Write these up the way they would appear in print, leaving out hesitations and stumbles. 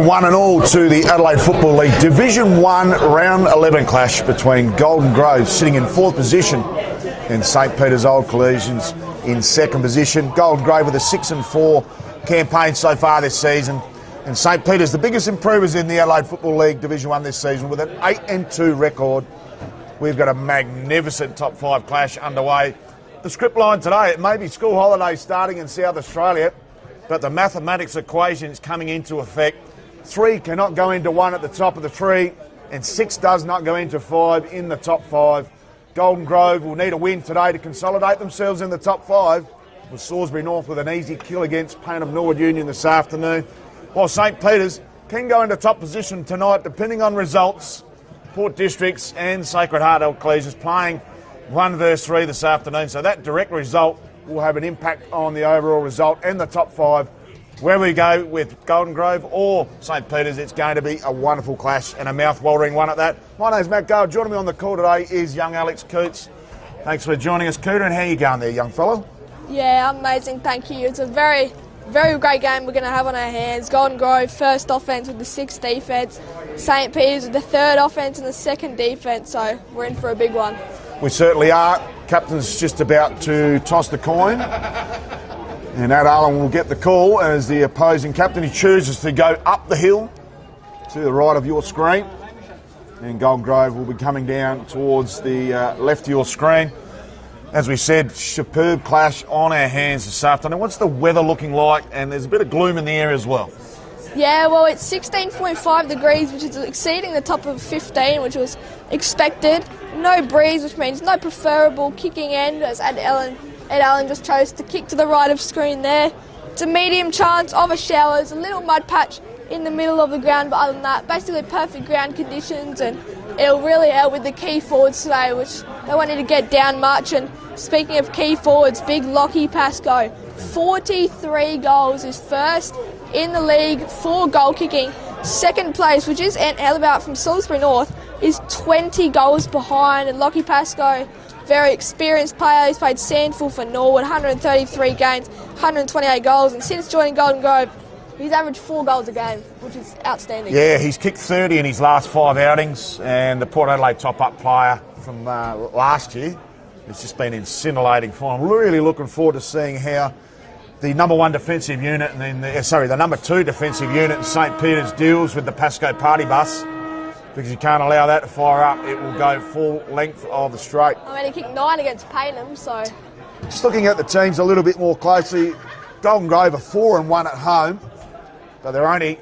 Welcome one and all to the Adelaide Football League Division 1 Round 11 clash between Golden Grove sitting in 4th position and St Peter's Old Collegians in 2nd position. Golden Grove with a 6-4 campaign so far this season, and St Peter's the biggest improvers in the Adelaide Football League Division 1 this season with an 8-2 record. We've got a magnificent top 5 clash underway. The script line today, it may be school holidays starting in South Australia, but the mathematics equation is coming into effect. 3 cannot go into 1 at the top of the tree, and 6 does not go into 5 in the top 5. Golden Grove will need a win today to consolidate themselves in the top 5, with Salisbury North with an easy kill against Payneham Norwood Union this afternoon. While St Peter's can go into top position tonight depending on results. Port Districts and Sacred Heart Old Collegians playing 1 versus 3 this afternoon, so that direct result will have an impact on the overall result and the top 5. Where we go with Golden Grove or St Peter's, it's going to be a wonderful clash and a mouth-watering one at that. My name's Matt Gale. Joining me on the call today is young Alex Coots. Thanks for joining us, Cooter, and how are you going there, young fellow? Yeah, amazing, thank you. It's a very great game we're going to have on our hands. Golden Grove, first offence with the 6th defence. St Peter's with the 3rd offence and the 2nd defence, so we're in for a big one. We certainly are. Captain's just about to toss the coin. And Ad Allen will get the call as the opposing captain. He chooses to go up the hill to the right of your screen. And Golden Grove will be coming down towards the left of your screen. As we said, superb clash on our hands this afternoon. What's the weather looking like? And there's a bit of gloom in the air as well. Yeah, well, it's 16.5 degrees, which is exceeding the top of 15, which was expected. No breeze, which means no preferable kicking end, as Ed Allen just chose to kick to the right of screen there. It's a medium chance of a shower. There's a little mud patch in the middle of the ground, but other than that, basically perfect ground conditions, and it'll really help with the key forwards today, which they wanted to get down much. And speaking of key forwards, big Lockie Pascoe, 43 goals, is first in the league for goal kicking. 2nd place, which is Ant Hellebaut from Salisbury North, is 20 goals behind, and Lockie Pascoe, very experienced player. He's played Sandful for Norwood, 133 games, 128 goals, and since joining Golden Grove, he's averaged 4 goals a game, which is outstanding. Yeah, he's kicked 30 in his last 5 outings, and the Port Adelaide top-up player from last year has just been in scintillating form. Really looking forward to seeing how the number 1 defensive unit and then the number 2 defensive unit in St Peter's deals with the Pascoe party bus, because you can't allow that to fire up. It will go full length of the straight. I mean, he kicked 9 against Payneham, so... Just looking at the teams a little bit more closely, Golden Grove are 4-1 at home, but they're only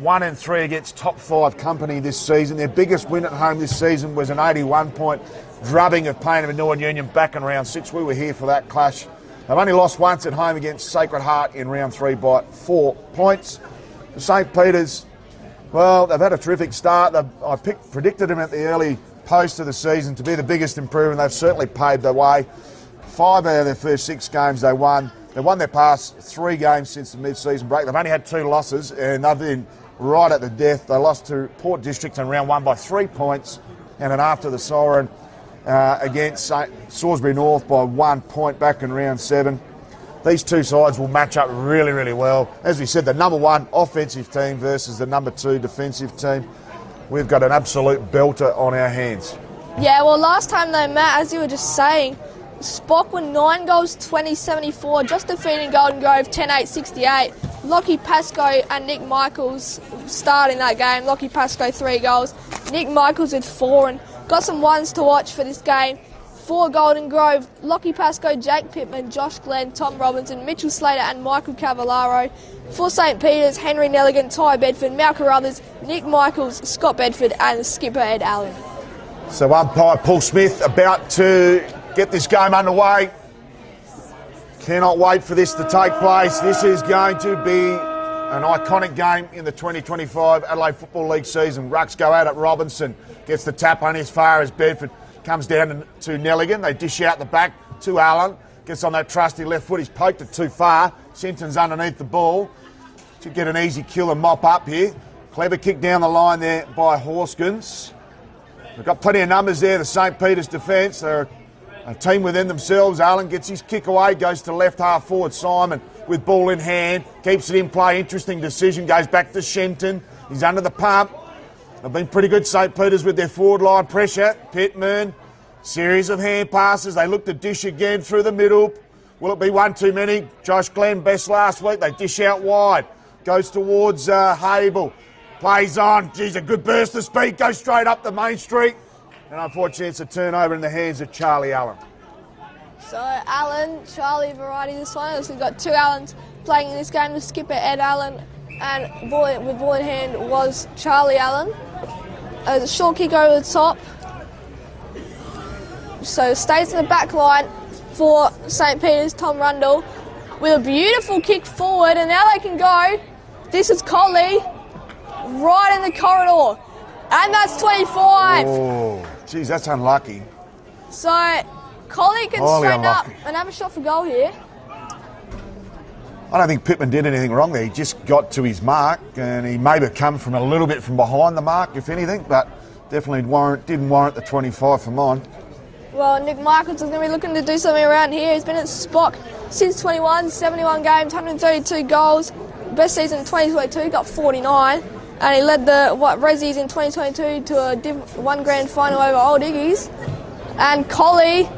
1-3 against top 5 company this season. Their biggest win at home this season was an 81-point drubbing of Payneham and Norwood Union back in round 6. We were here for that clash. They've only lost once at home against Sacred Heart in round 3 by 4 points. St Peter's, well, they've had a terrific start. I predicted them at the early post of the season to be the biggest improver, and they've certainly paved their way. 5 out of their first 6 games they won. They've won their past 3 games since the mid-season break. They've only had 2 losses, and they've been right at the death. They lost to Port District in round 1 by 3 points, and then after the siren against Salisbury North by 1 point back in round 7. These 2 sides will match up really, really well. As we said, the number 1 offensive team versus the number 2 defensive team. We've got an absolute belter on our hands. Yeah, well, last time they met, as you were just saying, Spock were 9 goals, 20-74, just defeating Golden Grove 10-8-68. Lockie Pascoe and Nick Michaels starting that game. Lockie Pascoe 3 goals, Nick Michaels with 4, and got some ones to watch for this game. For Golden Grove, Lockie Pascoe, Jake Pittman, Josh Glenn, Tom Robinson, Mitchell Slater and Michael Cavallaro. For St Peter's, Henry Nelligan, Ty Bedford, Mal Carruthers, Nick Michaels, Scott Bedford and skipper Ed Allen. So umpire Paul Smith about to get this game underway. Cannot wait for this to take place. This is going to be an iconic game in the 2025 Adelaide Football League season. Rucks go out at Robinson, gets the tap on as far as Bedford. Comes down to Nelligan. They dish out the back to Allen. Gets on that trusty left foot. He's poked it too far. Sinton's underneath the ball to get an easy kill and mop up here. Clever kick down the line there by Horskins. They've got plenty of numbers there, the St Peter's defence. They're a team within themselves. Allen gets his kick away, goes to left half forward Simon with ball in hand, keeps it in play. Interesting decision, goes back to Shenton. He's under the pump. They've been pretty good, St. Peter's, with their forward line pressure. Pittman, series of hand passes. They look to dish again through the middle. Will it be one too many? Josh Glenn, best last week. They dish out wide. Goes towards Hable. Plays on. Geez, a good burst of speed. Goes straight up the main street. And unfortunately, it's a turnover in the hands of Charlie Allen. So Allen, Charlie variety this one. So we've got two Allens playing in this game. The skipper, Ed Allen, and with ball in hand was Charlie Allen. A short kick over the top. So stays in the back line for St. Peter's, Tom Rundle, with a beautiful kick forward, and now they can go. This is Colley, right in the corridor, and that's 25. Oh, geez, that's unlucky. So Colley can straighten up and have a shot for goal here. I don't think Pittman did anything wrong there. He just got to his mark, and he maybe come from a little bit from behind the mark, if anything, but definitely didn't warrant the 25 for mine. Well, Nick Michaels is going to be looking to do something around here. He's been at Spock since 21, 71 games, 132 goals. Best season in 2022, got 49. And he led the Rezzies in 2022 to a one grand final over Old Iggy's. And Colley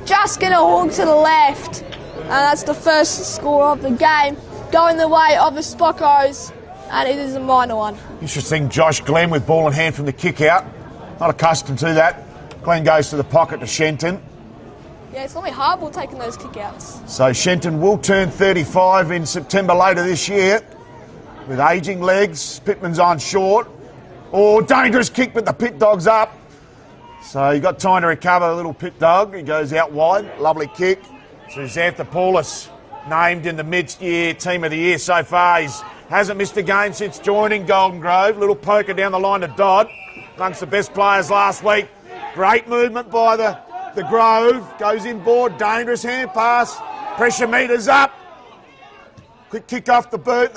just going to hook to the left. And that's the first score of the game, going the way of the Spockos. And it is a minor one. Interesting, Josh Glenn with ball in hand from the kick out. Not accustomed to that. Glenn goes to the pocket to Shenton. Yeah, it's normally Harble taking those kickouts. So Shenton will turn 35 in September later this year. With ageing legs, Pittman's on short. Oh, dangerous kick, but the Pit Dog's up. So you got time to recover, a little Pit Dog. He goes out wide, lovely kick. So Xanthopoulos, named in the mid-year Team of the Year so far. He hasn't missed a game since joining Golden Grove. Little poker down the line to Dodd. Amongst the best players last week. Great movement by the Grove. Goes inboard, dangerous hand pass. Pressure meters up. Quick kick off the boot.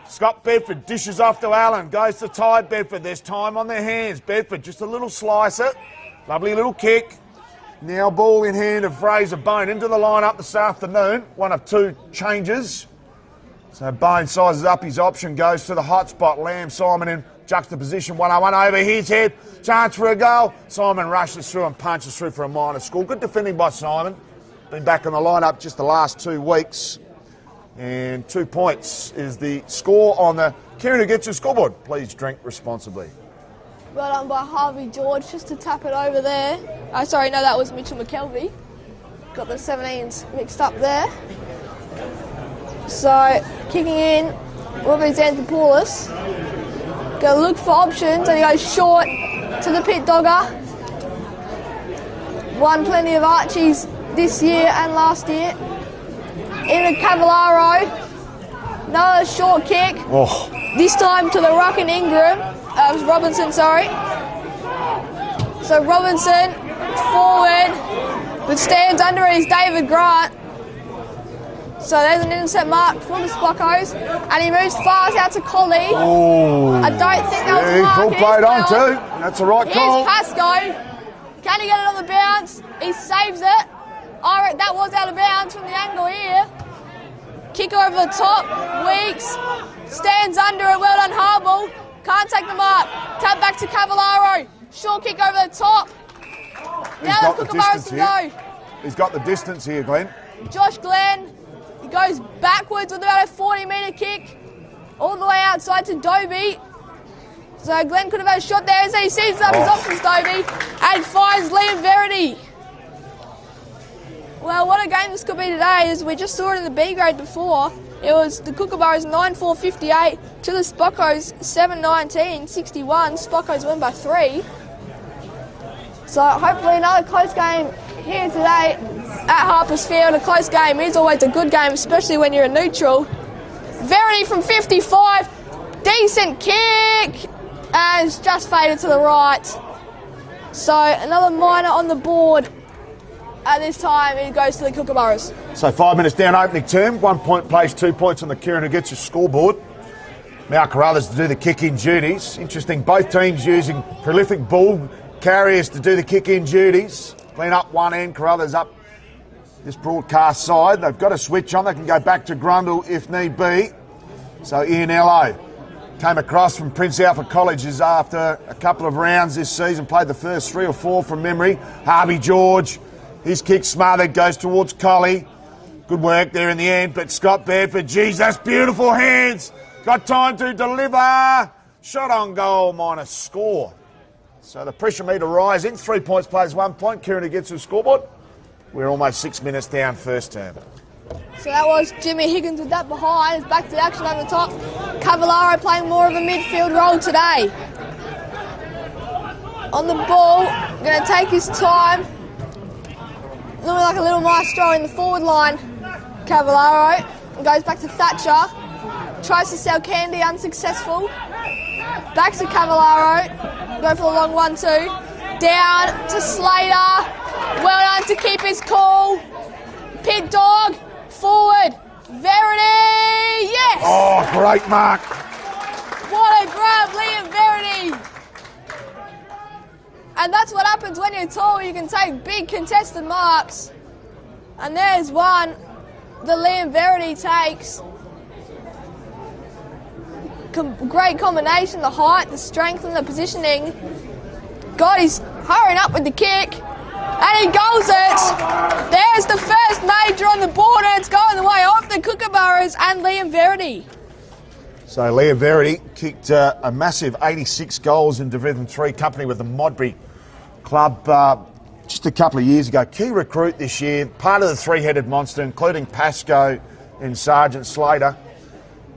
Scott Bedford dishes off to Allen. Goes to Ty Bedford. There's time on their hands. Bedford just a little slicer. Lovely little kick. Now ball in hand of Fraser Bone into the line-up this afternoon. One of two changes. So Bone sizes up his option. Goes to the hot spot. Lamb Simon in juxtaposition, 101 over his head. Chance for a goal. Simon rushes through and punches through for a minor score. Good defending by Simon. Been back in the lineup just the last 2 weeks. And 2 points is the score on the Kieran who gets your scoreboard. Please drink responsibly. Well done by Harvey George just to tap it over there. Oh, sorry, no, that was Mitchell McKelvey. Got the 17s mixed up there. So kicking in, Robbie Xanthopoulos. Go look for options and he goes short to the Pit Dogger. Won plenty of Archies this year and last year. In a Cavallaro. Another short kick. Oh. This time to the Ruck and Ingram. Robinson, sorry. So Robinson forward, but stands under it is David Grant. So there's an intercept mark for the Spockos, and he moves fast out to Colley. Oh. I don't think that was a mark. He played on too. That's the right call. Here's Pascoe. Can he get it on the bounce? He saves it. I reckon that was out of bounds from the angle here. Kick over the top. Weeks stands under it. Well done, Harble. Can't take the mark. Tap back to Cavallaro. Short kick over the top. Now the Kookaburras can go. He's got the distance here, Glenn. Josh Glenn. He goes backwards with about a 40-metre kick. All the way outside to Dobie. So Glenn could have had a shot there as he sees up his options, Dobie, and finds Liam Verity. Well, what a game this could be today, as we just saw it in the B grade before. It was the Kookaburras 9-4-58 to the Spockos 7-19-61. Spockos win by 3. So hopefully another close game here today at Harpers Field. A close game is always a good game, especially when you're a neutral. Verity from 55, decent kick, and it's just faded to the right. So another minor on the board. At this time, it goes to the Kookaburras. So 5 minutes down opening term. 1 point place, 2 points on the Kieran who gets your scoreboard. Mal Carruthers to do the kick-in duties. Interesting, both teams using prolific ball carriers to do the kick-in duties. Clean up one end, Carruthers up this broadcast side. They've got a switch on. They can go back to Grundle if need be. So Ian Ello Came across from Prince Alfred Colleges after a couple of rounds this season. Played the first 3 or 4 from memory. Harvey George, his kick smothered, goes towards Collie. Good work there in the end, but Scott Bedford, geez, that's beautiful hands. Got time to deliver. Shot on goal minus score. So the pressure meter rising. 3 points plays 1 point. Kieran gets to the scoreboard. We're almost 6 minutes down first term. So that was Jimmy Higgins with that behind. It's back to the action on the top. Cavallaro playing more of a midfield role today. On the ball, going to take his time. Looking like a little maestro in the forward line. Cavallaro goes back to Thatcher. Tries to sell Candy, unsuccessful. Back to Cavallaro. Go for the long 1-2. Down to Slater. Well done to keep his cool. Pit Dog. Forward. Verity. Yes. Oh, great mark. What a grab, Liam Verity. And that's what happens when you're tall. You can take big contested marks. And there's one that Liam Verity takes. Great combination, the height, the strength and the positioning. God, he's hurrying up with the kick. And he goes it. There's the first major on the board, and it's going the way of the Kookaburras and Liam Verity. So Liam Verity kicked a massive 86 goals in Division 3 company with the Modbury Club just a couple of years ago. Key recruit this year, part of the three-headed monster, including Pascoe and Sergeant Slater.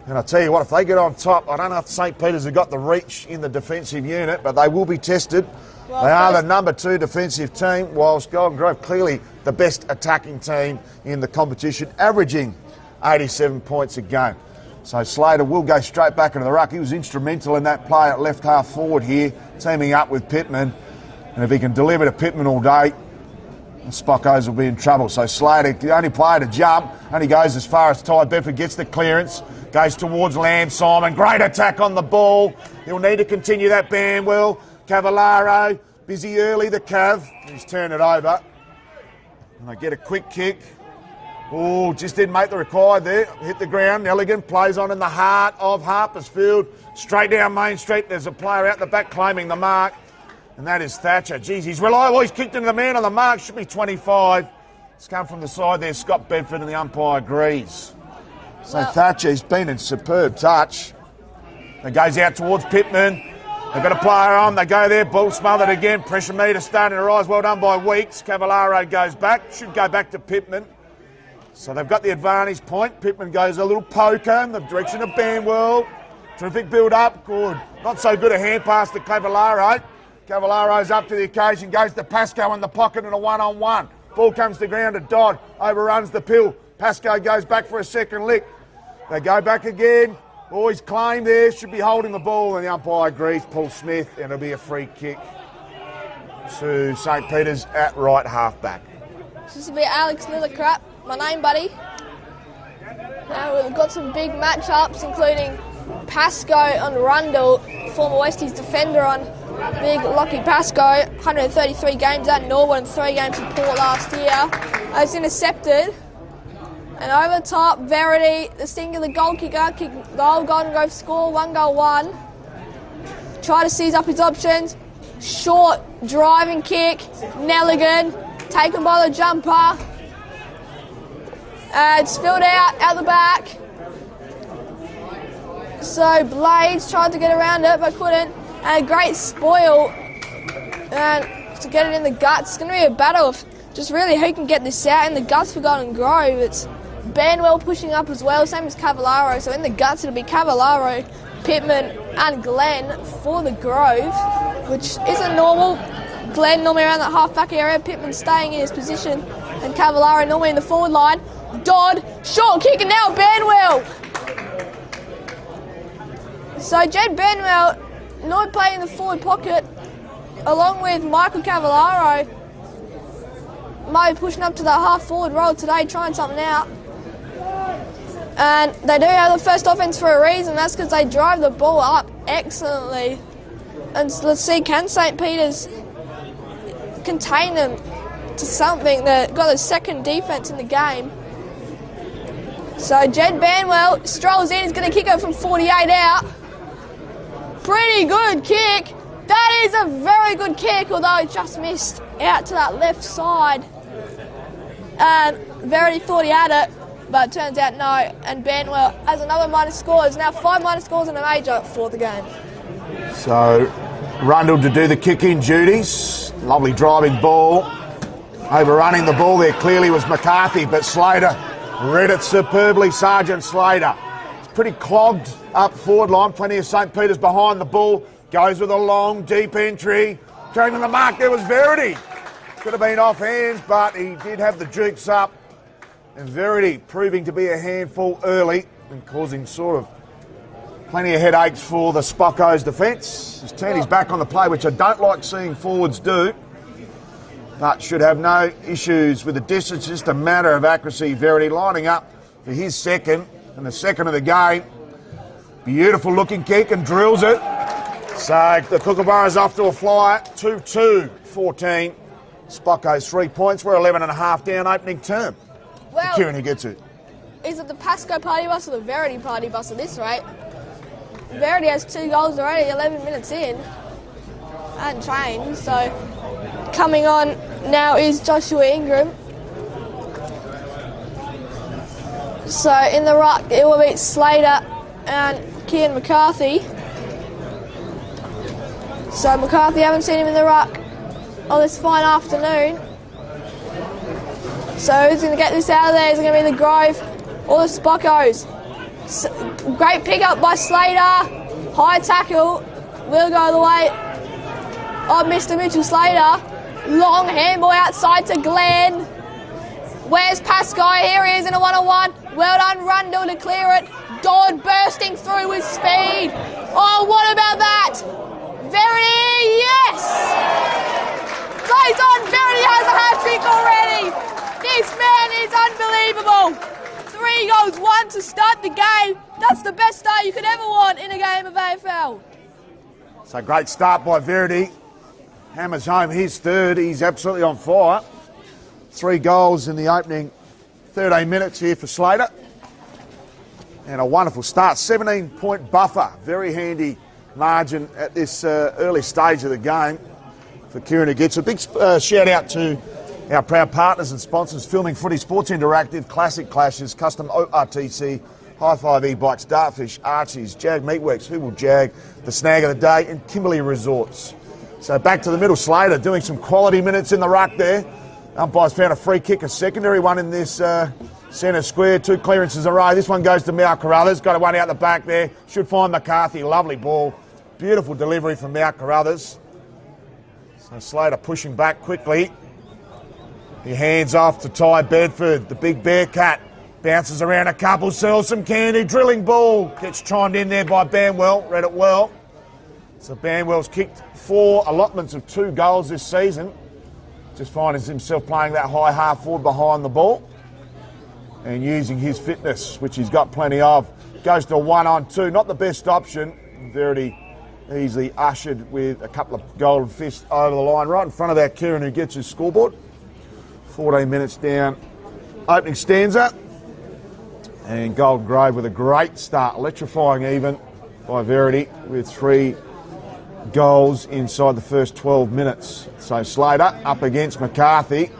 And I'll tell you what, if they get on top, I don't know if St Peter's have got the reach in the defensive unit, but they will be tested. Well, they are the number 2 defensive team, whilst Golden Grove clearly the best attacking team in the competition, averaging 87 points a game. So Slater will go straight back into the ruck. He was instrumental in that play at left half forward here, teaming up with Pittman. And if he can deliver to Pittman all day, the Spockos will be in trouble. So Slater, the only player to jump, only goes as far as Ty Bedford gets the clearance. Goes towards Lamb Simon. Great attack on the ball. He'll need to continue that, Banwell. Cavallaro, busy early, the Cav. He's turned it over. And they get a quick kick. Oh, just didn't make the required there. Hit the ground. Nelligan plays on in the heart of Harpersfield. Straight down Main Street. There's a player out the back claiming the mark. And that is Thatcher. Geez, he's reliable. He's kicked into the man on the mark. Should be 25. It's come from the side there. Scott Bedford and the umpire agrees. So Thatcher, he's been in superb touch. It goes out towards Pittman. They've got a player on. They go there. Ball smothered again. Pressure meter starting to rise. Well done by Weeks. Cavallaro goes back. Should go back to Pittman. So they've got the advantage point. Pittman goes a little poker in the direction of Banwell. Terrific build up. Good. Not so good a hand pass to Cavallaro. Cavallaro's up to the occasion. Goes to Pascoe in the pocket and a one-on-one. Ball comes to ground to Dodd. Overruns the pill. Pascoe goes back for a second lick. They go back again. Oh, he's claimed there. Should be holding the ball. And the umpire agrees. Paul Smith. And it'll be a free kick to St Peter's at right half back. This will be Alex Lillicrap, my name, buddy. Now we've got some big matchups, including Pascoe on Rundle, former Westies defender on big Lockie Pascoe. 133 games at Norwood and 3 games in Port last year. It's intercepted. And over the top, Verity, the singular goal kicker, kick goal, Golden Grove score, 1-1. Try to seize up his options. Short driving kick, Nelligan, taken by the jumper. It's filled out the back. So Blades tried to get around it, but couldn't. And a great spoil. And to get it in the guts, it's going to be a battle of just really who can get this out in the guts for Golden Grove. It's Banwell pushing up as well, same as Cavallaro. So in the guts, it'll be Cavallaro, Pittman, and Glenn for the Grove, which isn't normal. Glenn normally around that half-back area, Pittman staying in his position, and Cavallaro normally in the forward line. Dodd, short kick, and now Banwell. So Jed Banwell not playing in the forward pocket, along with Michael Cavallaro. Mo pushing up to the half-forward role today, trying something out. And they do have the first offence for a reason. That's because they drive the ball up excellently. And let's see, can St Peter's contain them to something? They've got the second defence in the game. So Jed Banwell strolls in. He's going to kick it from 48 out. pretty good kick. That is a very good kick, although it just missed out to that left side. And Verity thought he had it, but it turns out no. And Banwell has another minor score. There's now 5 minor scores in a major for the game. So Rundle to do the kick-in duties. Lovely driving ball. Overrunning the ball there clearly was McCarthy, but Slater read it superbly. Sergeant Slater. It's pretty clogged up forward line. Plenty of St. Peter's behind the ball. Goes with a long, deep entry. Turning the mark, there was Verity. Could have been off hands, but he did have the jukes up. And Verity proving to be a handful early and causing sort of plenty of headaches for the Spockos defence. He's turned his back on the play, which I don't like seeing forwards do, but should have no issues with the distance. Just a matter of accuracy. Verity lining up for his second, and the second of the game. Beautiful looking kick and drills it. So the Kookaburras off to a flyer. 2-2-14. Spockos 3 points. We're 11.5 down opening term. Well, Kieran who gets it. Is it the Pascoe party bus or the Verity party bus at this rate? Verity has 2 goals already, 11 minutes in. And trained, so coming on now is Joshua Ingram. So in the ruck it will be Slater and Kian McCarthy. So McCarthy, haven't seen him in the ruck on this fine afternoon. So who's going to get this out of there? Is it going to be the Grove or the Spockos? Great pick up by Slater. High tackle. Will go the way of Mr. Mitchell Slater. Long handball outside to Glenn. Where's Pascoe? Here he is in a 1-on-1. Well done, Rundle to clear it. Dodd bursting through with speed. Oh, what about that? Verity, yes! Plays on, Verity has a hat-trick already. This man is unbelievable. 3 goals, 1 to start the game. That's the best start you could ever want in a game of AFL. So great start by Verity. Hammers home his third. He's absolutely on fire. 3 goals in the opening 13 minutes here for Slater. And a wonderful start. 17-point buffer. Very handy margin at this early stage of the game for Kieran who gets a big shout out to our proud partners and sponsors: Filming Footy, Sports Interactive, Classic Clashes, Custom ORTC, High Five E-Bikes, Dartfish, Archies, Jag Meatworks, Who Will Jag, The Snag of the Day, and Kimberley Resorts. So back to the middle, Slater doing some quality minutes in the ruck there. Umpires found a free kick, a secondary one in this centre square. 2 clearances in a row. This one goes to Mal Carruthers. Got a one out the back there. Should find McCarthy. Lovely ball. Beautiful delivery from Mal Carruthers. So Slater pushing back quickly. He hands off to Ty Bedford, the big Bearcat. Bounces around a couple, sells some candy. Drilling ball. Gets chimed in there by Banwell. Read it well. So Banwell's kicked 4 allotments of 2 goals this season. Just finds himself playing that high half forward behind the ball and using his fitness, which he's got plenty of. Goes to a 1-on-2. Not the best option. Verity easily ushered with a couple of golden fists over the line. Right in front of that Kieran who gets his scoreboard. 14 minutes down. Opening stanza. And Golden Grove with a great start. Electrifying even by Verity with 3 goals inside the first 12 minutes. So Slater up against McCarthy.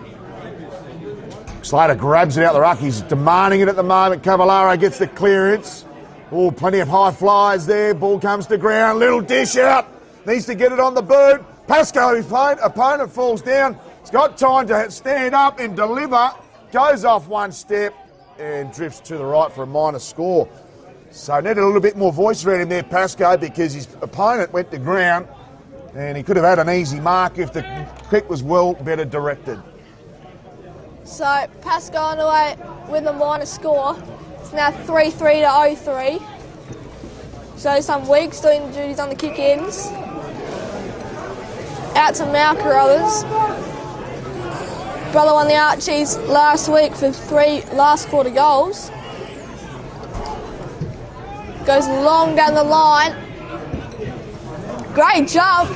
Slater grabs it out the ruck. He's demanding it at the moment. Cavallaro gets the clearance. Oh, plenty of high flies there. Ball comes to ground. Little dish out. Needs to get it on the boot. Pascoe, his opponent, falls down. He's got time to stand up and deliver. Goes off 1 step and drifts to the right for a minor score. So needed a little bit more voice around him there, Pascoe, because his opponent went to ground and he could have had an easy mark if the kick was well better directed. So Pascoe on the way with a minor score. It's now 3-3 to 0-3. So some Weeks doing duties on the kick-ins. Out to Mal Carruthers. Brother won the Archies last week for 3 last quarter goals. Goes long down the line. Great jump.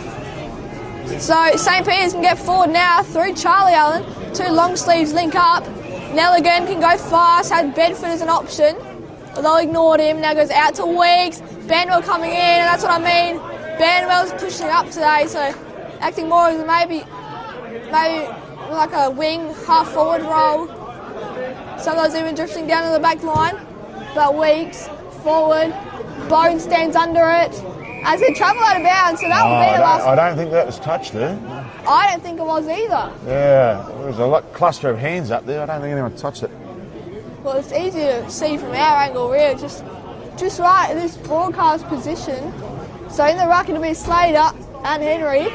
So St. Peter's can get forward now through Charlie Allen. 2 long sleeves link up. Nelligan can go fast, had Bedford as an option, although ignored him. Now goes out to Weeks. Benwell coming in, and that's what I mean. Banwell's pushing up today, so acting more as maybe like a wing, half-forward role. Sometimes even drifting down to the back line. But Weeks, forward, Bone stands under it as they travel out of bounds, so that will be the last. I don't think that was touched there. I don't think it was either. Yeah, there was a cluster of hands up there. I don't think anyone touched it. Well, it's easy to see from our angle, really, just right in this broadcast position. So in the ruck it'll be Slater and Henry.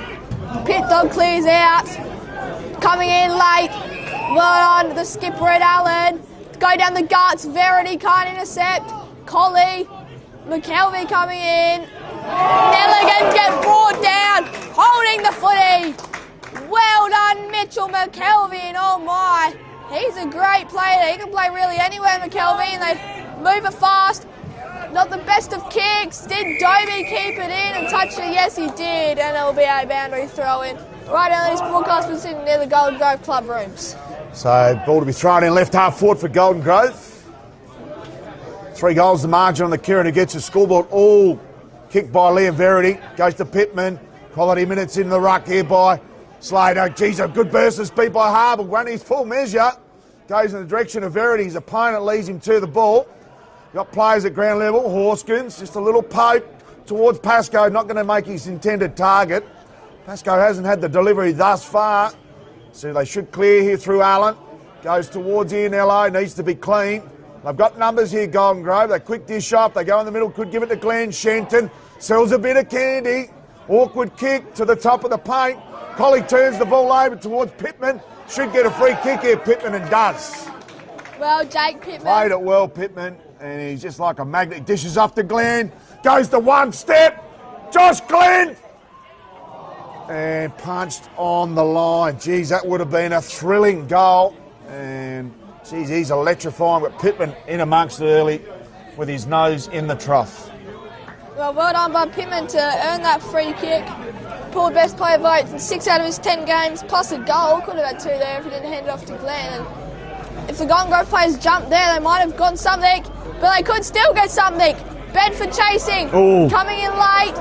Pit Dog clears out. Coming in late. Well on the skipper at Allen. Go down the guts. Verity can't intercept. Collie. McKelvey coming in. Nelligan get brought down. Holding the footy. Well done, Mitchell McKelvey. And oh my, he's a great player. He can play really anywhere, McKelvey. And they move it fast. Not the best of kicks. Did Dobie keep it in and touch it? Yes, he did. And it'll be a boundary throw in. Right on this broadcast position near the Golden Grove club rooms. So, ball to be thrown in left half forward for Golden Grove. 3 goals the margin on the Kieran, who gets a scoreboard. All kicked by Liam Verity. Goes to Pittman. Quality minutes in the ruck here by Slater. Geez, a good burst of speed by Harbour. Won his full measure. Goes in the direction of Verity. His opponent leads him to the ball. Got players at ground level. Horskins, just a little poke towards Pascoe. Not going to make his intended target. Pascoe hasn't had the delivery thus far. So they should clear here through Allen. Goes towards Ianello. Needs to be clean. They've got numbers here, Golden Grove. They quick dish off. They go in the middle. Could give it to Glenn Shenton. Sells a bit of candy. Awkward kick to the top of the paint. Collie turns the ball over towards Pittman. Should get a free kick here, Pittman, and does. Well, Jake Pittman. Played it well, Pittman. And he's just like a magnet. Dishes off to Glenn. Goes to one step. Josh Glenn. And punched on the line. Geez, that would have been a thrilling goal. And, geez, he's electrifying. But Pittman in amongst it early with his nose in the trough. Well done by Pittman to earn that free kick. Pulled best player vote in 6 out of his 10 games, plus a goal. Could have had 2 there if he didn't hand it off to Glenn. And if the Golden Grove players jumped there, they might have gotten something. But they could still get something. Bedford chasing. Ooh. Coming in late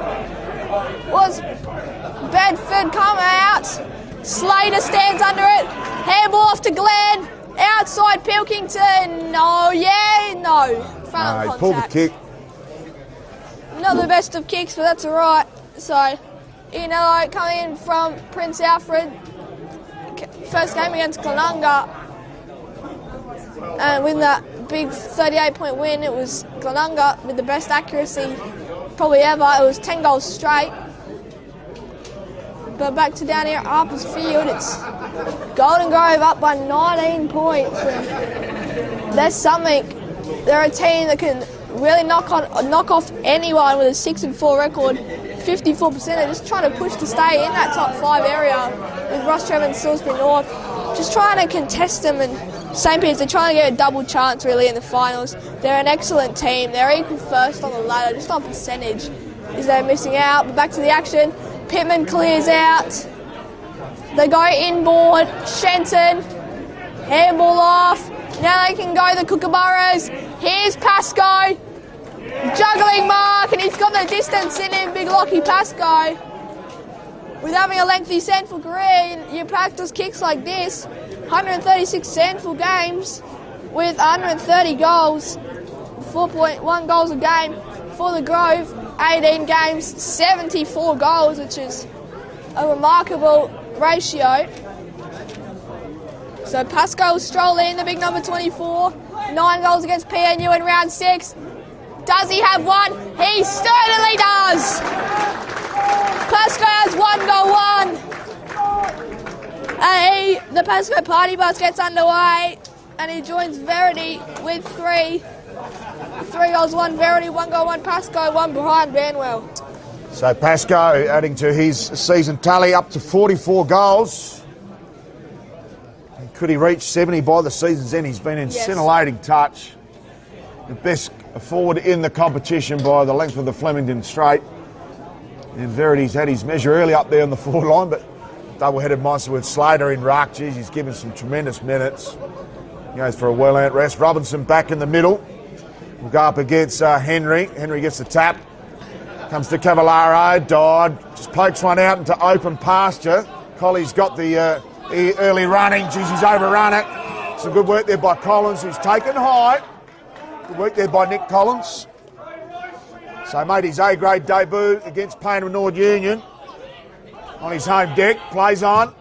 was Bedford come out. Slater stands under it. Handball off to Glenn. Outside Pilkington. No. Front He pulled the kick. Not the best of kicks, but that's all right. So, Ianello coming in from Prince Alfred. First game against Glenunga. And with that big 38-point win, it was Glenunga with the best accuracy probably ever. It was 10 goals straight. But back to down here at Harper's Field, it's Golden Grove up by 19 points. And there's something. They're a team that can really knock off anyone with a 6-4 record. 54%. They're just trying to push to stay in that top 5 area with Ross Trevor and Salisbury North. Just trying to contest them, and St. Peter's, they're trying to get a double chance really in the finals. They're an excellent team. They're equal first on the ladder, just on percentage is they're missing out. But back to the action. Pittman clears out. They go inboard. Shenton. Handball off. Now they can go the Kookaburras. Here's Pascoe. Juggling mark, and he's got the distance in him, big Lockie Pascoe. With having a lengthy SANFL career, you practice kicks like this. 136 SANFL games with 130 goals. 4.1 goals a game for the Grove. 18 games, 74 goals, which is a remarkable ratio. So Pascoe will stroll in, the big number 24. 9 goals against PNU in round 6. Does he have one? He certainly does. Pascoe has 1 goal, 1. And the Pascoe party bus gets underway, and he joins Verity with 3. 3 goals, 1 Verity, 1 goal, 1 Pascoe, 1 behind Banwell. So Pascoe adding to his season tally up to 44 goals. Could he reach 70 by the season's end? He's been in scintillating touch. The best forward in the competition by the length of the Flemington Straight. And Verity's had his measure early up there on the forward line, but double-headed monster with Slater in ruck. Geez, he's given some tremendous minutes. He goes for a well-earned rest. Robinson back in the middle. We'll go up against Henry. Henry gets the tap. Comes to Cavallaro, Dodd, just pokes one out into open pasture. Colley's got the early running. Geez, he's overrun it. Some good work there by Collins, who's taken high. Good work there by Nick Collins. So made his A-grade debut against Payne Nord Union. On his home deck, plays on.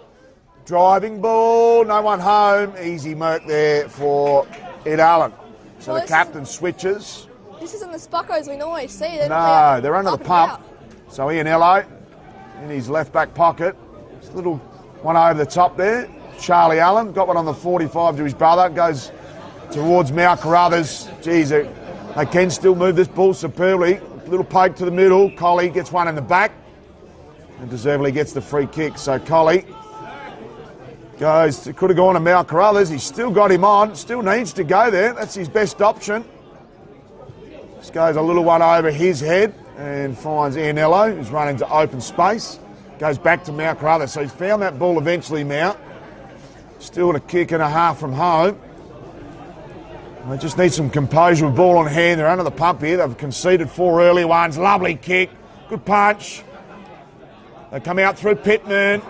Driving ball, no one home. Easy merc there for Ed Allen. So the captain switches. This isn't the Spockos we normally see. No, they're under the pump. So Ianello in his left back pocket. Just a little one over the top there. Charlie Allen got one on the 45 to his brother. Goes towards Mount Carruthers. Geez, they can still move this ball superbly. A little poke to the middle. Colley gets one in the back. And deservedly gets the free kick. So Colley goes, could have gone to Mount Carruthers. He's still got him on. Still needs to go there. That's his best option. Just goes a little one over his head and finds Ianello, who's running to open space. Goes back to Mount Carruthers. So he's found that ball eventually, Mount. Still a kick and a half from home. They just need some composure with ball on hand. They're under the pump here. They've conceded 4 early ones. Lovely kick. Good punch. They come out through Pittman.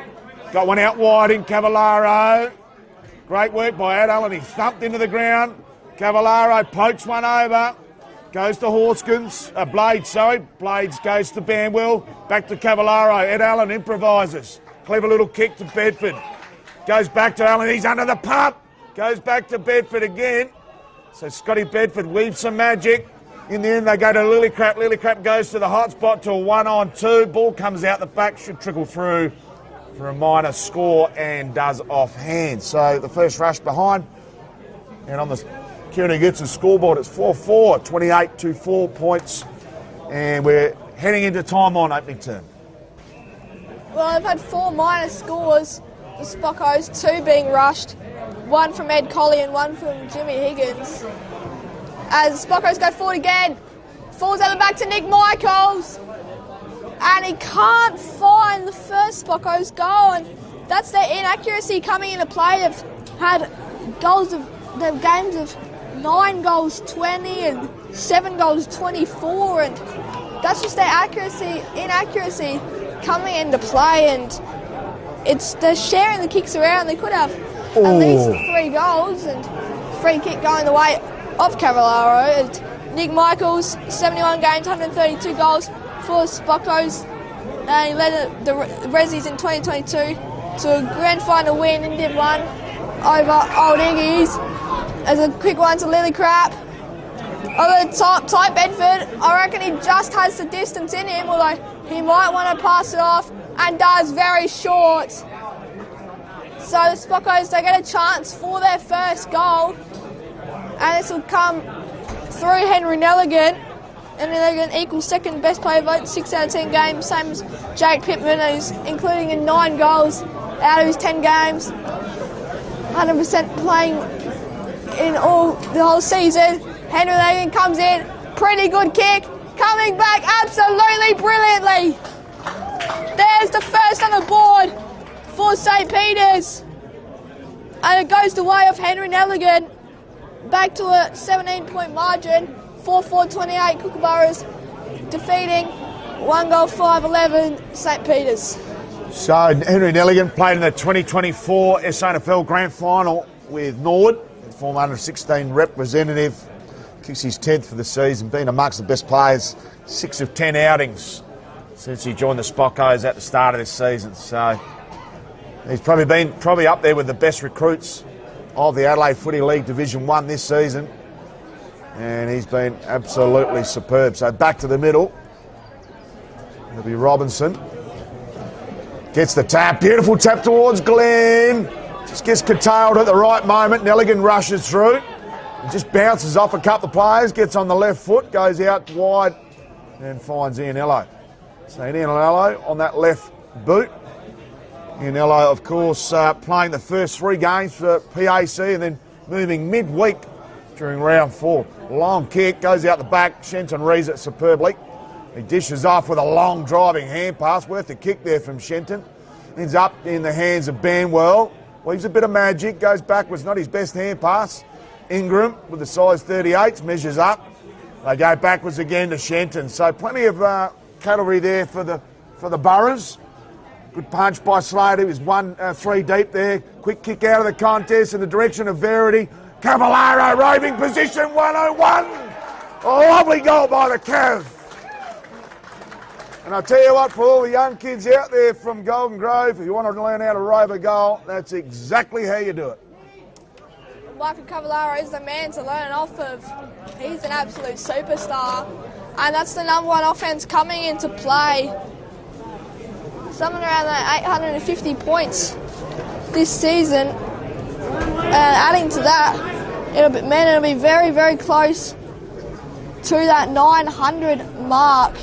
Got one out wide in Cavallaro. Great work by Ed Allen. He thumped into the ground. Cavallaro pokes one over. Goes to Blades, Blades goes to Banwell. Back to Cavallaro. Ed Allen improvises. Clever little kick to Bedford. Goes back to Allen. He's under the pump. Goes back to Bedford again. So Scotty Bedford weaves some magic. In the end, they go to Lillycrap. Lillycrap goes to the hot spot to a 1-on-2. Ball comes out the back. Should trickle through for a minor score and does offhand. So the first rush behind. And on the Kieran gets a scoreboard. It's 4-4, 28-4 points. And we're heading into time on opening term. Well, they've had 4 minor scores, the Spockos, 2 being rushed, 1 from Ed Colley and 1 from Jimmy Higgins. As Spockos go forward again, falls out the back to Nick Michaels. And he can't find the first Spockos goal. And that's their inaccuracy coming into play. They've had games of 9 goals 20 and 7 goals 24, and that's just their inaccuracy coming into play, and they're sharing the kicks around. They could have at least 3 goals, and free kick going the way of Cavallaro. And Nick Michaels, 71 games, 132 goals for Spockos, and he led the Rezzies in 2022 to a grand final win in Div 1 over Old Iggy's. As a quick one to Lillycrap. Over the top, Ty Bedford, I reckon he just has the distance in him, although he might want to pass it off, and does very short. So the Spockos, they get a chance for their first goal, and this will come through Henry Nelligan. And Nelligan equals second best player vote, 6 out of 10 games, same as Jake Pittman, and he's including in 9 goals out of his 10 games. 100% playing in the whole season. Henry Nelligan comes in, pretty good kick, coming back absolutely brilliantly. There's the first on the board for St. Peter's. And it goes the way of Henry Nelligan. Back to a 17-point margin, 4-4-28, Kookaburras defeating 1 goal 5-11 St. Peter's. So Henry Nelligan played in the 2024 SANFL Grand Final with Nord, former under-16 representative. Kicks his 10th for the season, been amongst the best players, 6 of 10 outings since he joined the Spockos at the start of this season. So he's probably up there with the best recruits of the Adelaide Footy League Division 1 this season. And he's been absolutely superb. So back to the middle. It'll be Robinson. Gets the tap. Beautiful tap towards Glenn. Just gets curtailed at the right moment. Nelligan rushes through. And just bounces off a couple of players. Gets on the left foot. Goes out wide. And finds Ianello. So Ianello on that left boot. Ianello, of course, playing the first 3 games for PAC and then moving midweek during round 4. Long kick, goes out the back. Shenton reads it superbly. He dishes off with a long driving hand pass. Worth a kick there from Shenton. Ends up in the hands of Banwell. Weaves a bit of magic, goes backwards, not his best hand pass. Ingram with the size 38s, measures up. They go backwards again to Shenton. So plenty of cavalry there for the Boroughs. Good punch by Slater. He was 1-3 deep there. Quick kick out of the contest in the direction of Verity. Cavallaro roving position 101. A lovely goal by the Cav. And I'll tell you what, for all the young kids out there from Golden Grove, if you want to learn how to rove a goal, that's exactly how you do it. Michael Cavallaro is the man to learn off of. He's an absolute superstar. And that's the number one offense coming into play. Somewhere around that 850 points this season. And adding to that, it'll be very, very close to that 900 mark.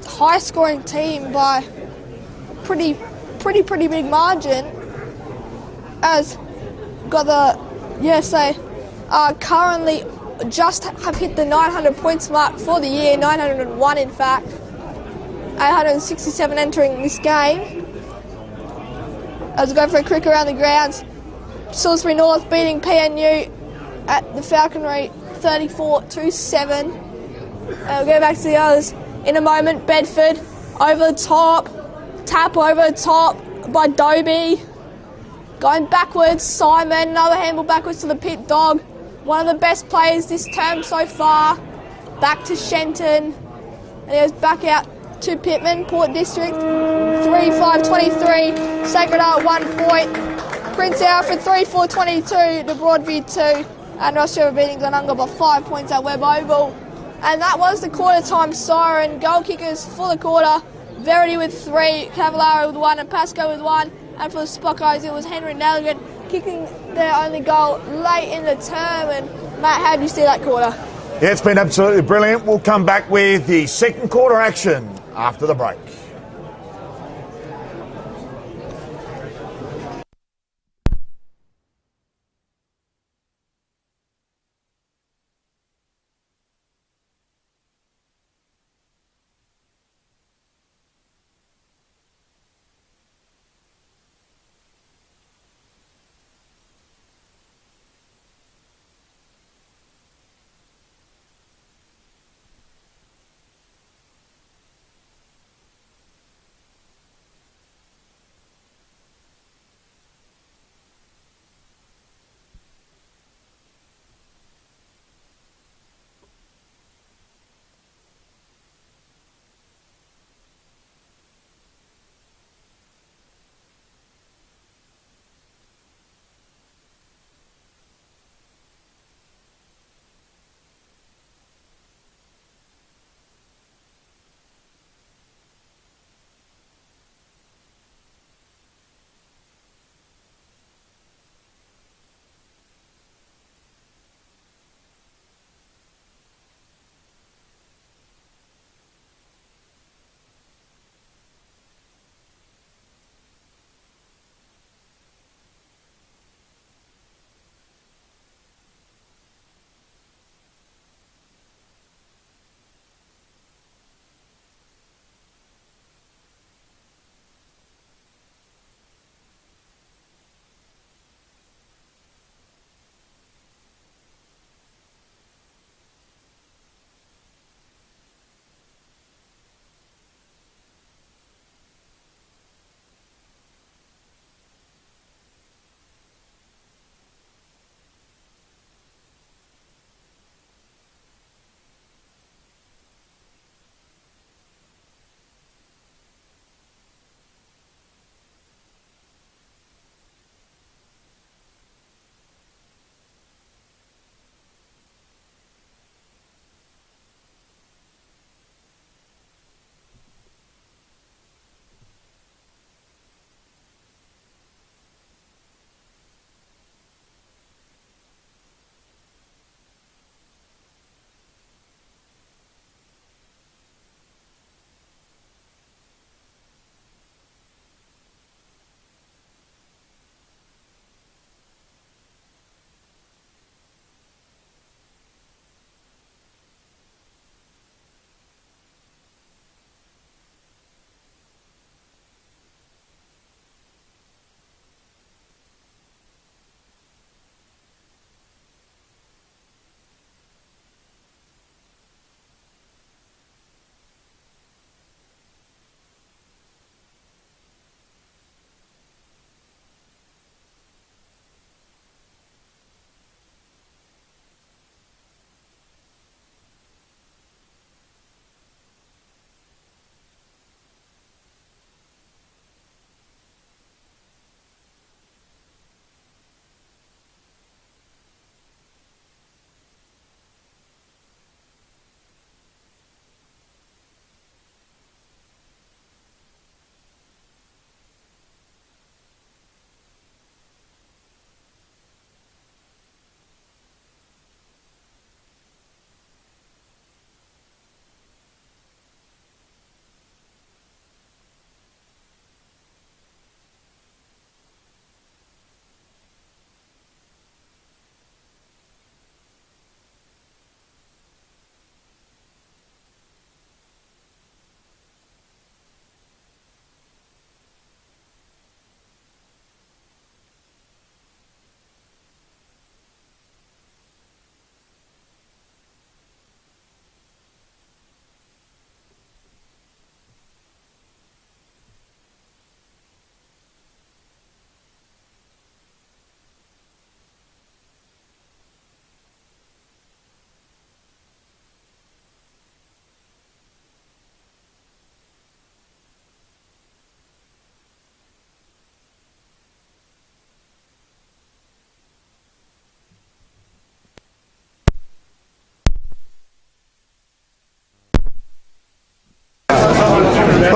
High scoring team by pretty big margin, as got the USA currently just have hit the 900 points mark for the year, 901 in fact, 867 entering this game. As we go for a quick around the grounds, Salisbury North beating PNU at the Falconry 34-7. We'll go back to the others in a moment. Bedford over the top, tap over the top by Dobie. Going backwards, Simon, another handball backwards to the Pit Dog. One of the best players this term so far. Back to Shenton. And he goes back out to Pittman, Port District. 3-5-23, Sacred Heart 1 point. Prince Alfred 3-4-22 to Broadview 2. And Ross River beating Glenunga by 5 points at Webb Oval. And that was the quarter time siren. Goal kickers for the quarter. Verity with 3, Cavallaro with 1, and Pasco with 1. And for the Spockeyes, it was Henry Nelligan kicking their only goal late in the term. And Matt, how did you see that quarter? Yeah, it's been absolutely brilliant. We'll come back with the second quarter action after the break.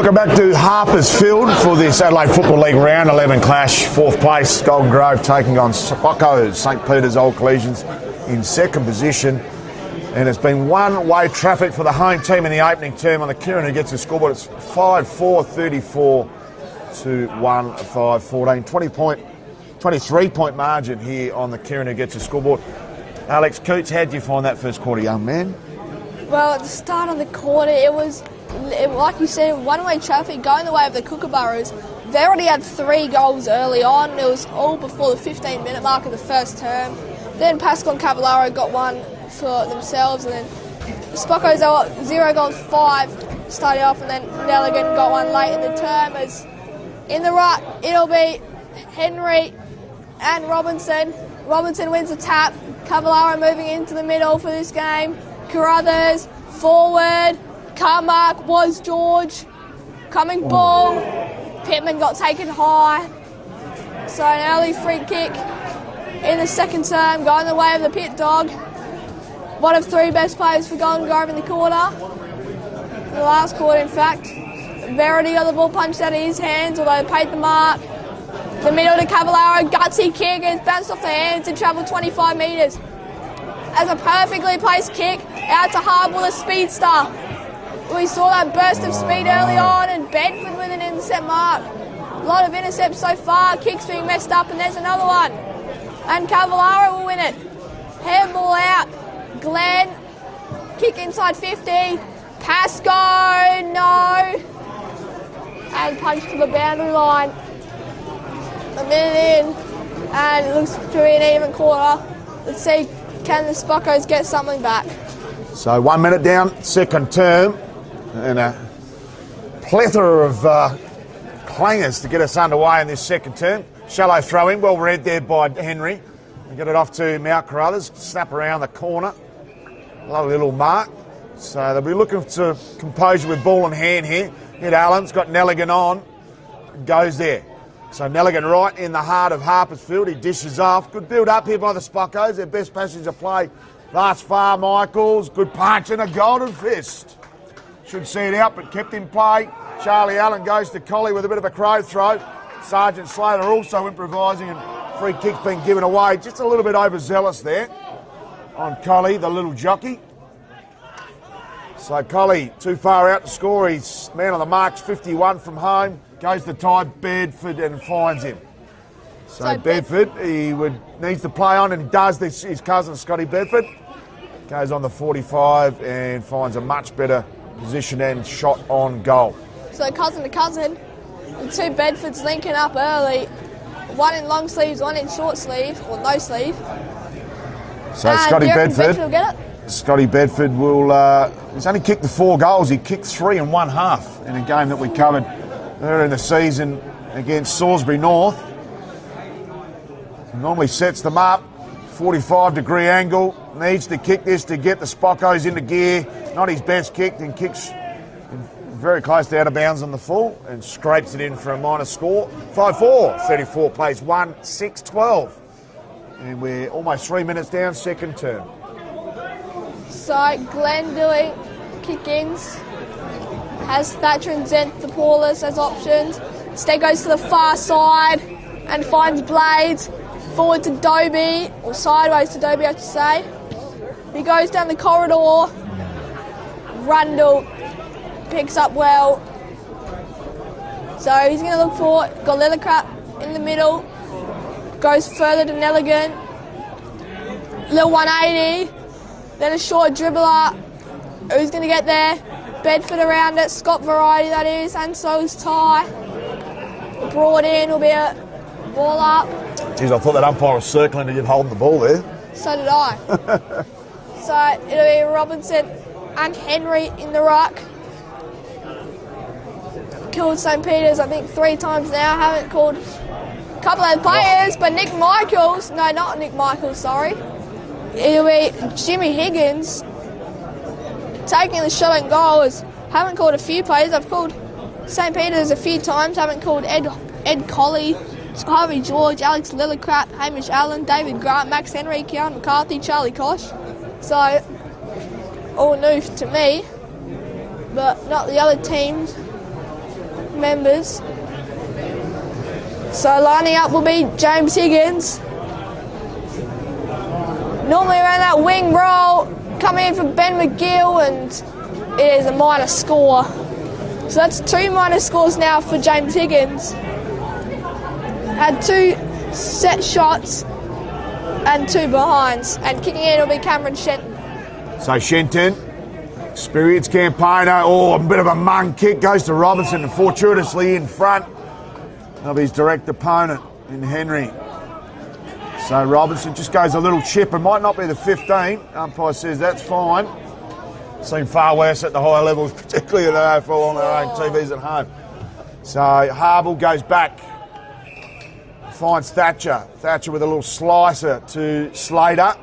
Welcome back to Harper's Field for this Adelaide Football League Round 11 clash. Fourth place, Golden Grove taking on Spockos, St Peter's Old Collegians in second position. And it's been one-way traffic for the home team in the opening term on the Kieran who gets the scoreboard. It's 5-4, 34 to 1-5, 14. 23-point margin here on the Kieran who gets the scoreboard. Alex Coots, how did you find that first quarter, young man? Well, at the start of the quarter, it was, like you said, one-way traffic going the way of the Kookaburras. They already had 3 goals early on. It was all before the 15-minute mark of the first term. Then Pascal and Cavallaro got one for themselves, and then Spockos, they got 0 goals, 5 started off, and then Nelligan got one late in the term. As in the ruck, it'll be Henry and Robinson. Robinson wins the tap. Cavallaro moving into the middle for this game. Carruthers, forward. Carmack was George. Coming ball. Pittman got taken high. So an early free kick in the second term, going the way of the Pit Dog. One of 3 best players for Golden Grove in the quarter. The last quarter, in fact. Verity got the ball punched out of his hands, although they paid the mark. The middle to Cavallaro, gutsy kick, and it's bounced off the hands and travelled 25 metres. As a perfectly placed kick out to Harbour, the speedster. We saw that burst of speed early on, and Bedford with an intercept mark. A lot of intercepts so far, kicks being messed up, and there's another one. And Cavallaro will win it. Handball out. Glenn, kick inside 50. Pasco, no. And punch to the boundary line. A minute in, and it looks to be an even quarter. Let's see, can the Spockos get something back? So 1 minute down, second term, and a plethora of clangers to get us underway in this second term. Shallow throw in, well read there by Henry. We get it off to Mount Carruthers, snap around the corner. Lovely little mark. So they'll be looking to composure with ball in hand here. Hit Allen's got Nelligan on, goes there. So Nelligan right in the heart of Harper's Field. He dishes off. Good build up here by the Spockos. Their best passage of play thus far, Michaels. Good punch and a golden fist. Should see it out, but kept in play. Charlie Allen goes to Collie with a bit of a crow throw. Sergeant Slater also improvising, and free kick's been given away. Just a little bit overzealous there on Collie, the little jockey. So Collie too far out to score. He's man on the marks, 51 from home. Goes to Ty Bedford and finds him. So Bedford, he needs to play on, and does this. His cousin Scotty Bedford goes on the 45 and finds a much better position and shot on goal. So cousin to cousin, the 2 Bedfords linking up early. One in long sleeves, one in short sleeve, or no sleeve. So Scotty Bedford will get it? Scotty Bedford will. He's only kicked the 4 goals. He kicked 3 and 1/2 in a game that we covered earlier in the season against Salisbury North. Normally sets them up, 45-degree angle. Needs to kick this to get the Spockos into gear. Not his best kick, and kicks very close to out of bounds on the full and scrapes it in for a minor score. 5-4, 34 plays 1, 6, 12. And we're almost 3 minutes down, second term. So Glenn doing kick-ins. Has Thatcher and Zent the Paulus as options. Instead goes to the far side and finds Blades. Forward to Dobie, or sideways to Dobie I should say. He goes down the corridor. Rundle picks up well. So he's going to look for it. Got Leathercrap in the middle. Goes further to Nelligan. Little 180. Then a short dribbler. Who's going to get there? Bedford around it. Scott variety that is. And so is Ty. Brought in will be a ball up. Geez, I thought that umpire was circling to get holding the ball there. So did I. So it'll be Robinson and Henry in the ruck. Killed St Peter's, I think, 3 times now. Haven't called a couple of players, but Nick Michaels, no, not Nick Michaels, sorry. It'll be Jimmy Higgins taking the shot and goal. Haven't called a few players. I've called St Peter's a few times. Haven't called Ed Colley, Harvey George, Alex Lillicrap, Hamish Allen, David Grant, Max Henry, Keon McCarthy, Charlie Kosh. So, all new to me, but not the other teams. members. So lining up will be James Higgins. Normally around that wing roll, coming in for Ben McGill, and it is a minor score. So that's 2 minor scores now for James Higgins. Had 2 set shots and 2 behinds. And kicking in will be Cameron Shenton. So Shenton, experienced campaigner. Oh, a bit of a mung kick goes to Robinson and fortuitously in front of his direct opponent in Henry. So Robinson just goes a little chip. It might not be the 15. Umpire says that's fine. Seen far worse at the higher levels, particularly at the AFL on their own TVs at home. So Harble goes back, finds Thatcher. Thatcher with a little slicer to Slater.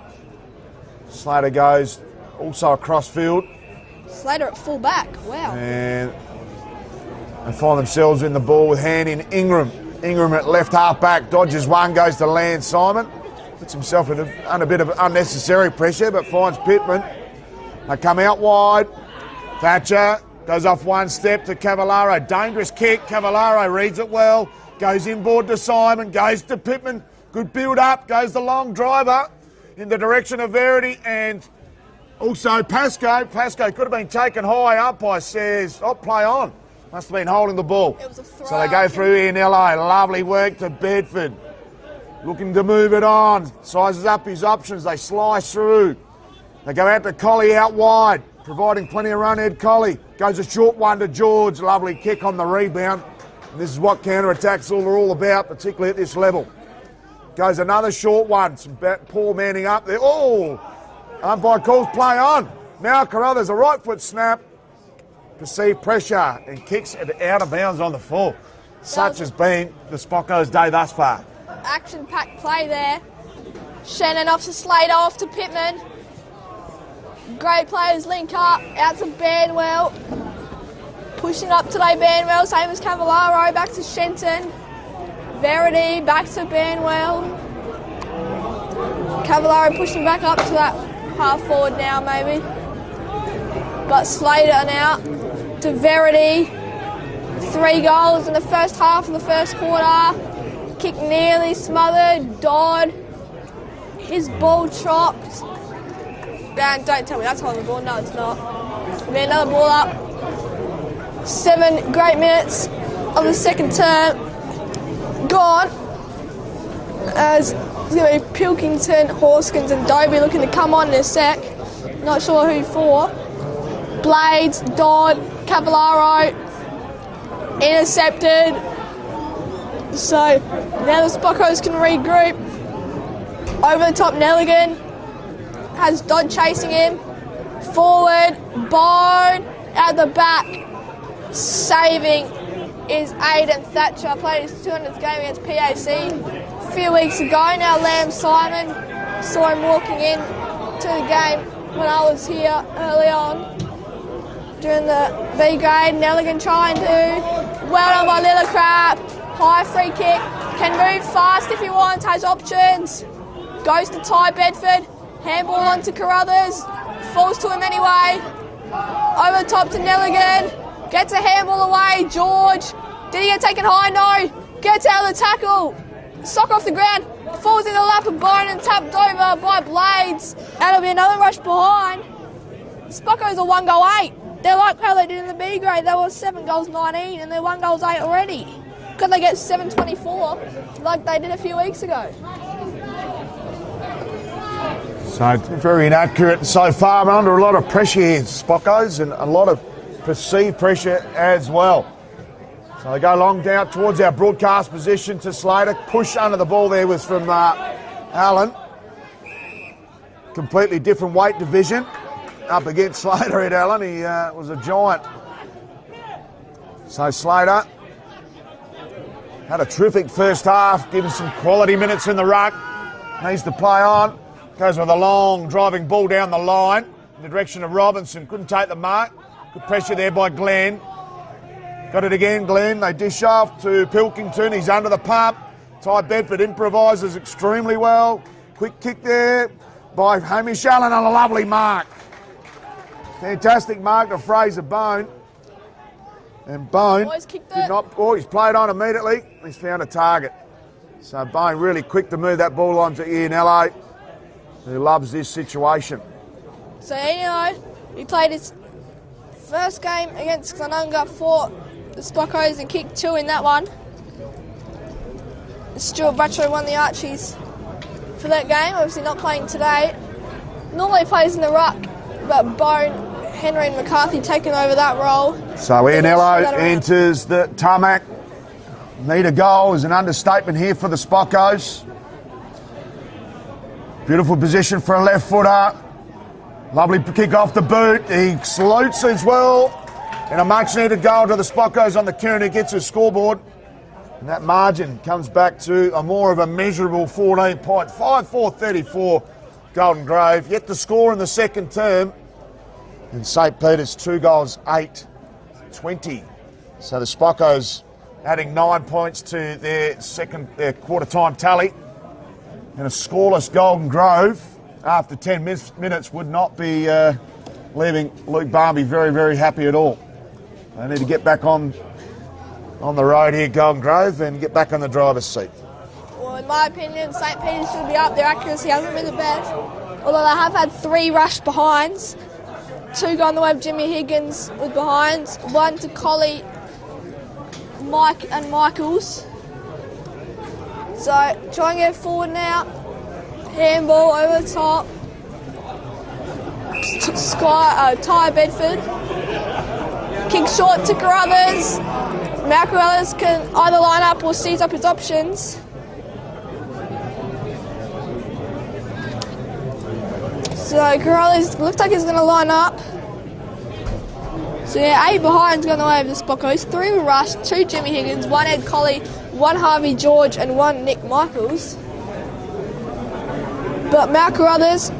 Slater goes also across field. Slater at full back, wow. And they find themselves in the ball with hand in Ingram. Ingram at left half back, dodges one, goes to Lance Simon. Puts himself under a bit of unnecessary pressure, but finds Pittman. They come out wide. Thatcher goes off one step to Cavallaro. Dangerous kick. Cavallaro reads it well. Goes inboard to Simon. Goes to Pittman. Good build up. Goes the long driver in the direction of Verity and also Pascoe. Pascoe could have been taken high. Umpire says, oh, play on. Must have been holding the ball. It was a throw. So they go through in LA. Lovely work to Bedford. Looking to move it on. Sizes up his options. They slice through. They go out to Colley out wide, providing plenty of run. Ed Colley goes a short one to George. Lovely kick on the rebound. And this is what counter-attacks are all about, particularly at this level. Goes another short one. Some poor manning up there. Oh! Umpire calls play on. Now Carruthers, a right foot snap. Perceived pressure and kicks it out of bounds on the full. Such has been the Spockos' day thus far. Action-packed play there. Shannon off to Slater, off to Pittman. Great players link up, out to Banwell. Pushing up today, Banwell, same as Cavallaro, back to Shenton. Verity, back to Banwell. Cavallaro pushing back up to that half forward now, maybe. But Slater now to Verity. 3 goals in the first half of the first quarter. Kick nearly smothered. Dodd. His ball chopped. Man, don't tell me that's holding the ball. No, it's not. Be another ball up. 7 great minutes of the second term gone. As it's going to be Pilkington, Horskins and Dobie looking to come on in a sec. Not sure who for. Blades, Dodd, Cavallaro, intercepted. So now the Spockos can regroup. Over the top, Nelligan has Dodd chasing him. Forward, Bone out the back. Saving is Aidan Thatcher. Played his 200th game against PAC a few weeks ago. Now Lamb Simon. Saw him walking in to the game when I was here early on during the B grade. Nelligan trying to. Well done by Lillicrap. High free kick. Can move fast if he wants. Has options. Goes to Ty Bedford. Handball onto Carruthers. Falls to him anyway. Over the top to Nelligan. Gets a handball away. George. Did he get taken high? No. Gets out of the tackle. Sock off the ground. Falls in the lap of Bone and tapped over by Blades. And it'll be another rush behind. Spockos are 1 goal 8. They're like how they did in the B grade. They were 7 goals 19 and they're 1 goals 8 already. Could they get 7-24 like they did a few weeks ago? So very inaccurate so far. We're under a lot of pressure here, Spockos, and a lot of perceived pressure as well. So they go long down towards our broadcast position to Slater. Push under the ball there was from Allen. Completely different weight division up against Slater at Allen. He was a giant. So Slater had a terrific first half, given some quality minutes in the ruck. Needs to play on. Goes with a long driving ball down the line in the direction of Robinson. Couldn't take the mark. Good pressure there by Glenn. Got it again, Glenn. They dish off to Pilkington. He's under the pump. Ty Bedford improvises extremely well. Quick kick there by Hamish Allen on a lovely mark. Fantastic mark to Fraser Bone. And Bone Boys kicked did it. not. Oh, he's played on immediately. He's found a target. So Bone really quick to move that ball on to Ianello, who loves this situation. So he played his first game against Glenunga for the Spockos and kicked 2 in that one. Stuart Butcher won the Archies for that game, obviously not playing today. Normally plays in the ruck, but Bone, Henry and McCarthy taking over that role. So Ianello enters the tarmac. Need a goal is an understatement here for the Spockos. Beautiful position for a left footer. Lovely kick off the boot. He salutes as well. And a much needed goal to the Spockos on the Kieran who gets his scoreboard. And that margin comes back to a more of a measurable 14 points. 5-4-34 Golden Grove. Yet to score in the second term. And St. Peter's 2 goals, 8-20. So the Spockos adding 9 points to their quarter time tally. And a scoreless Golden Grove after 10 minutes would not be leaving Luke Barmby very, very happy at all. They need to get back on the road here, Golden Grove, and get back on the driver's seat. Well, in my opinion, St. Peter's should be up. Their accuracy hasn't been the best. Although they have had 3 rush behinds. 2 gone the way of Jimmy Higgins with behinds. 1 to Collie, Mike and Michaels. So try and get forward now. Handball over the top. Ty Bedford. Kick short to Carruthers. Mal Carruthers can either line up or seize up his options. So Carruthers looks like he's going to line up. So yeah, 8 behind's gone the way of the Spockos. 3 were rushed, 2 Jimmy Higgins, 1 Ed Colley, 1 Harvey George and 1 Nick Michaels. But Mal Carruthers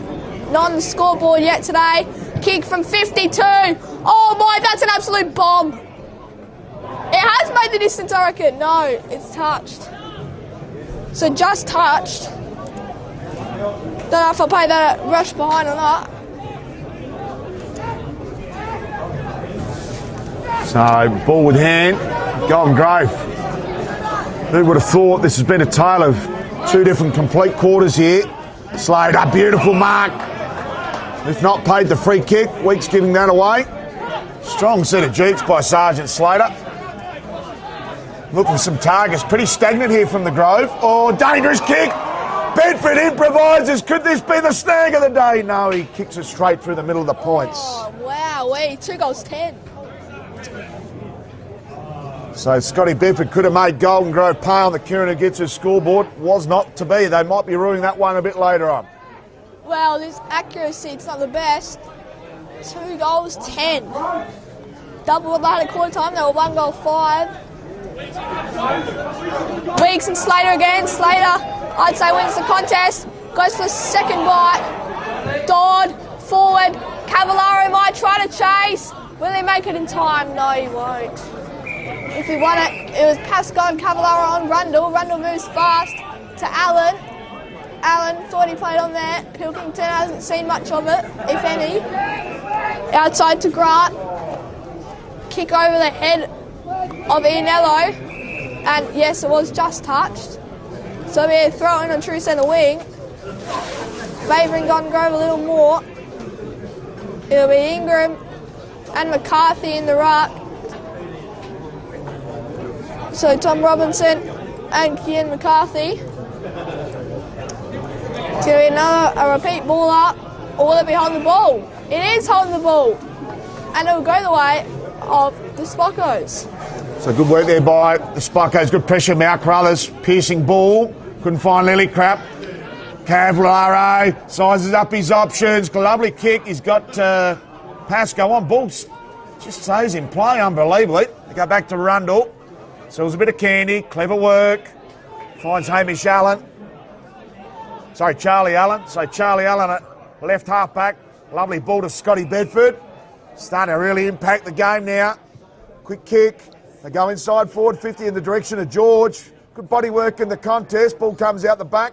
not on the scoreboard yet today. Kick from 52. Oh my, that's an absolute bomb. It has made the distance, I reckon. No, it's touched. So just touched. Don't know if I'll play that rush behind or not. So, ball with hand, Golden Grove. Who would have thought this has been a tale of 2 different complete quarters here. Slater, beautiful mark. If not paid the free kick, Weeks giving that away. Strong set of jukes by Sergeant Slater. Looking for some targets. Pretty stagnant here from the Grove. Oh, dangerous kick. Bedford improvises. Could this be the snag of the day? No, he kicks it straight through the middle of the points. Oh, wow, 2 goals, 10. So Scotty Bedford could have made Golden Grove pay on the Kieran who gets his scoreboard. Was not to be. They might be ruining that one a bit later on. Well, this accuracy, it's not the best. 2 goals, 10. Double what they had at quarter time. They were 1 goal, 5. Weeks and Slater again. Slater, I'd say, wins the contest. Goes for the second bite. Dodd, forward. Cavallaro might try to chase. Will he make it in time? No, he won't. If he won it, it was Pascoe and Cavallaro on Rundle. Rundle moves fast to Allen. Allen thought he played on there. Pilkington hasn't seen much of it, if any. Outside to Grant. Kick over the head of Ianello. And yes, it was just touched. So we're throwing on true centre wing. Favouring Golden Grove a little more. It'll be Ingram and McCarthy in the ruck. So Tom Robinson and Kian McCarthy. It's going to be a repeat ball up. Or will it be holding the ball? It is holding the ball. And it will go the way of the Spockos. So good work there by the Spockos. Good pressure, Mal Carruthers. Piercing ball. Couldn't find Lillycrap. Cavallaro sizes up his options. Lovely kick. He's got Pascoe on ball. Just stays in play unbelievably. They go back to Rundle. So it was a bit of candy. Clever work. Finds Hamish Allen. Sorry, Charlie Allen. So Charlie Allen at left half back. Lovely ball to Scotty Bedford. Starting to really impact the game now. Quick kick. They go inside forward 50 in the direction of George. Good body work in the contest. Ball comes out the back.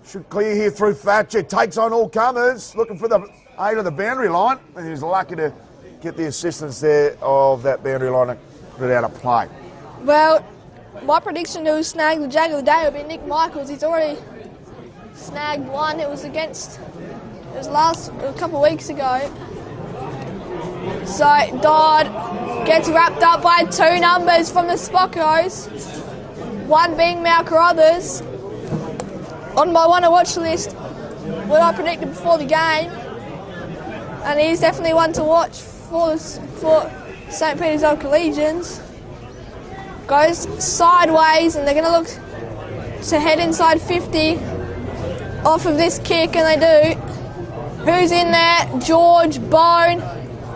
Should clear here through Thatcher. Takes on all comers. Looking for the aid of the boundary line. And he's lucky to get the assistance there of that boundary line put it out of play. Well, my prediction who snagged the Jag of the day would be Nick Michaels. He's already snagged one. It was a couple of weeks ago. So Dodd gets wrapped up by 2 numbers from the Spockos. One being Mal Carruthers. On my want to watch list, what I predicted before the game. And he's definitely one to watch for St. Peter's Old Collegians. Goes sideways and they're going to look to head inside 50 off of this kick, and they do. Who's in there? George Bone.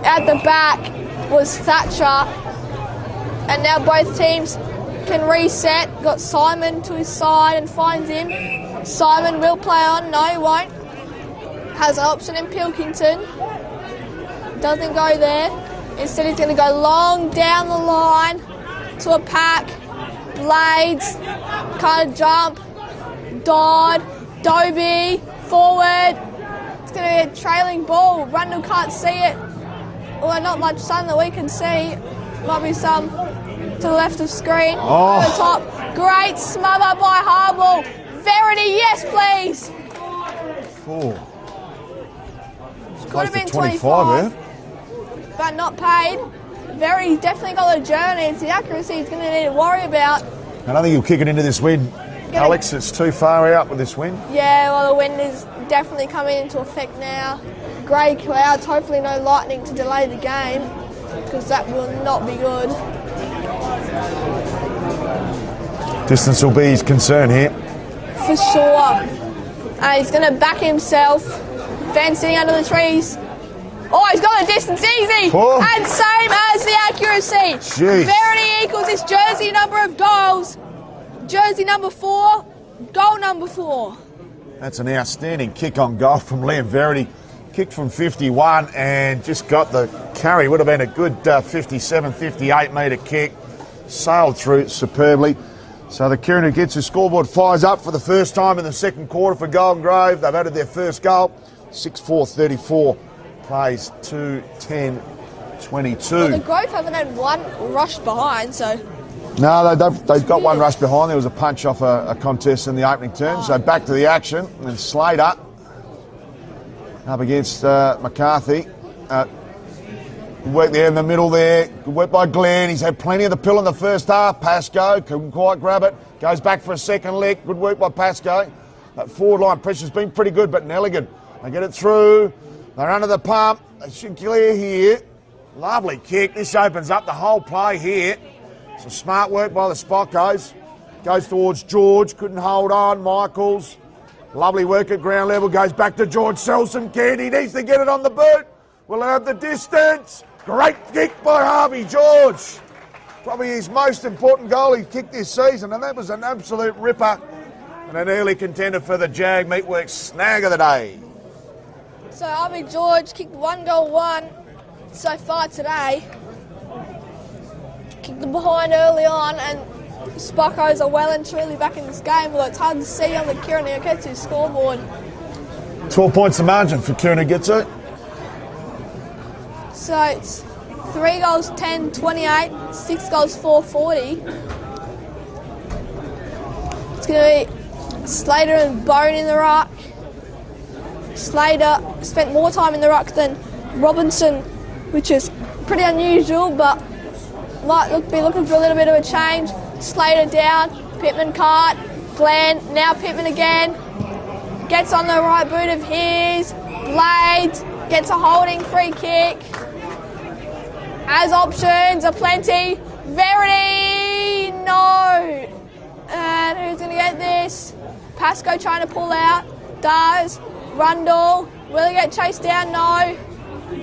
At the back was Thatcher. And now both teams can reset. Got Simon to his side and finds him. Simon will play on. No, he won't. Has an option in Pilkington. Doesn't go there. Instead he's going to go long down the line to a pack. Blades. Kind of jump. Dodd. Dobie. Forward. It's going to be a trailing ball. Rundle can't see it. Well, not much sun that we can see. Might be some to the left of screen. Oh. Over the top. Great smother by Harble. Verity, yes please. Oh. Could have been 25, but not paid. Verity definitely got the journey. It's the accuracy he's going to need to worry about. I don't think he'll kick it into this wind. Alex, it's too far out with this wind. Yeah, well, the wind is definitely coming into effect now. Grey clouds, hopefully no lightning to delay the game, because that will not be good. Distance will be his concern here. For sure. He's going to back himself. Van sitting under the trees. Oh, he's got the distance easy. Oh. And same as the accuracy. Jeez. Verity equals his jersey number of goals. Jersey number 4, goal number 4. That's an outstanding kick on goal from Liam Verity. Kicked from 51 and just got the carry. Would have been a good 57, 58 metre kick. Sailed through superbly. So the Kieran who gets the scoreboard fires up for the first time in the second quarter for Golden Grove. They've added their first goal. 6-4-34. Plays 2-10-22. Well, the Grove haven't had one rush behind, so... No, they've got one rush behind. There was a punch off a contest in the opening term. So back to the action. And Slater up against McCarthy. Work there in the middle there. Good work by Glenn. He's had plenty of the pill in the first half. Pascoe couldn't quite grab it. Goes back for a second lick. Good work by Pascoe. That forward line pressure's been pretty good, but Nelligan, they get it through. They're under the pump. They should clear here. Lovely kick. This opens up the whole play here. Some smart work by the Spockos. Goes towards George. Couldn't hold on. Michaels. Lovely work at ground level. Goes back to George. Sells some kid. He needs to get it on the boot. Will have the distance. Great kick by Harvey George. Probably his most important goal he's kicked this season, and that was an absolute ripper and an early contender for the Jag Meatworks snag of the day. So Harvey George kicked 1 goal 1 so far today. Kicked them behind early on, and Spockos are well and truly back in this game, although it's hard to see on the Kieran Ugetsu scoreboard. 12 points the margin for Kieran Ugetsu. So it's 3 goals 10, 28, 6 goals 4, 40. It's going to be Slater and Bone in the ruck. Slater spent more time in the ruck than Robinson, which is pretty unusual, but might be looking for a little bit of a change. Slater down, Pittman cart, Glenn, now Pittman again. Gets on the right boot of his, Blades, gets a holding free kick. As options aplenty, Verity, no. And who's going to get this? Pascoe trying to pull out, does. Rundle, will he get chased down? No.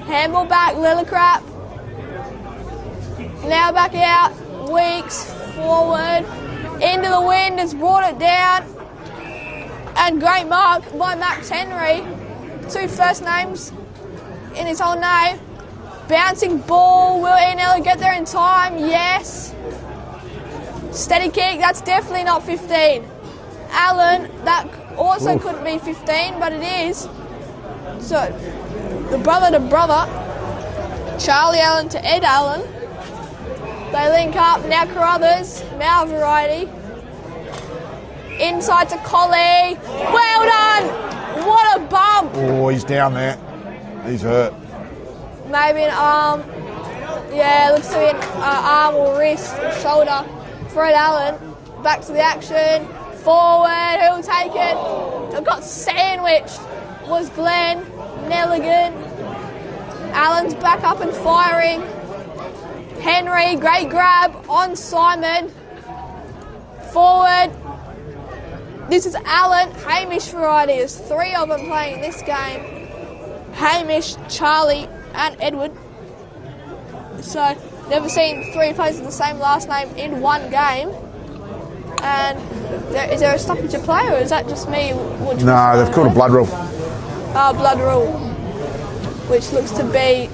Handball back, Lillicrap. Now back out, Weeks, forward. Into the wind, has brought it down. And great mark by Max Henry. 2 first names in his whole name. Bouncing ball, will Ian Eller get there in time? Yes. Steady kick, that's definitely not 15. Allen, that also couldn't be 15, but it is. So, the brother to brother, Charlie Allen to Ed Allen. They link up, now Carruthers, Mal variety. Inside to Collie. Well done! What a bump! Oh, he's down there. He's hurt. Maybe an arm. Yeah, looks to be an arm or wrist or shoulder. Fred Allen, back to the action. Forward, who'll take it? It got sandwiched. Was Glenn. Nelligan. Allen's back up and firing. Henry, great grab on Simon. Forward. This is Allen. Hamish variety. There's 3 of them playing in this game. Hamish, Charlie and Edward. So, never seen 3 players with the same last name in one game. And is there a stoppage of play, or is that just me? No, they've called a blood rule. Oh, blood rule. Which looks to be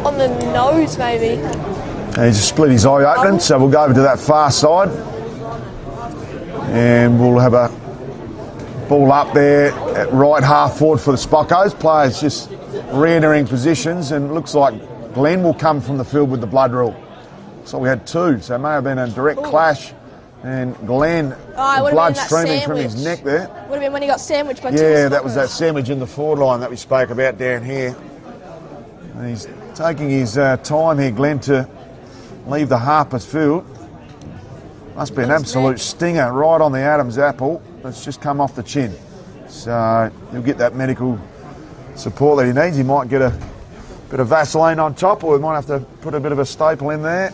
on the nose, maybe. And he's just split his eye open, so we'll go over to that far side. And we'll have a ball up there at right half forward for the Spockos. Players just re-entering positions, and it looks like Glenn will come from the field with the blood rule. So we had 2, so it may have been a direct clash. And Glenn, blood streaming from his neck there. Would have been when he got sandwiched by 2 Yeah, that was that sandwich in the forward line that we spoke about down here. And he's taking his time here, Glenn, to leave the Harpers field. Must be an absolute stinger right on the Adam's apple. It's just come off the chin. So he'll get that medical support that he needs. He might get a bit of Vaseline on top, or we might have to put a bit of a staple in there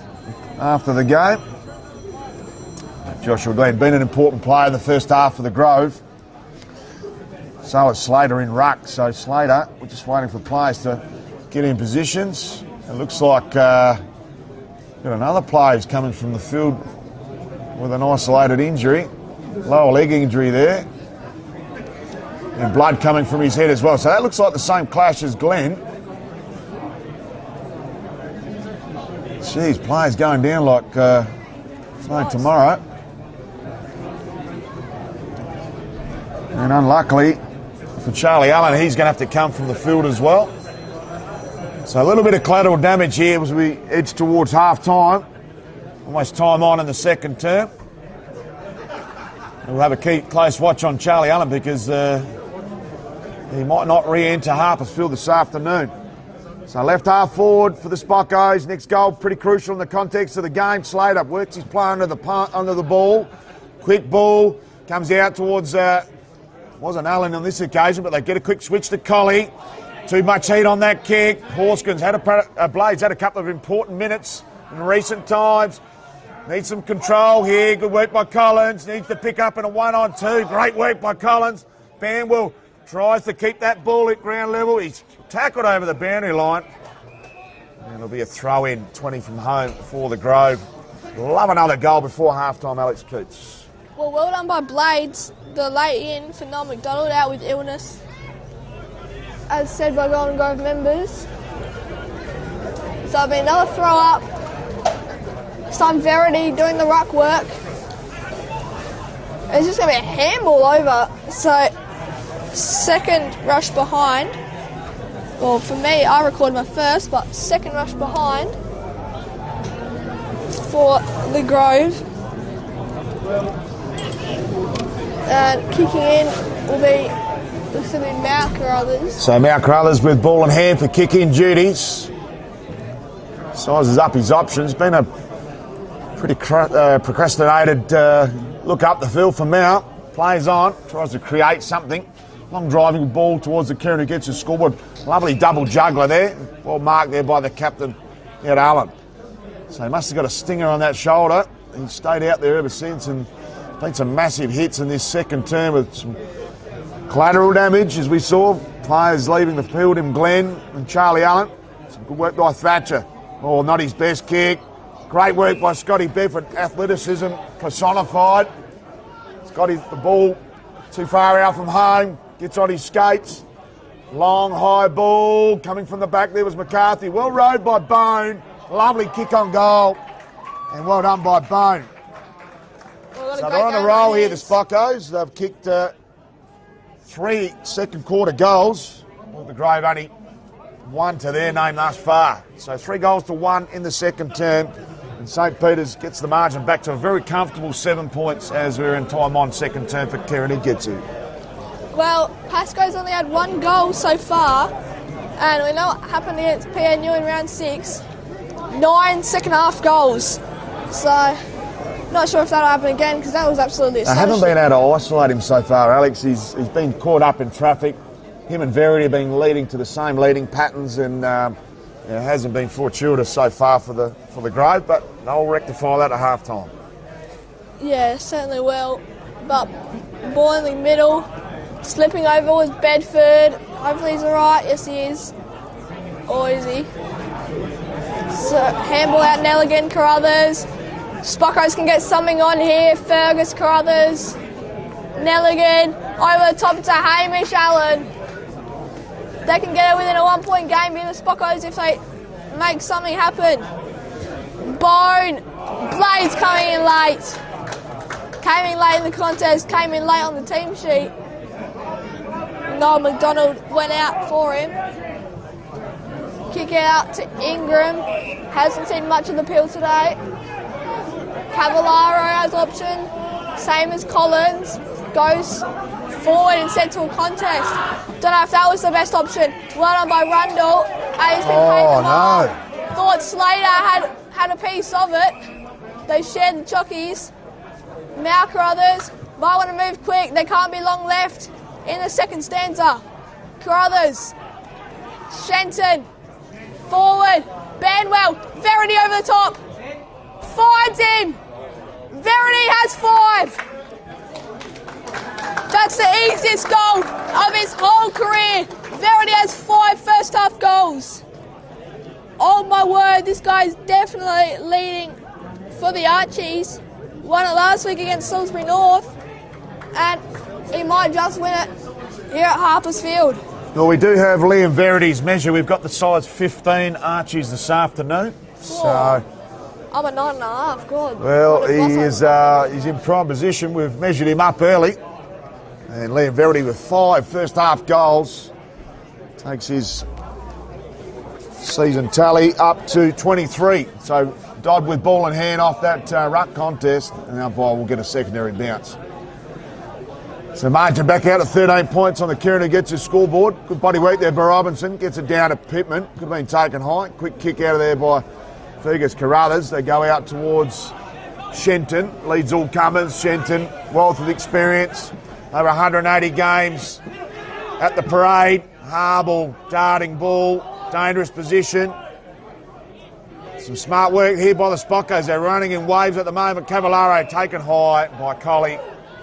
after the game. Joshua Glenn been an important player in the first half for the Grove. So is Slater in ruck. So Slater, we're just waiting for players to get in positions. It looks like got another player who's coming from the field with an isolated injury. Lower leg injury there. And blood coming from his head as well. So that looks like the same clash as Glenn. Jeez, players going down like no tomorrow. And unluckily for Charlie Allen, he's going to have to come from the field as well. So a little bit of collateral damage here as we edge towards half-time. Almost time on in the second term. And we'll have a close watch on Charlie Allen because he might not re-enter Harpers Field this afternoon. So left half forward for the Spockos. Next goal, pretty crucial in the context of the game. Slater works his play under the ball. Quick ball, comes out towards... wasn't Allen on this occasion, but they get a quick switch to Collie. Too much heat on that kick. Horskins Blades had a couple of important minutes in recent times. Needs some control here. Good work by Collins. Needs to pick up in a 1-on-2. Great work by Collins. Banwell tries to keep that ball at ground level. He's tackled over the boundary line. And it'll be a throw-in, 20 from home for the Grove. Love another goal before half-time, Alex Coots. Well done by Blades. The late in for Noel McDonald out with illness, as said by Golden Grove members. So it'll be another throw up. This time Verity doing the ruck work. It's just going to be a handball over. So second rush behind. Well, for me, I recorded my first, but second rush behind for the Grove. And kicking in will be, looks to be Mal Carruthers. So Mal Carruthers with ball in hand for kick-in duties. Sizes up his options. Been a pretty procrastinated look up the field for Mal. Plays on, tries to create something. Long driving ball towards the Kieran who gets a scoreboard. Lovely double juggler there. Well marked there by the captain, Ed Allen. So he must have got a stinger on that shoulder. He's stayed out there ever since and taken some massive hits in this second term with some collateral damage, as we saw. Players leaving the field in Glenn and Charlie Allen. Some good work by Thatcher. Oh, not his best kick. Great work by Scotty Bedford. Athleticism personified. Scotty, the ball too far out from home. Gets on his skates. Long, high ball. Coming from the back there was McCarthy. Well rode by Bone. Lovely kick on goal. And well done by Bone. So they're on a roll here, the Spockos. They've kicked 3 second quarter goals. Well, the Grove only one to their name thus far. So 3 goals to 1 in the second term. And St. Peter's gets the margin back to a very comfortable 7 points as we're in time on second term for Kirinigitsu. Well, Pasco's only had 1 goal so far, and we know what happened against PNU in round 6. 9 second half goals. So, not sure if that'll happen again because that was absolutely astonishing. I haven't been able to isolate him so far, Alex. He's been caught up in traffic. Him and Verity have been leading to the same leading patterns, and it hasn't been fortuitous so far for the Grove, but they'll rectify that at half time. Yeah, certainly will. But Bournemouth middle, slipping over was Bedford. Hopefully he's alright. Yes, he is. Or is he? So, handball out Nelligan, Carruthers. Spockos can get something on here. Fergus, Carruthers. Nelligan. Over the top to Hamish Allen. They can get it within a 1 point game here, the Spockos, if they make something happen. Bone. Blades coming in late. Came in late in the contest, came in late on the team sheet. Noel McDonald went out for him. Kick out to Ingram. Hasn't seen much of the pill today. Cavallaro has option. Same as Collins. Goes forward and sent to a contest. Don't know if that was the best option. Well done by Rundle. And he's been taken off. Thought Slater had a piece of it. They shared the chockies. Now Carruthers might want to move quick. There can't be long left in the second stanza. Carruthers. Shenton. Forward. Banwell. Verity over the top. Finds him. Verity has 5. That's the easiest goal of his whole career. Verity has 5 first half goals. Oh my word, this guy's definitely leading for the Archies. Won it last week against Salisbury North, and he might just win it here at Harpers Field. Well, we do have Liam Verity's measure. We've got the size 15 Archies this afternoon. So, I'm a 9.5, God. Well, he's in prime position. We've measured him up early. And Liam Verity with 5 first half goals takes his season tally up to 23. So Dodd with ball in hand off that ruck contest, and our ball will get a secondary bounce. So margin back out at 13 points on the Kirinigitsu scoreboard. Good body work there by Robinson. Gets it down to Pittman. Could have been taken high. Quick kick out of there by Fergus Carruthers. They go out towards Shenton. Leads all comers. Shenton, wealth of experience. Over 180 games at the parade. Harble, darting ball, dangerous position. Some smart work here by the Spockos. They're running in waves at the moment. Cavallaro taken high by Collie.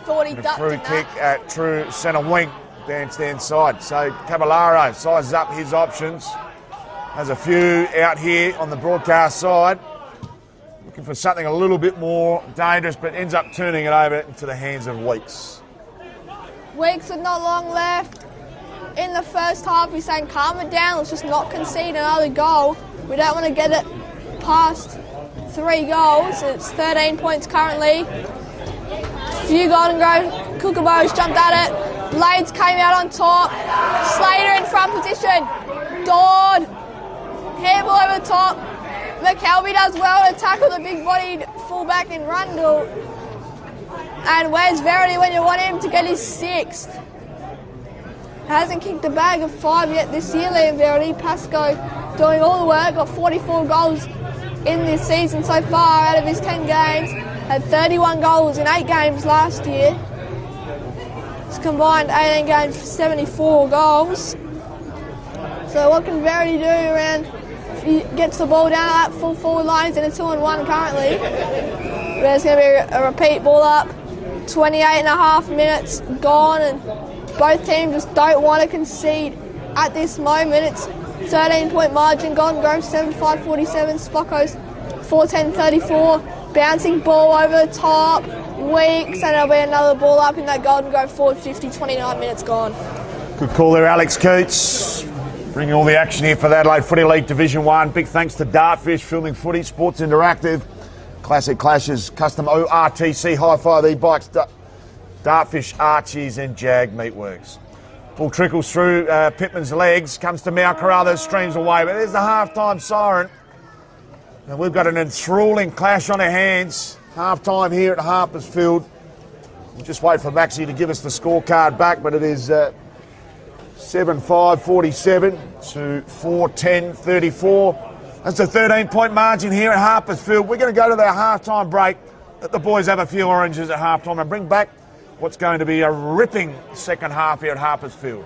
Thought he a ducked through kick at true centre wing, bandstand side. So Cavallaro sizes up his options. Has a few out here on the broadcast side. Looking for something a little bit more dangerous, but ends up turning it over into the hands of Weeks. Weeks with not long left in the first half. He's saying calm it down, let's just not concede another goal. We don't want to get it past 3 goals. It's 13 points currently. Few Golden Grove Kookaboos jumped at it. Blades came out on top. Slater in front position. Dodd. Handball over the top. McKelvey does well to tackle the big-bodied fullback in Rundle. And where's Verity when you want him to get his 6th? Hasn't kicked a bag of 5 yet this year, Liam Verity. Pascoe doing all the work, got 44 goals in this season so far out of his 10 games. Had 31 goals in 8 games last year. He's combined 18 games for 74 goals. So what can Verity do around if he gets the ball down at that full forward line? He's in a 2-1 currently. There's going to be a repeat ball up. 28.5 minutes gone, and both teams just don't want to concede at this moment. It's 13-point margin. Golden Grove 7-5-47. Spockos 4-10-34. Bouncing ball over the top. Weeks, and there'll be another ball up in that Golden Grove forward 50. 29 minutes gone. Good call there, Alex Coots. Bringing all the action here for the Adelaide Footy League Division 1. Big thanks to Dartfish, Filming Footy, Sports Interactive. Classic Clashes, Custom ORTC, High Five E-Bikes, Dartfish, Archies and Jag Meatworks. Ball trickles through Pittman's legs, comes to Mount Carruthers, streams away. But there's the half-time siren. And we've got an enthralling clash on our hands. Half-time here at Harpersfield. We'll just wait for Maxie to give us the scorecard back, but it is 7-5-47 to 4-10-34. That's a 13-point margin here at Harpersfield. We're going to go to their half-time break. Let the boys have a few oranges at half-time and bring back what's going to be a ripping second half here at Harpersfield.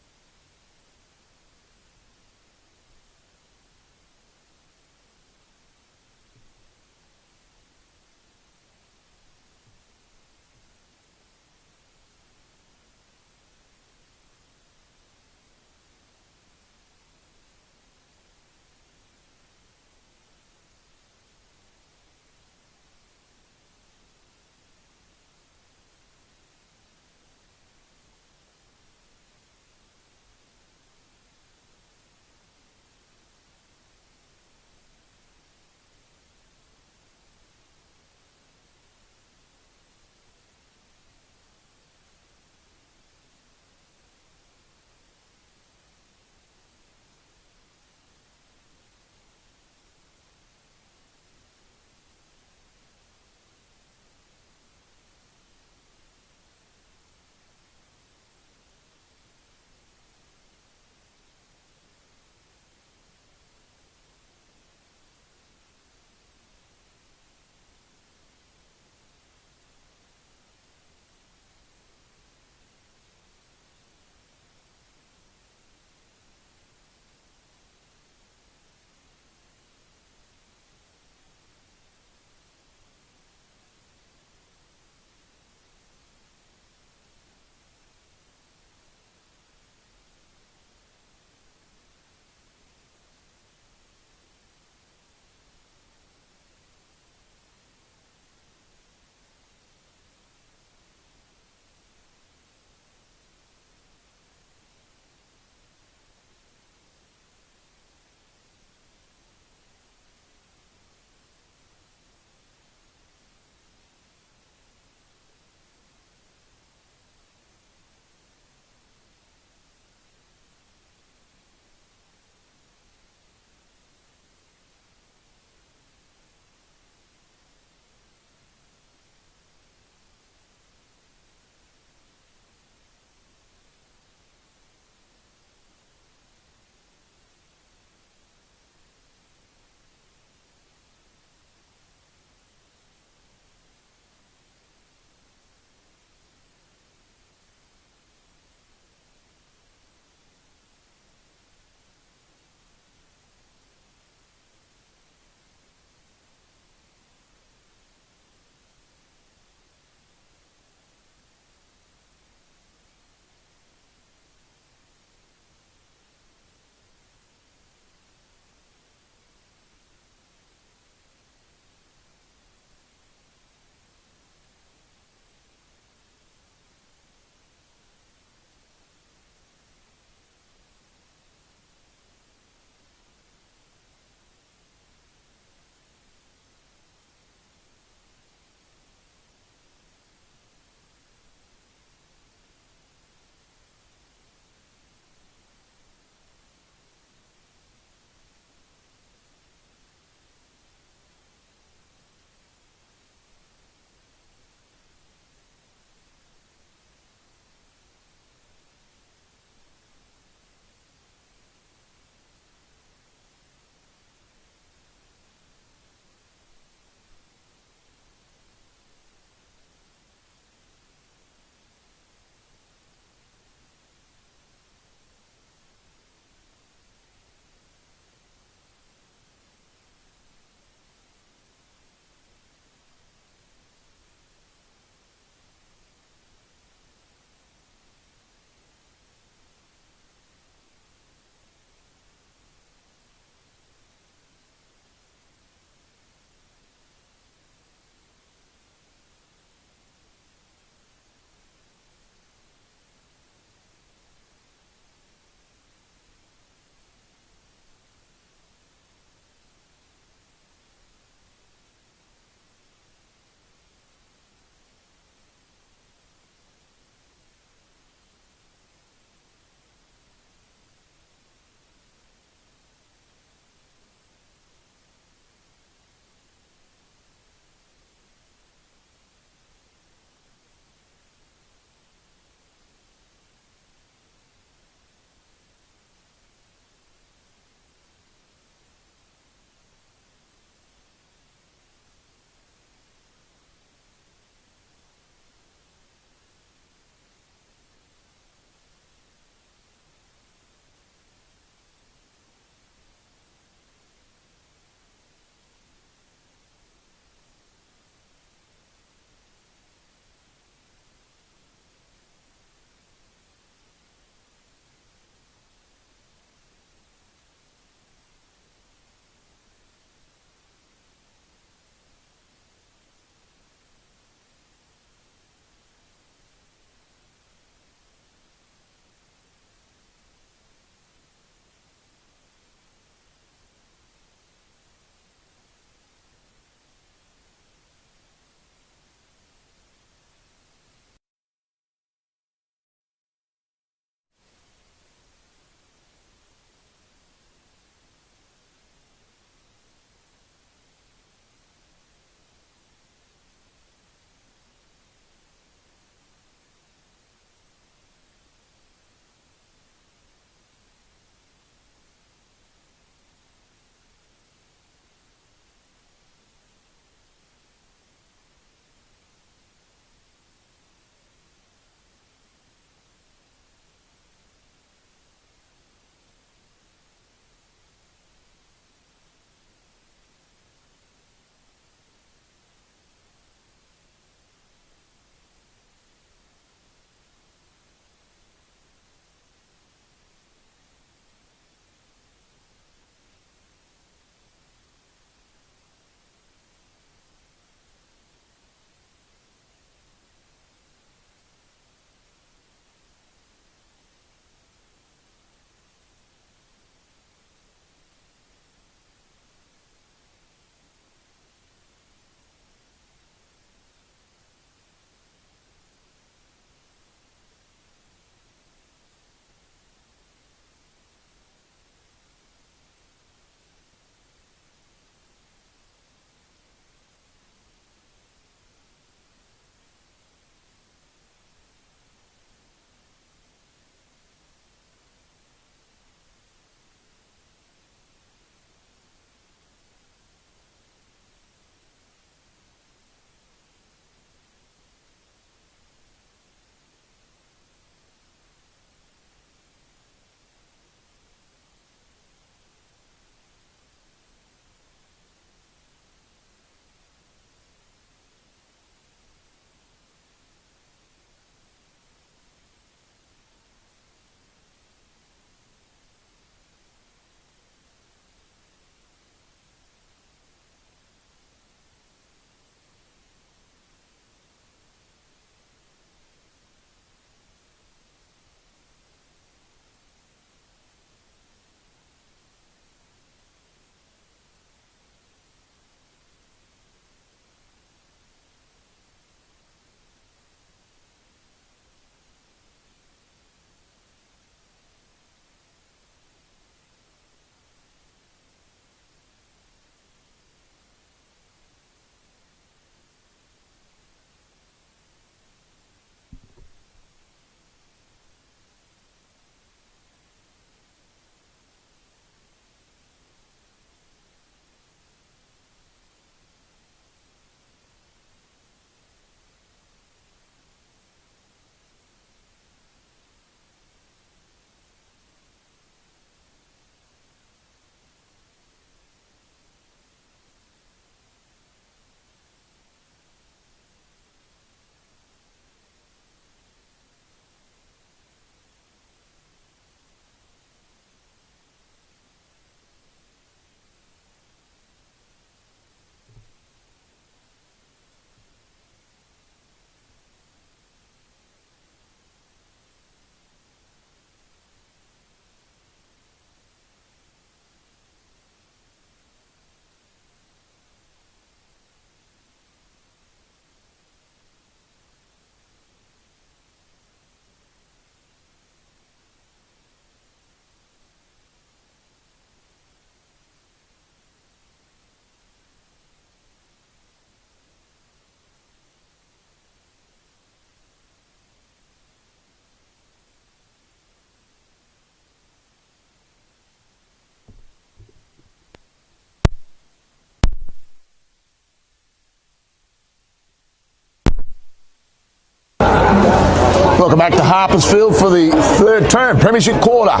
Welcome back to Harpersfield for the third term, Premiership quarter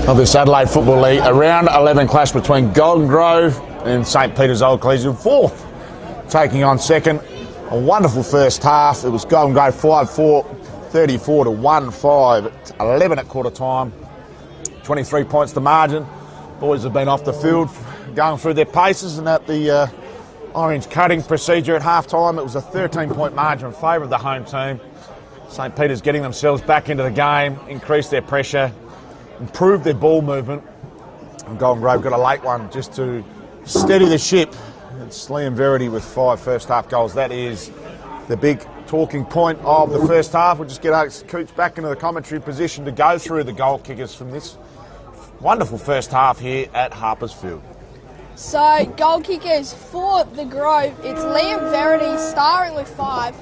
of this Adelaide Football League. A round 11 clash between Golden Grove and St Peter's Old Collegiate. Fourth taking on second. A wonderful first half. It was Golden Grove 5-4, 34-1-5, 11 at quarter time. 23 points the margin. Boys have been off the field going through their paces, and at the orange cutting procedure at half time, it was a 13-point margin in favour of the home team. St Peter's getting themselves back into the game, increased their pressure, improved their ball movement. And Golden Grove got a late one just to steady the ship. It's Liam Verity with 5 first half goals. That is the big talking point of the first half. We'll just get Alex Cooch back into the commentary position to go through the goal kickers from this wonderful first half here at Harpersfield. So, goal kickers for the Grove, it's Liam Verity starring with 5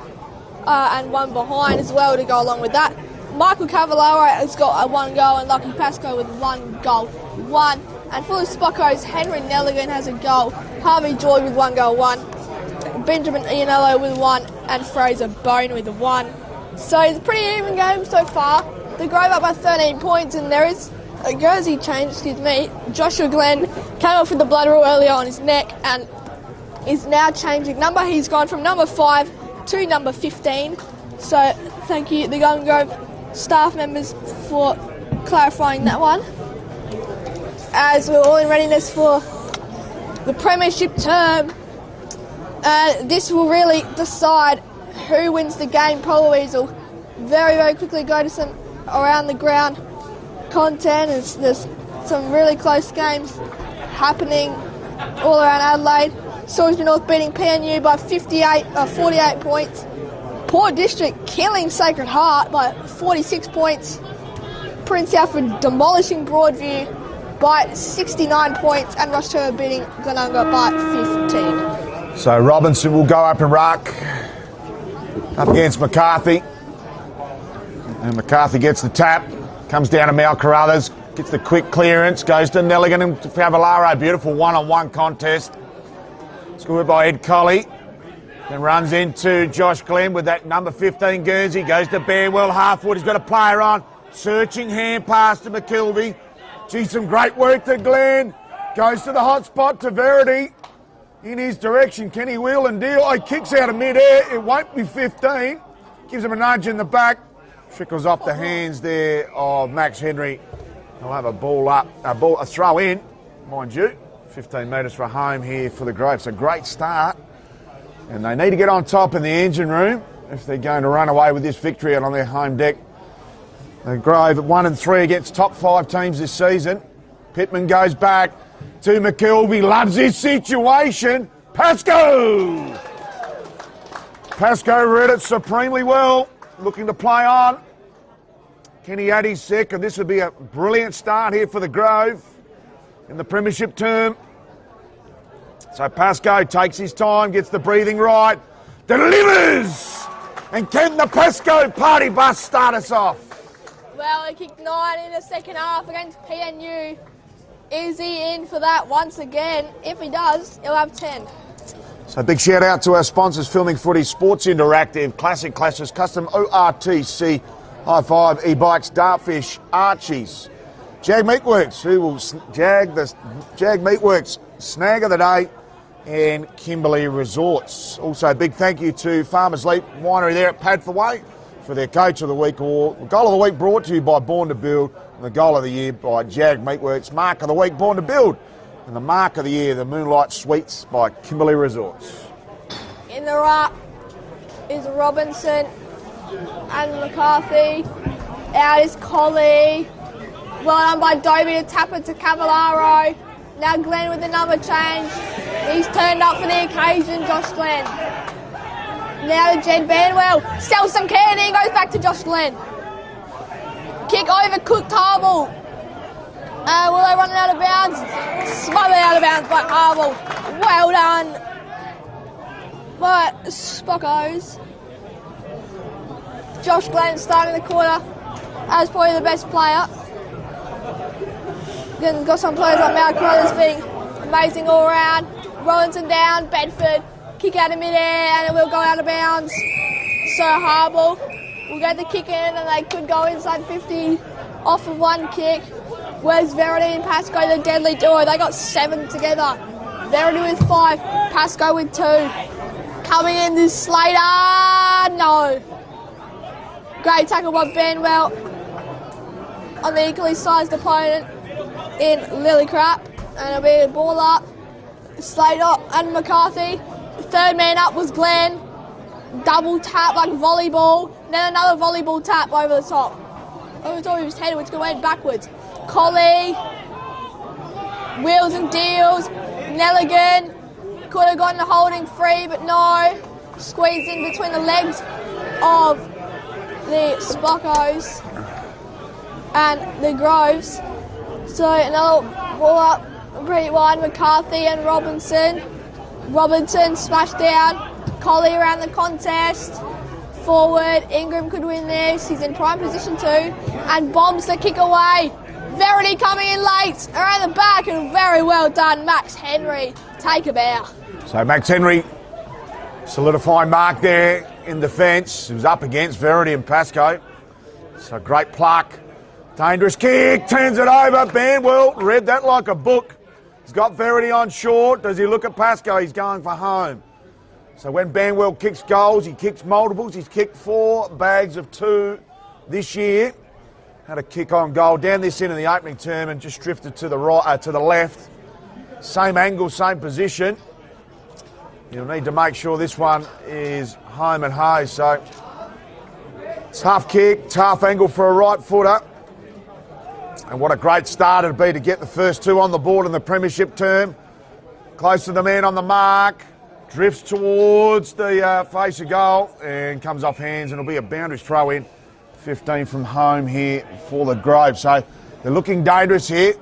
and 1 behind as well to go along with that. Michael Cavallaro has got a 1 goal and Lockie Pascoe with 1 goal, 1. And for the Spockos, Henry Nelligan has a goal, Harvey Joy with 1 goal, 1. Benjamin Ianello with 1 and Fraser Bone with 1. So it's a pretty even game so far. The Grove up by 13 points, and there is a jersey change, Joshua Glenn came off with the blood roll earlier on his neck and is now changing number. He's gone from number 5 to number 15. So thank you, the Golden Grove staff members, for clarifying that one. As we're all in readiness for the Premiership term, this will really decide who wins the game. Probably will very, very quickly go to some around the ground content. There's some really close games happening all around Adelaide. Salisbury North beating PNU by 48 points. Port District killing Sacred Heart by 46 points. Prince Alfred demolishing Broadview by 69 points, and Rochester beating Glenunga by 15. So Robinson will go up and ruck up against McCarthy. And McCarthy gets the tap, comes down to Mal Carruthers, gets the quick clearance, goes to Nelligan and Favallaro. Beautiful one-on-one contest. Scored by Ed Colley. Then runs into Josh Glenn with that number 15 Guernsey. Goes to Bearwell, half-foot. He's got a player on. Searching hand pass to McKelvey. Gee, some great work to Glenn. Goes to the hot spot to Verity. In his direction, can he wheel and deal? Oh, he kicks out of mid-air. It won't be 15. Gives him a nudge in the back. Trickles off the hands there of Max Henry. He'll have a throw in, mind you. 15 metres for home here for the Grove. So great start. And they need to get on top in the engine room if they're going to run away with this victory out on their home deck. The Grove at 1-3 against top 5 teams this season. Pittman goes back to McKelvey. Loves his situation. Pascoe read it supremely well. Looking to play on. Kenny Addy's second. This would be a brilliant start here for the Grove in the Premiership term. So Pascoe takes his time, gets the breathing right, delivers! And can the Pascoe party bus start us off? Well, he kicked 9 in the second half against PNU. Is he in for that once again? If he does, he'll have 10. So big shout out to our sponsors, Filming Footy, Sports Interactive, Classic Clashes, Custom ORTC, High Five, E-Bikes, Dartfish, Archies, Jag Meatworks, who will Jag Meatworks Snag of the Day, and Kimberley Resorts. Also, a big thank you to Farmers Leap Winery there at Padford Way for their Coach of the Week award. Goal of the Week brought to you by Born to Build, and the Goal of the Year by Jag Meatworks. Mark of the Week, Born to Build, and the Mark of the Year, the Moonlight Suites by Kimberley Resorts. In the ruck is Robinson and McCarthy. Out is Colley. Well done by Dobie to tap it to Cavallaro. Now Glenn with the number change. He's turned up for the occasion, Josh Glenn. Now to Jed Banwell. Sells some candy, goes back to Josh Glenn. Kick over Cook Harble. Will they run it out of bounds? Smothered out of bounds by Harble. Well done. But Spockos. Josh Glenn starting the quarter as probably the best player. Then got some players like Mal Carruthers being amazing all around. Robinson down, Bedford, kick out of mid-air and it will go out of bounds. So Harble will get the kick in and they could go inside 50 off of one kick. Where's Verity and Pascoe, the deadly duo? They got 7 together. Verity with 5, Pascoe with 2. Coming in this Slater, no. Great tackle by Banwell on the equally sized opponent in Lillicrap. And it'll be a ball up. Slater and McCarthy. Third man up was Glenn. Double tap like volleyball. Then another volleyball tap over the top. Over the top of his head, which went backwards. Collie. Wheels and deals. Nelligan. Could have gotten a holding free, but no. Squeezed in between the legs of the Spockos and the Groves. So another ball up pretty wide. McCarthy and Robinson. Robinson smashed down. Collie around the contest. Forward. Ingram could win this. He's in prime position too. And bombs the kick away. Verity coming in late. Around the back and very well done. Max Henry. Take a bow. So Max Henry solidifying mark there in defence. He was up against Verity and Pascoe. So great pluck. Dangerous kick. Turns it over. Banwell read that like a book. He's got Verity on short. Does he look at Pascoe? He's going for home. So when Banwell kicks goals, he kicks multiples. He's kicked 4 bags of 2 this year. Had a kick on goal down this end in the opening term and just drifted to the right, to the left. Same angle, same position. You'll need to make sure this one is home and hose. So tough kick, tough angle for a right footer. And what a great start it'd be to get the first 2 on the board in the premiership term. Close to the man on the mark. Drifts towards the face of goal and comes off hands, and it'll be a boundary throw in. 15 from home here for the Grove. So they're looking dangerous here.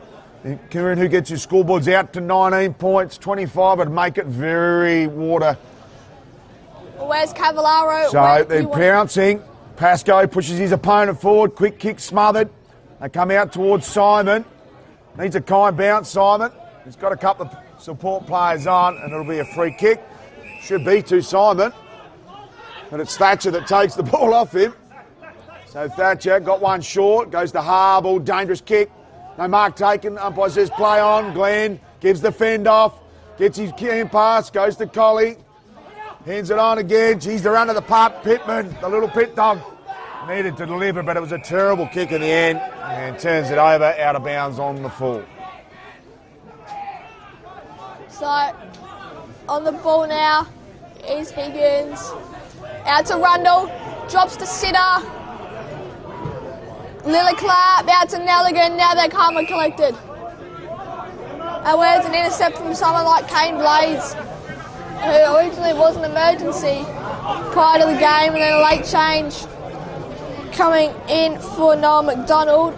Kieran, who gets his scoreboards out to 19 points, 25 would make it very water. Where's Cavallaro? So they're pouncing. Pascoe pushes his opponent forward. Quick kick smothered. They come out towards Simon. Needs a kind bounce, Simon. He's got a couple of support players on, and it'll be a free kick. Should be to Simon. But it's Thatcher that takes the ball off him. So Thatcher got one short, goes to Harble, dangerous kick. No mark taken, umpire says play on. Glenn gives the fend off, gets his hand pass, goes to Collie. Hands it on again. Geez, they're under the pup. Pittman, the little pit dog, needed to deliver, but it was a terrible kick in the end and turns it over out of bounds on the full. So, on the ball now is Higgins. Out to Rundle. Drops to Sitter. Lillicrap out to Nelligan. Now they're calm and collected. And where's an intercept from someone like Kane Blades, who originally was an emergency prior to the game, and then a late change coming in for Noel McDonald.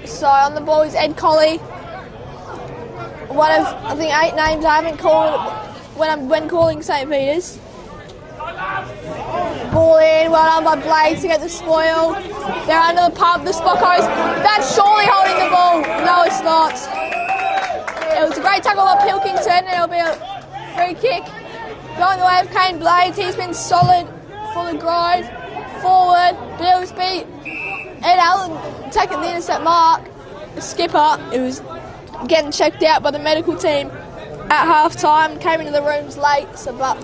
So on the ball is Ed Colley. One of, I think, 8 names I haven't called when calling St. Peter's. Ball in, well done by Blades to get the spoil. They're under the pub, the Spockos. That's surely holding the ball. No, it's not. It was a great tackle by Pilkington, and it'll be a free kick going the way of Kane Blades. He's been solid for the Grove. Forward, but it was beat. Ed Allen taking the intercept mark. The skipper, who was getting checked out by the medical team at half time, came into the rooms late, so but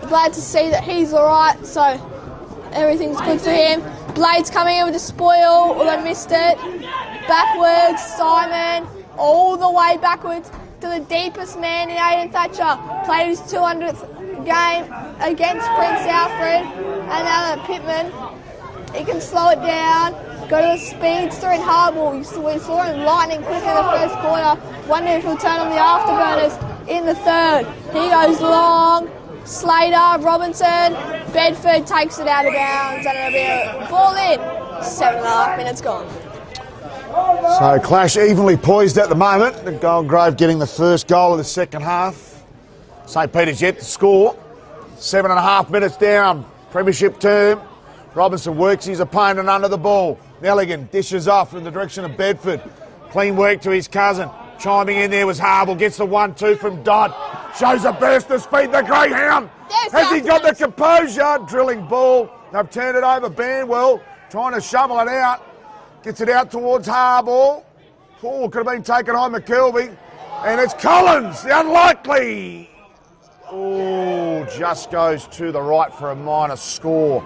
glad to see that he's alright, so everything's good for him. Blades coming in with the spoil, although missed it. Backwards, Simon, all the way backwards to the deepest man in Aidan Thatcher. Played his 200th game against Prince Alfred, and now that Pittman, he can slow it down. Go to the speedster in Harble. We saw him lightning quick in the first quarter. Wonder if he'll turn on the afterburners in the third. He goes long. Slater, Robinson, Bedford takes it out of bounds, and it'll be a ball in. 7.5 minutes gone. So clash evenly poised at the moment. The Gold Grove getting the first goal of the second half. St. Peter's yet to score. 7.5 minutes down. Premiership term. Robinson works his opponent under the ball. Nelligan dishes off in the direction of Bedford. Clean work to his cousin. Chiming in there was Harble. Gets the 1-2 from Dodd. Shows a burst of speed. The Greyhound. Has he got the composure? Drilling ball They've turned it over. Banwell trying to shovel it out. Gets it out towards Harbaugh. Could have been taken home McKelvey. And it's Collins, the unlikely. Oh, just goes to the right for a minor score.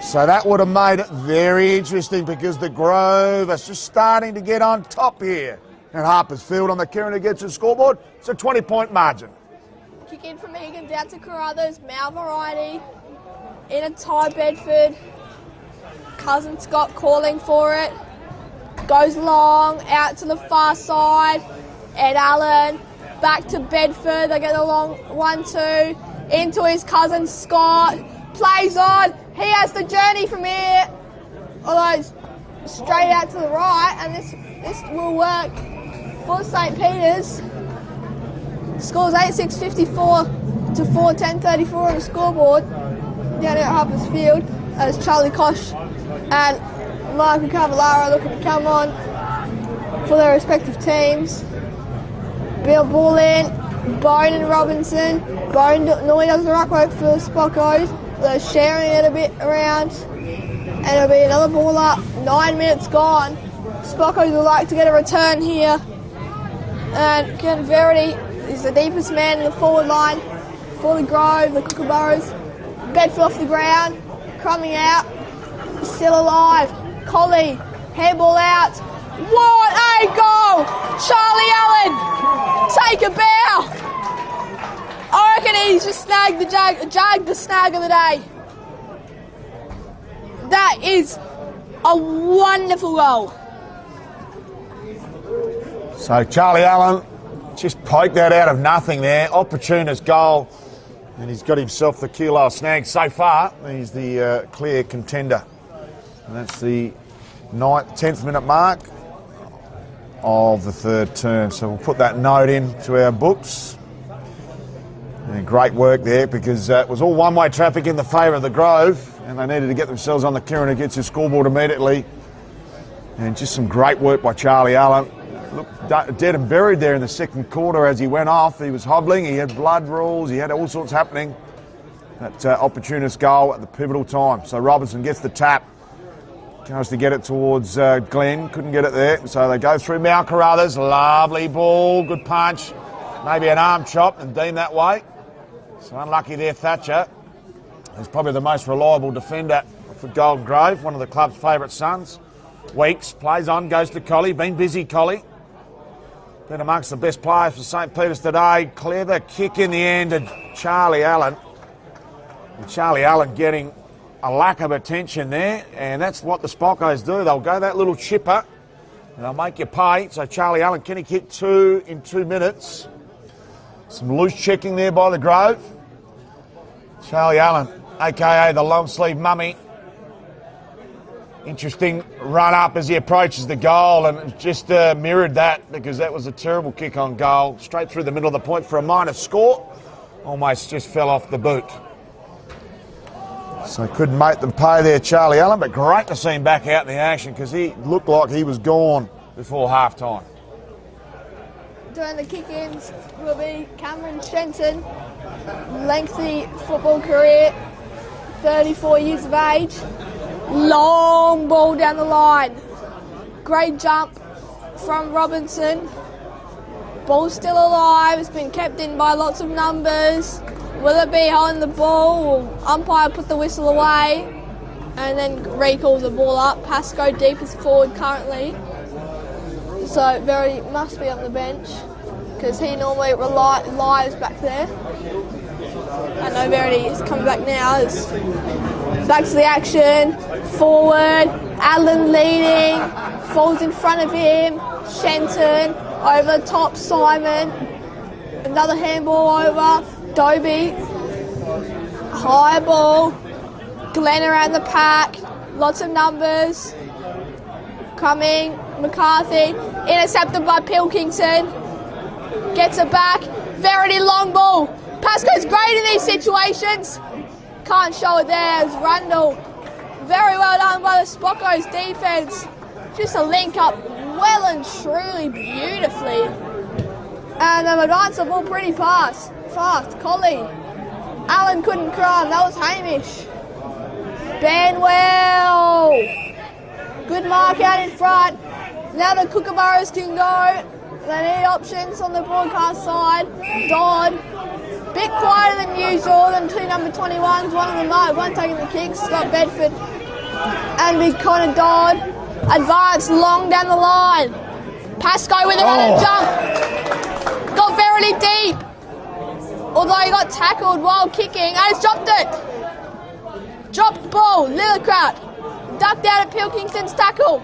So that would have made it very interesting because the Grove is just starting to get on top here. And Harper's Field on the Kieran who gets the scoreboard. It's a 20-point margin. Kick in from Egan down to Carruthers. Malvariety in a tie Bedford. Cousin Scott calling for it. Goes long, out to the far side. Ed Allen, back to Bedford. They get a long 1-2. Into his cousin Scott. Plays on. He has the journey from here. Although straight out to the right. And this will work for St. Peter's. Scores 8-6-54 to 4-10-34 on the scoreboard. Down at Harper's Field as Charlie Kosh and Mark Cavallaro looking to come on for their respective teams. Bill ball in, Bone and Robinson. Bone normally does the ruck work for the Spockos. They're sharing it a bit around. And it'll be another ball up. 9 minutes gone. Spockos would like to get a return here. And Ken Verity is the deepest man in the forward line for the Grove, the Kookaburras. Bedford off the ground, coming out, still alive. Collie, handball out. What a goal! Charlie Allen, take a bow. I reckon he's just snagged the snag of the day. That is a wonderful goal. So Charlie Allen just poked that out of nothing there. Opportunist goal. And he's got himself the kilo snag so far. He's the clear contender. And that's the 10th minute mark of the third term. So we'll put that note into our books. And great work there because it was all one-way traffic in the favour of the Grove. And they needed to get themselves on the Kieran who gets his scoreboard immediately. And just some great work by Charlie Allen. Looked dead and buried there in the second quarter as he went off. He was hobbling, he had blood rules, he had all sorts happening. That opportunist goal at the pivotal time. So Robinson gets the tap, goes to get it towards Glenn, couldn't get it there. So they go through Mal Carruthers, lovely ball, good punch. Maybe an arm chop and deemed that way. So unlucky there, Thatcher. He's probably the most reliable defender for Golden Grove, one of the club's favourite sons. Weeks, plays on, goes to Collie, been busy Collie. Been amongst the best players for St. Peter's today. Clever kick in the end of Charlie Allen. And Charlie Allen getting a lack of attention there, and that's what the Spockos do. They'll go that little chipper, and they'll make you pay. So Charlie Allen, can he hit 2 in 2 minutes? Some loose checking there by the Grove. Charlie Allen, a.k.a. the long sleeve mummy. Interesting run up as he approaches the goal, and it just mirrored that because that was a terrible kick on goal. Straight through the middle of the point for a minor score. Almost just fell off the boot. So couldn't make them pay there, Charlie Allen, but great to see him back out in the action because he looked like he was gone before half-time. Doing the kick-ins will be Cameron Shenton. Lengthy football career, 34 years of age. Long ball down the line. Great jump from Robinson. Ball's still alive. It's been kept in by lots of numbers. Will it be holding the ball? Will umpire put the whistle away and then recall the ball up? Pascoe deepest forward currently. So Verity must be on the bench because he normally lies back there. I know Verity is coming back now. It's back to the action. Forward. Allen leading. Falls in front of him. Shenton. Over the top. Simon. Another handball over. Dobie. High ball. Glenn around the pack. Lots of numbers. Coming. McCarthy. Intercepted by Pilkington. Gets it back. Verity long ball. Pascoe's great in these situations. Can't show it there. It's Rundle. Very well done by the Spockos defence. Just a link up well and truly beautifully. And they've advanced the ball pretty fast. Collie. Allen couldn't cry. That was Hamish. Banwell. Good mark out in front. Now the Kookaburras can go. They need options on the broadcast side. Dodd. Bit quieter than usual than two number 21s. One of them might, one taking the kicks. Scott Bedford and Big Connor Dodd. Advance long down the line. Pascoe with another jump. Got Verity deep. Although he got tackled while kicking. And he's dropped it. Dropped the ball. Lillicrat. Ducked out at Pilkington's tackle.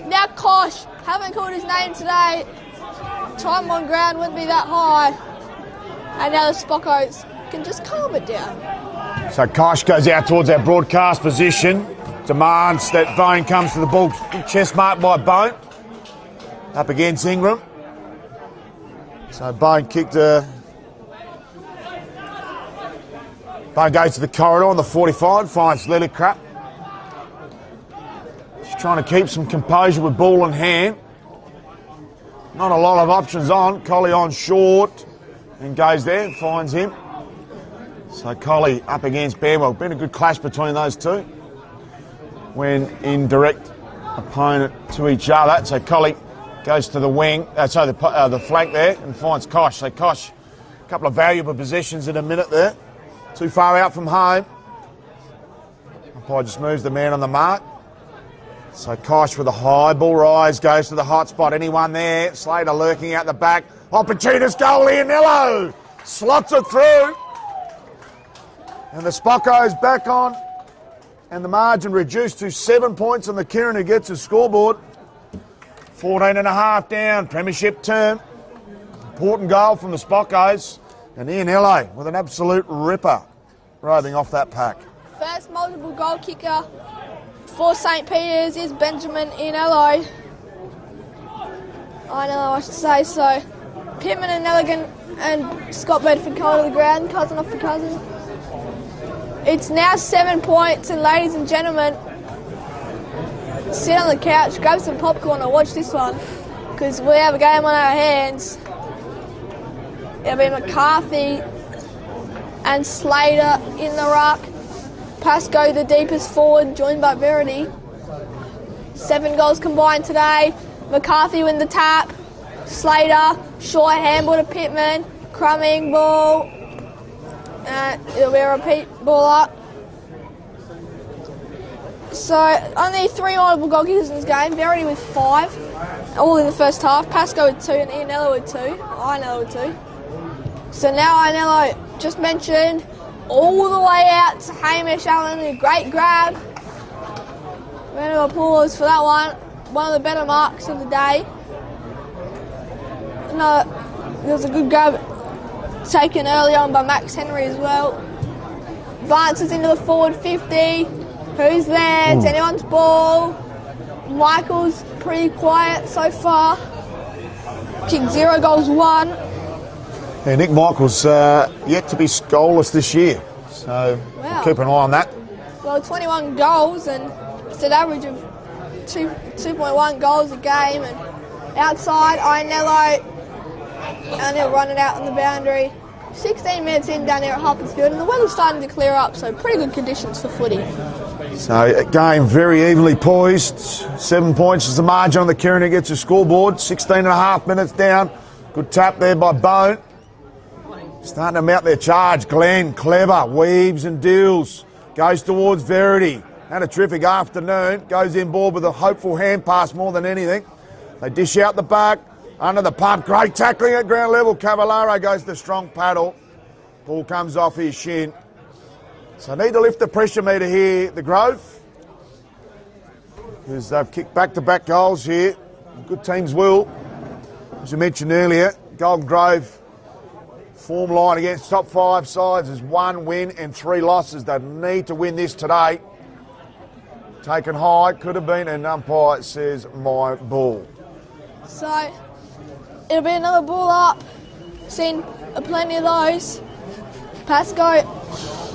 Now Kosh. Haven't called his name today. Time on ground wouldn't be that high. And now the Spockos can just calm it down. So Kosh goes out towards our broadcast position. Demands that Bone comes to the ball. Good chest mark by Bone. Up against Ingram. So Bone kicked a... Bone goes to the corridor on the 45, finds Lillicrap. She's trying to keep some composure with ball in hand. Not a lot of options on. Collie on short and goes there, finds him. So Collie up against Banwell. Been a good clash between those two when in direct opponent to each other. So Collie goes to the wing, the flank there and finds Kosh. So Kosh, a couple of valuable possessions in a minute there. Too far out from home. Umpire just moves the man on the mark. So Kosh with a high ball rise goes to the hot spot. Anyone there? Slater lurking out the back. Opportunist goal, Ianello slots it through. And the Spockos back on. And the margin reduced to 7 points on the Kieran who gets his scoreboard. 14 and a half down, premiership term. Important goal from the Spockos. And Ianello with an absolute ripper riding off that pack. First multiple goal kicker for St. Peter's is Benjamin Ianello. I should say so. Pittman and Nelligan and Scott Bedford come to the ground, cousin off the cousin. It's now 7 points, and ladies and gentlemen, sit on the couch, grab some popcorn and watch this one, because we have a game on our hands. It'll be McCarthy and Slater in the ruck. Pascoe the deepest forward, joined by Verity. 7 goals combined today. McCarthy win the tap. Slater, short handball to Pittman. Crumbing ball. It'll be a repeat ball up. So, only 3 multiple goal kickers in this game. Verity with 5, all in the first half. Pascoe with 2 and Ianello with 2. Ianello with 2. So now Ianello, just mentioned, all the way out to Hamish Allen, a great grab. Round of applause for that one. One of the better marks of the day. No, there was a good grab taken early on by Max Henry as well. Advances into the forward 50. Who's there? It's anyone's ball. Michael's pretty quiet so far. Kicked 0 goals, 1. Yeah, Nick Michael's yet to be goalless this year, so we'll keep an eye on that. Well, 21 goals, and it's an average of 2.1 goals a game. And outside, Ianello, and he'll run it out on the boundary. 16 minutes in down here at Harpersfield, and the weather's starting to clear up, so pretty good conditions for footy. So a game very evenly poised. 7 points is the margin on the Kieran who gets a scoreboard. 16 and a half minutes down. Good tap there by Bone. Starting to mount their charge. Glenn, clever, weaves and deals. Goes towards Verity. Had a terrific afternoon. Goes in board with a hopeful hand pass more than anything. They dish out the back. Under the pump. Great tackling at ground level. Cavallaro goes the strong paddle. Ball comes off his shin. So need to lift the pressure meter here, the Grove. Because they've kicked back-to-back goals here. Good teams will. As you mentioned earlier, Golden Grove form line against top 5 sides is 1 win and 3 losses. They need to win this today. Taken high, could have been, and umpire says my ball. So it'll be another ball up. Seen plenty of those. Pascoe,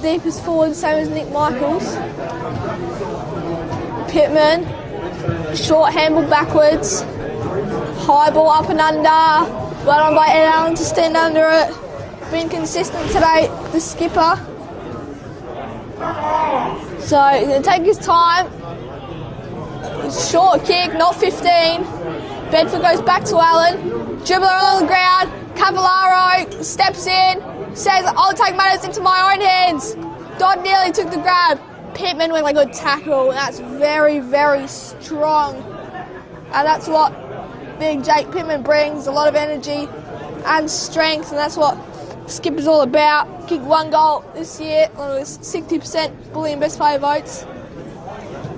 deepest forward, same as Nick Michaels. Pittman, short handball backwards. High ball up and under. Well done by Ed Allen to stand under it. Been consistent today, the skipper. So he's going to take his time. Short kick, not 15. Bedford goes back to Allen. Dribbler on the ground. Cavallaro steps in. Says, I'll take matters into my own hands. Dodd nearly took the grab. Pittman with a good tackle. That's very, very strong. And that's what big Jake Pittman brings. A lot of energy and strength. And that's what Skip is all about. Kicked 1 goal this year on his 60% bullying best player votes.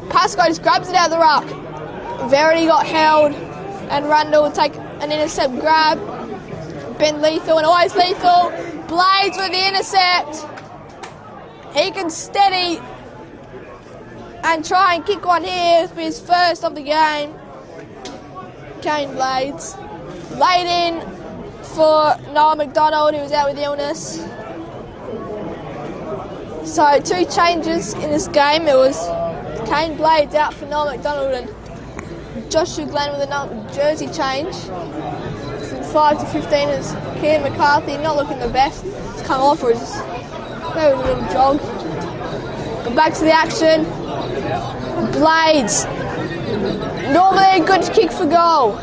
Pascoe just grabs it out of the ruck. Verity got held, and Rundle will take an intercept grab. Ben lethal and always lethal. Blades with the intercept. He can steady and try and kick one here. This will be his first of the game. Kane Blades. Laid in for Noah McDonald, who was out with illness. So 2 changes in this game. It was Kane Blades out for Noah McDonald and Joshua Glenn with a jersey change. From 5 to 15 is Kean McCarthy, not looking the best. He's come off for his maybe a little jog. But back to the action. Blades. Normally a good kick for goal.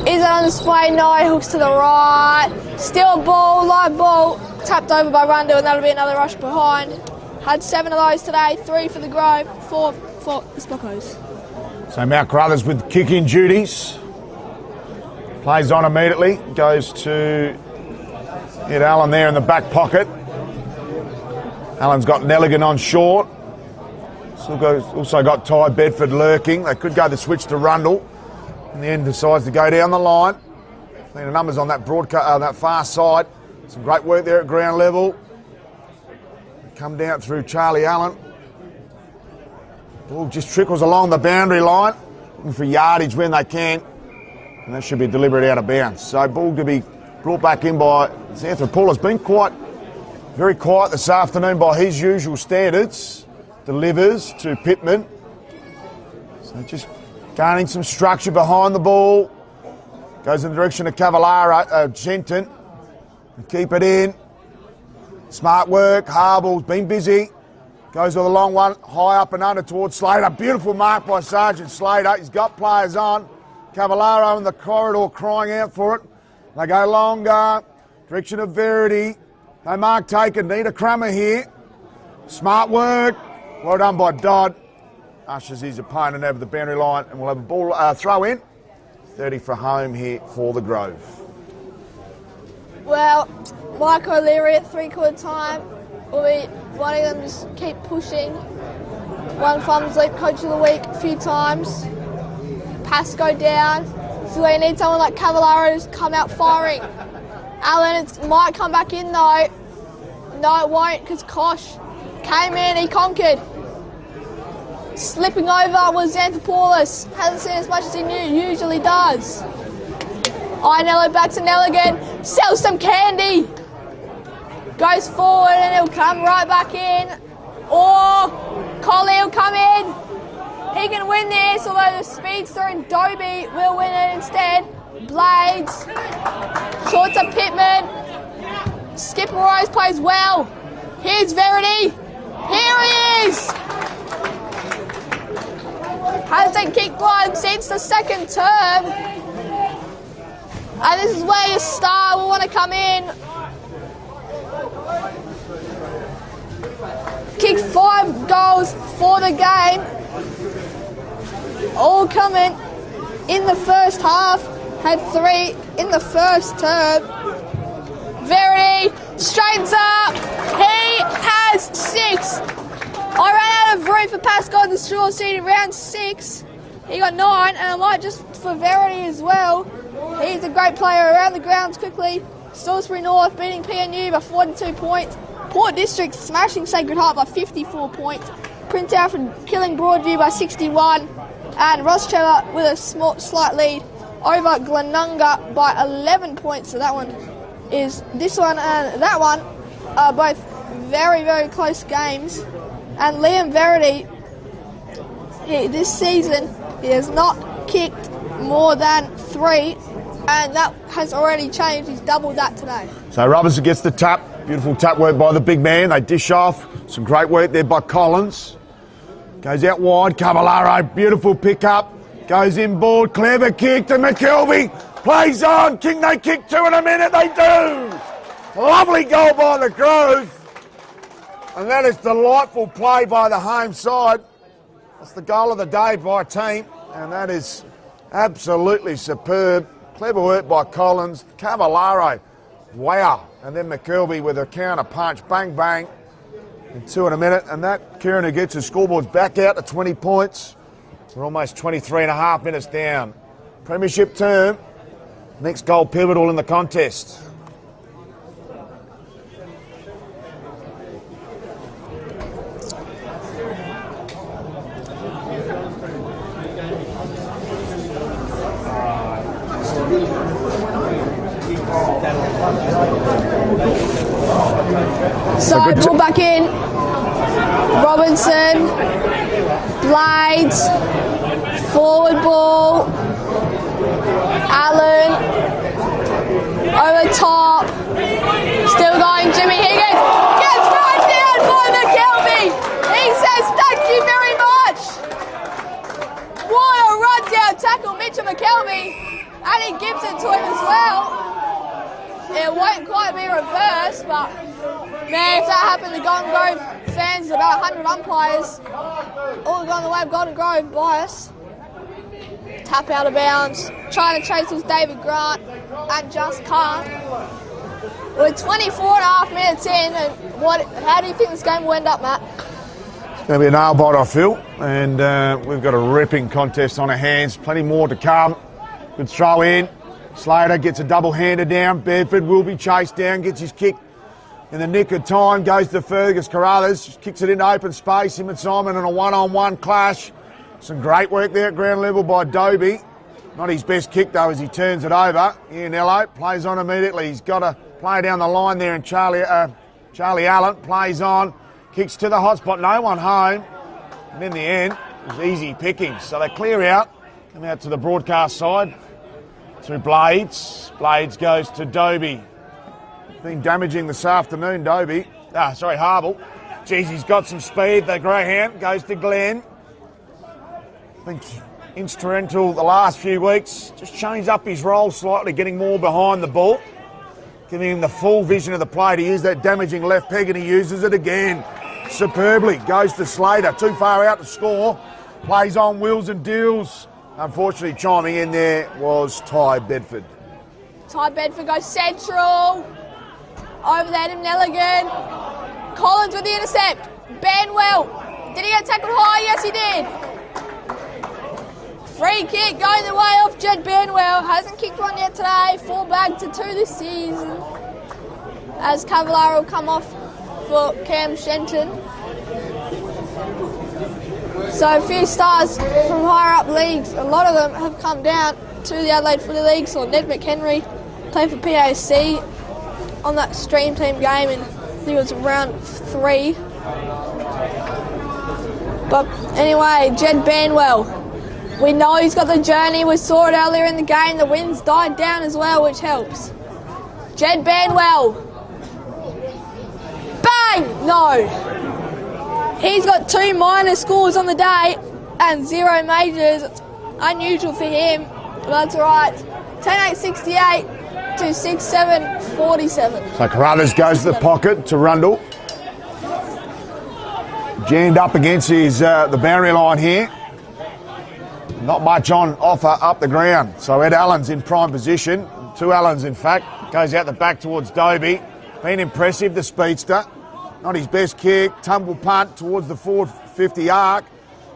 Is it on display? No, hooks to the right. Still a ball, live ball. Tapped over by Rundle, and that'll be another rush behind. Had 7 of those today, 3 for the Grove, 4 for the Spockos. So Mount Carruthers with kicking duties. Plays on immediately. Goes to hit Allen there in the back pocket. Allen's got Nelligan on short. Also got Ty Bedford lurking. They could go the switch to Rundle. In the end, decides to go down the line. The numbers on that that far side. Some great work there at ground level. Come down through Charlie Allen. Ball just trickles along the boundary line, looking for yardage when they can. And that should be deliberate out of bounds. So ball to be brought back in by Xanthopoulos. Been very quiet this afternoon by his usual standards. Delivers to Pittman. So just gaining some structure behind the ball. Goes in the direction of Cavallaro, Genton. Keep it in. Smart work. Harble's been busy. Goes with a long one, high up and under towards Slater. Beautiful mark by Sergeant Slater. He's got players on. Cavallaro in the corridor crying out for it. They go longer. Direction of Verity. No mark taken. Need a crummer here. Smart work. Well done by Dodd. Ushers his opponent over the boundary line, and we'll have a ball throw in. 30 for home here for the Grove. Well, Mike O'Leary at 3/4 time will be wanting them to just keep pushing. One Farmers Leap Coach of the Week a few times. Pascoe down. So they need someone like Cavallaro to come out firing. Allen might come back in though. No, it won't, because Kosh came in, he conquered. Slipping over was Xanthopoulos. Hasn't seen as much as he usually does. Inello back to Nelligan. Sells some candy. Goes forward and he'll come right back in. Or Collie will come in. He can win this, although the speedster and Dobie will win it instead. Blades. Short to Pittman. Skipper Rose plays well. Here's Verity. Here he is. Hasn't kicked one since the second term. And this is where your star will want to come in. Kicked 5 goals for the game. All coming in the first half. Had 3 in the first term. Verity straightens up. He has 6. I ran out of room for Pascoe in the short seat in round 6. He got 9, and I might just for Verity as well. He's a great player around the grounds quickly. Salisbury North beating PNU by 42 points. Port District smashing Sacred Heart by 54 points. Prince Alfred killing Broadview by 61. And Rochester with a slight lead over Glenunga by 11 points. So that one is this one and that one are both very, very close games. And Liam Verity, this season, he has not kicked more than 3, and that has already changed. He's doubled that today. So Robertson gets the tap, Beautiful tap work by the big man. They dish off. Some great work there by Collins. Goes out wide. Cavallaro, beautiful pick-up. Goes inboard. Clever kick to McKelvey. Plays on. King, they kick 2 in a minute. They do. Lovely goal by the Grove. And that is delightful play by the home side. That's the goal of the day by a team. And that is absolutely superb. Clever work by Collins. Cavallaro. Wow. And then McKelvey with a counter punch. Bang, bang. And 2 in a minute. And that, Kieran, who gets his scoreboards back out to 20 points. We're almost 23 and a half minutes down. Premiership term. Next goal pivotal in the contest. So pull back in. Robinson, Blades, forward ball, Allen, over top, still going Jimmy Higgins, gets right down by McKelvey. He says thank you very much. What a run down tackle, Mitchell McKelvey, and he gives it to him as well. It won't quite be reversed, but man, if that happened to Golden Grove fans, about 100 umpires all going the way of Golden Grove bias. Tap out of bounds, trying to chase with David Grant, and just can't. We're 24 and a half minutes in, and how do you think this game will end up, Matt? It's going to be a nail bite, I feel, and we've got a ripping contest on our hands. Plenty more to come. Good throw in. Slater gets a double-hander down. Bedford will be chased down, gets his kick in the nick of time, goes to Fergus. Carruthers kicks it into open space. Him and Simon in a one-on-one clash. Some great work there at ground level by Dobie. Not his best kick, though, as he turns it over. Ianello plays on immediately. He's got to play down the line there, and Charlie Allen plays on. Kicks to the hot spot. No one home. And in the end, it was easy pickings. So they clear out. Come out to the broadcast side. To Blades. Blades goes to Dobie. Been damaging this afternoon, Dobie. Harville. Geez, he's got some speed. The greyhound goes to Glenn. I think instrumental the last few weeks. Just changed up his role slightly, getting more behind the ball. Giving him the full vision of the play to use that damaging left peg, and he uses it again. Superbly. Goes to Slater. Too far out to score. Plays on wheels and deals. Unfortunately, chiming in there was Ty Bedford. Ty Bedford goes central. Over there to Nelligan. Collins with the intercept. Banwell. Did he get tackled high? Yes, he did. Free kick going the way of Jed Banwell. Hasn't kicked one yet today. 4 back to 2 this season. As Cavallaro will come off for Cam Shenton. So a few stars from higher up leagues. A lot of them have come down to the Adelaide Footy League. So Ned McHenry played for PAC on that stream team game, and I think it was round 3. But anyway, Jed Banwell. We know he's got the journey. We saw it earlier in the game. The wind's died down as well, which helps. Jed Banwell. Bang! No. He's got 2 minor scores on the day and 0 majors. It's unusual for him, but that's all right. 10-8-68 to 6-7-47. So Carruthers goes to the pocket to Rundle. Jammed up against his the boundary line here. Not much on offer up the ground. So Ed Allen's in prime position. 2 Allens, in fact. Goes out the back towards Dobie. Been impressive, the speedster. Not his best kick. Tumble punt towards the forward 50 arc.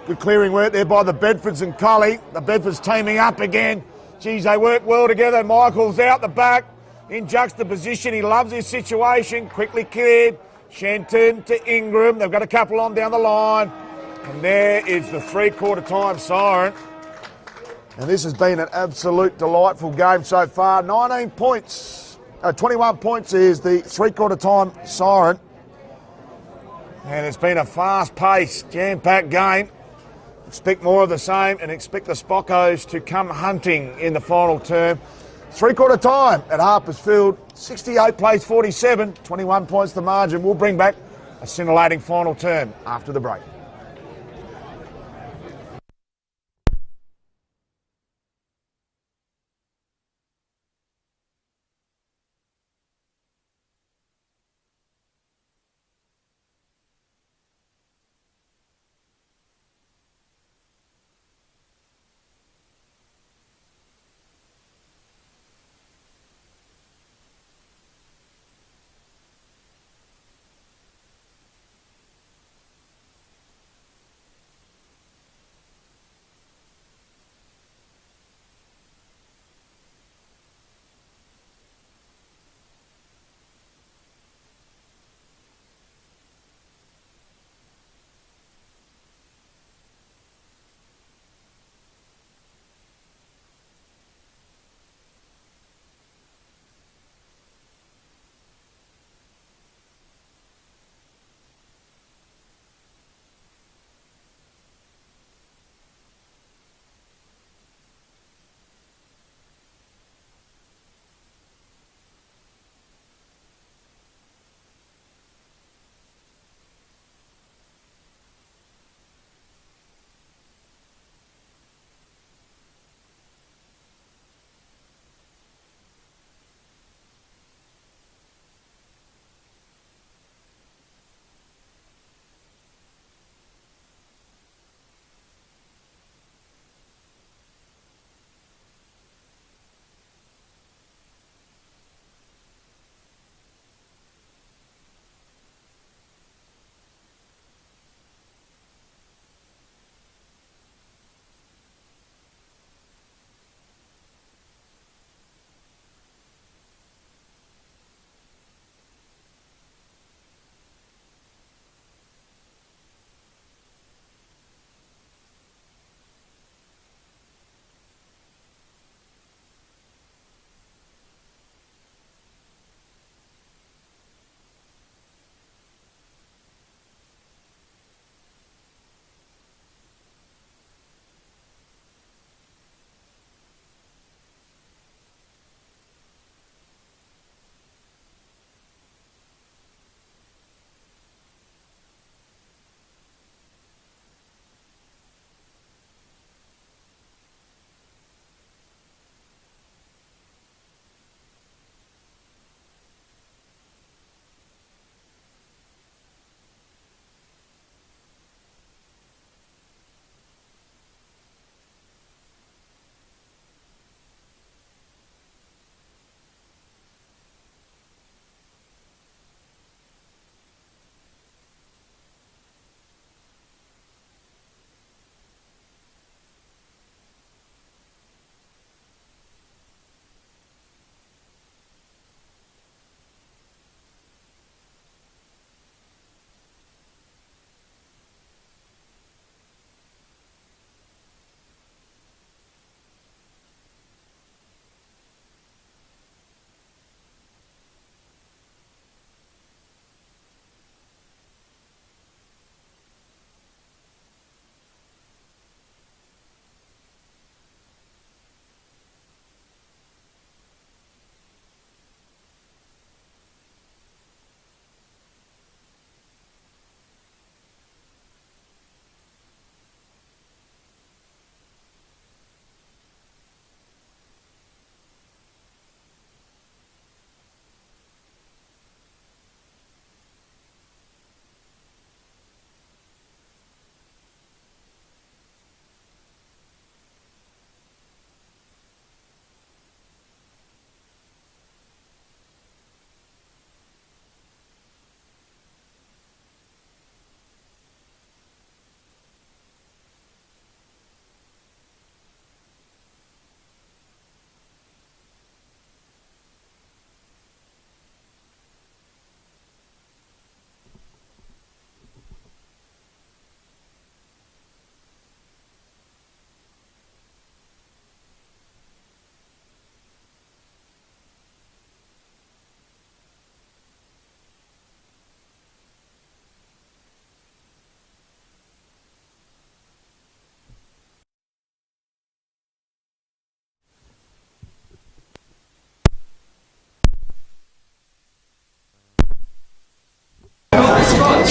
Good clearing work there by the Bedfords and Colley. The Bedfords teaming up again. Geez, they work well together. Michael's out the back in juxtaposition. He loves his situation. Quickly cleared. Shenton to Ingram. They've got a couple on down the line. And there is the 3/4 time siren. And this has been an absolute delightful game so far. 19 points. 21 points is the 3/4 time siren. And it's been a fast-paced, jam-packed game. Expect more of the same and expect the Spockos to come hunting in the final term. Three-quarter time at Harpers Field, 68 plays 47, 21 points the margin. We'll bring back a scintillating final term after the break.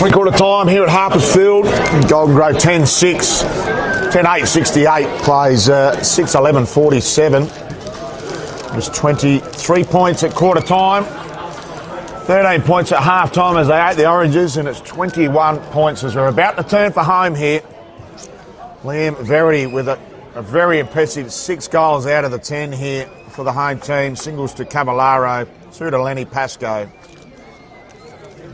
Three-quarter time here at Harpersfield. Golden Grove 10-6. 10-8, 68. Plays 6-11, 47. There's 23 points at quarter time. 13 points at half time as they ate the oranges, and it's 21 points as we're about to turn for home here. Liam Verity with a very impressive 6 goals out of the 10 here for the home team. Singles to Cavallaro, 2 to Lenny Pascoe.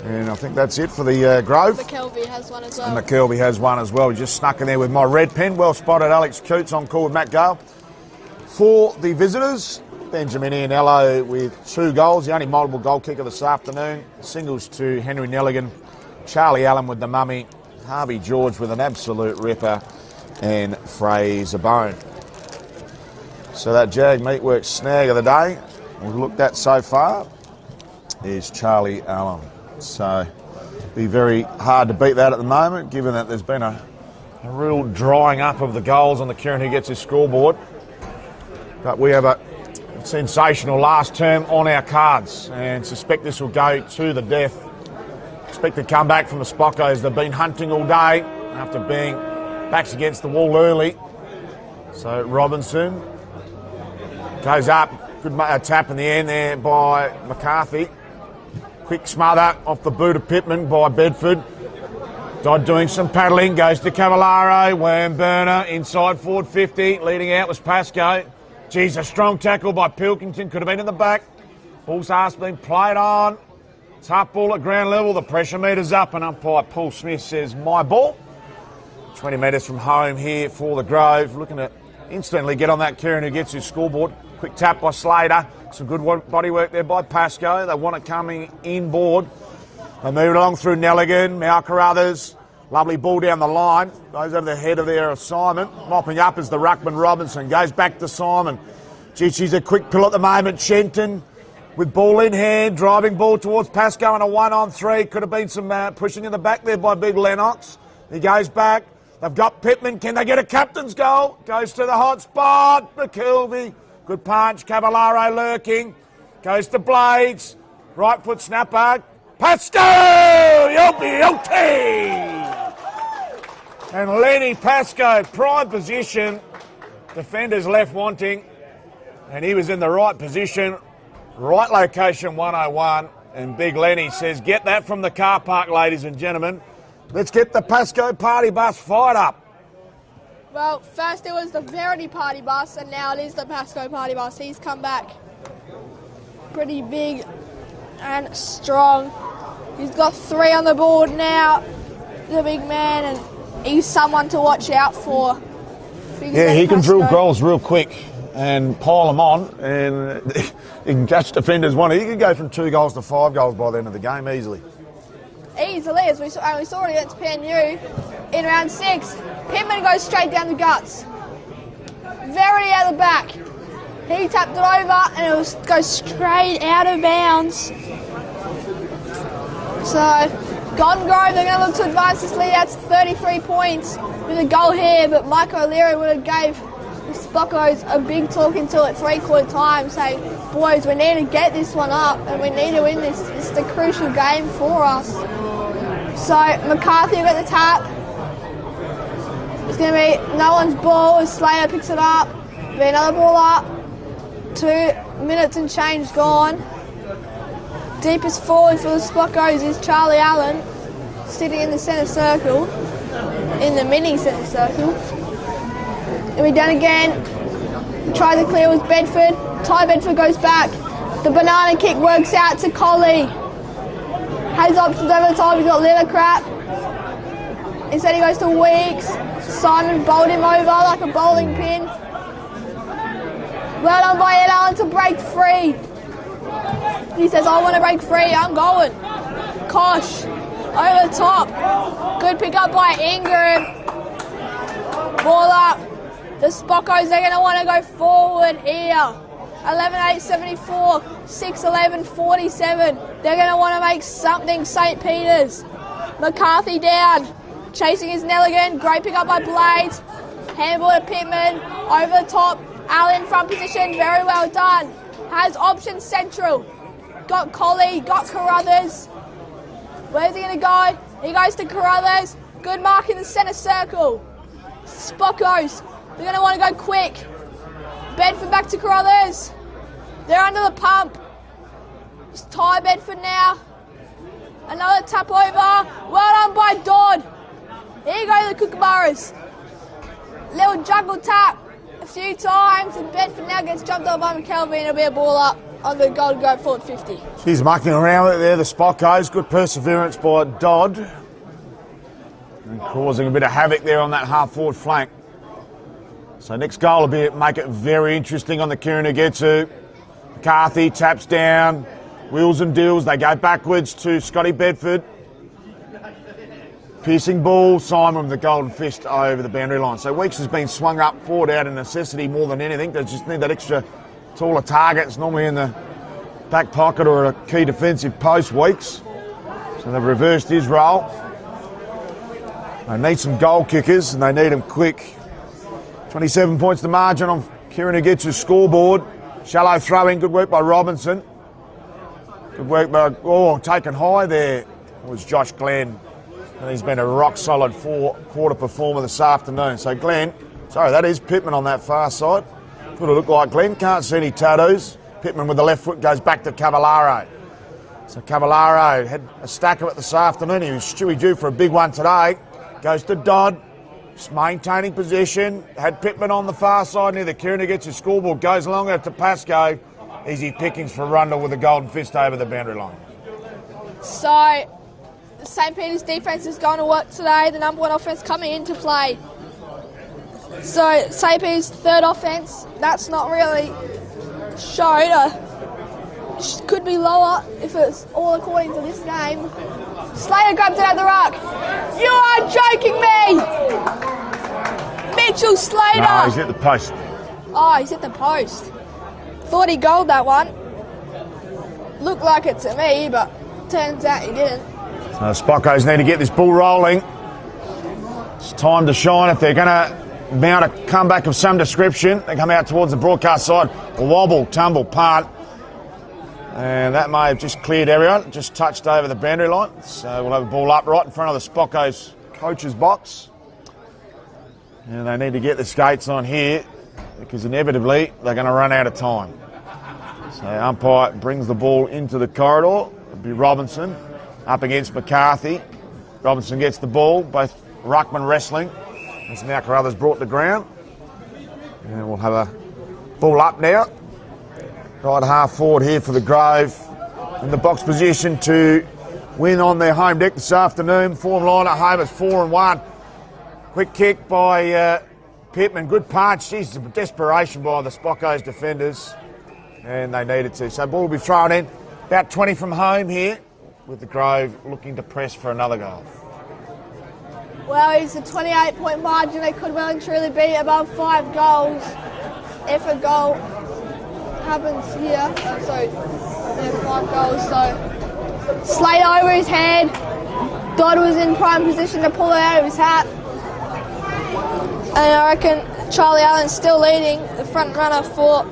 And I think that's it for the Grove. McKelvey has one as well. And McKelvey has one as well. Just snuck in there with my red pen. Well spotted, Alex Coots on call with Matt Gale. For the visitors, Benjamin Ianello with 2 goals. The only multiple goal kicker this afternoon. Singles to Henry Nelligan. Charlie Allen with the mummy. Harvey George with an absolute ripper. And Fraser Bone. So that Jag Meatworks snag of the day we've looked at so far is Charlie Allen. So be very hard to beat that at the moment, given that there's been a real drying up of the goals on the Kieran who gets his scoreboard. But we have a sensational last term on our cards and suspect this will go to the death. Expect to come back from the Spockos. They've been hunting all day after being backs against the wall early. So Robinson goes up. Good tap in the end there by McCarthy. Quick smother off the boot of Pittman by Bedford. Dodd doing some paddling. Goes to Cavallaro. Wham burner inside forward 50. Leading out was Pascoe. Geez, a strong tackle by Pilkington. Could have been in the back. Ball's ass been played on. Tough ball at ground level. The pressure meter's up, and umpire Paul Smith says, my ball. 20 metres from home here for the Grove. Looking to instantly get on that Kieran who gets his scoreboard. Quick tap by Slater. Some good body work there by Pascoe. They want it coming inboard. They move it along through Nelligan, Mal Carruthers. Lovely ball down the line. Goes over the head of their Simon. Mopping up is the ruckman Robinson. Goes back to Simon. Gee, she's a quick pill at the moment. Shenton with ball in hand. Driving ball towards Pascoe and a 1-on-3. Could have been some pushing in the back there by Big Lennox. He goes back. They've got Pittman. Can they get a captain's goal? Goes to the hot spot. McKelvey. Good punch. Cavallaro lurking. Goes to Blades. Right foot snapper. Pascoe! Yelpy! And Lenny Pascoe, prime position. Defenders left wanting. And he was in the right position. Right location, 101. And Big Lenny says, get that from the car park, ladies and gentlemen. Let's get the Pascoe party bus fired up. Well, first it was the Verity party bus, and now it is the Pascoe party bus. He's come back pretty big and strong. He's got 3 on the board now, the big man, and he's someone to watch out for. Yeah, he can drill goals real quick and pile them on, and he can catch defenders one. He can go from 2 goals to 5 goals by the end of the game easily. Easily, as we saw it against PNU in round 6. Pittman goes straight down the guts. Verity out the back. He tapped it over and it goes straight out of bounds. So, Golden Grove, they're going to look to advance this lead out to 33 points with a goal here, but Mike O'Leary would have gave the Spockos a big talking to at 3/4 time, saying, boys, we need to get this one up and we need to win this. It's the crucial game for us. So McCarthy got the tap. It's going to be no one's ball as Slater picks it up. Be another ball up. 2 minutes and change gone. Deepest forward for the Spockos is Charlie Allen, sitting in the centre circle, in the mini centre circle. And we done again. Tries to clear with Bedford. Ty Bedford goes back. The banana kick works out to Colley. Has options over the top. He's got Lillicrap. Instead he goes to Weeks. Simon bowled him over like a bowling pin. Well done by Ed Allen to break free. He says, I want to break free. I'm going. Kosh over the top. Good pick up by Ingram. Ball up. The Spockos, they're going to want to go forward here. 11-8, 74, 6-11, 47. They're going to want to make something St. Peter's. McCarthy down. Chasing his Nelligan. Great pick up by Blades. Handball to Pittman. Over the top. Allen front position. Very well done. Has options central. Got Colley. Got Carruthers. Where's he going to go? He goes to Carruthers. Good mark in the centre circle. Spockos. They're going to want to go quick. Bedford back to Carruthers. They're under the pump. Just tie Bedford now. Another tap over. Well done by Dodd. Here you go, the Kookaburras. Little juggle tap a few times, and Bedford now gets jumped up by McKelvey, and it'll be a ball up on the Golden Grove forward 50. She's mucking around with it there, the Spockos. Good perseverance by Dodd. And causing a bit of havoc there on that half-forward flank. So next goal will be make it very interesting on the Kieran-Ugetsu. McCarthy taps down. Wheels and deals. They go backwards to Scotty Bedford. Piercing ball, Simon with the golden fist over the boundary line. So Weeks has been swung up forward out of necessity more than anything. They just need that extra taller target. It's normally in the back pocket or a key defensive post, Weeks. So they've reversed his role. They need some goal kickers and they need them quick. 27 points the margin on Kieran-Ugetsu's scoreboard. Shallow throw-in, good work by Robinson. Good work by, taken high there was Josh Glenn. And he's been a rock-solid four-quarter performer this afternoon. So Glenn, sorry, that is Pittman on that far side. Could have looked like Glenn, can't see any tattoos. Pittman with the left foot goes back to Cavallaro. So Cavallaro had a stack of it this afternoon. He was Stewie due for a big one today. Goes to Dodd, just maintaining possession. Had Pittman on the far side near the Kieran-Ugetsu scoreboard. Goes longer to Pascoe. Easy pickings for Rundle with a golden fist over the boundary line. So the St. Peter's defence is going to work today. The number one offence coming into play. So St. Peter's third offence, that's not really showed. Could be lower if it's all according to this game. Slater grabs it at the ruck. You are joking me! Mitchell Slater! No, he's hit the post. Oh, he's hit the post. Thought he goaled that one. Looked like it to me, but turns out he didn't. So the Spockos need to get this ball rolling. It's time to shine if they're going to mount a comeback of some description. They come out towards the broadcast side. A wobble, tumble, punt. And that may have just cleared everyone, just touched over the boundary line. So we'll have a ball up right in front of the Spockos coach's box. And they need to get the skates on here because inevitably they're going to run out of time. So umpire brings the ball into the corridor. It'll be Robinson up against McCarthy. Robinson gets the ball, both ruckman wrestling. As now Carruthers brought the ground. And we'll have a ball up now. Right half forward here for the Grove. In the box position to win on their home deck this afternoon. Form line at home is 4-1. Quick kick by Pittman. Good punch. Jeez, desperation by the Spockos defenders. And they needed to. So ball will be thrown in. About 20 from home here with the Grove looking to press for another goal. Well, it's a 28-point margin. They could well and truly be above 5 goals if a goal happens here. So, 5 goals. So, Slater over his head. Dodd was in prime position to pull it out of his hat. And I reckon Charlie Allen's still leading the front runner for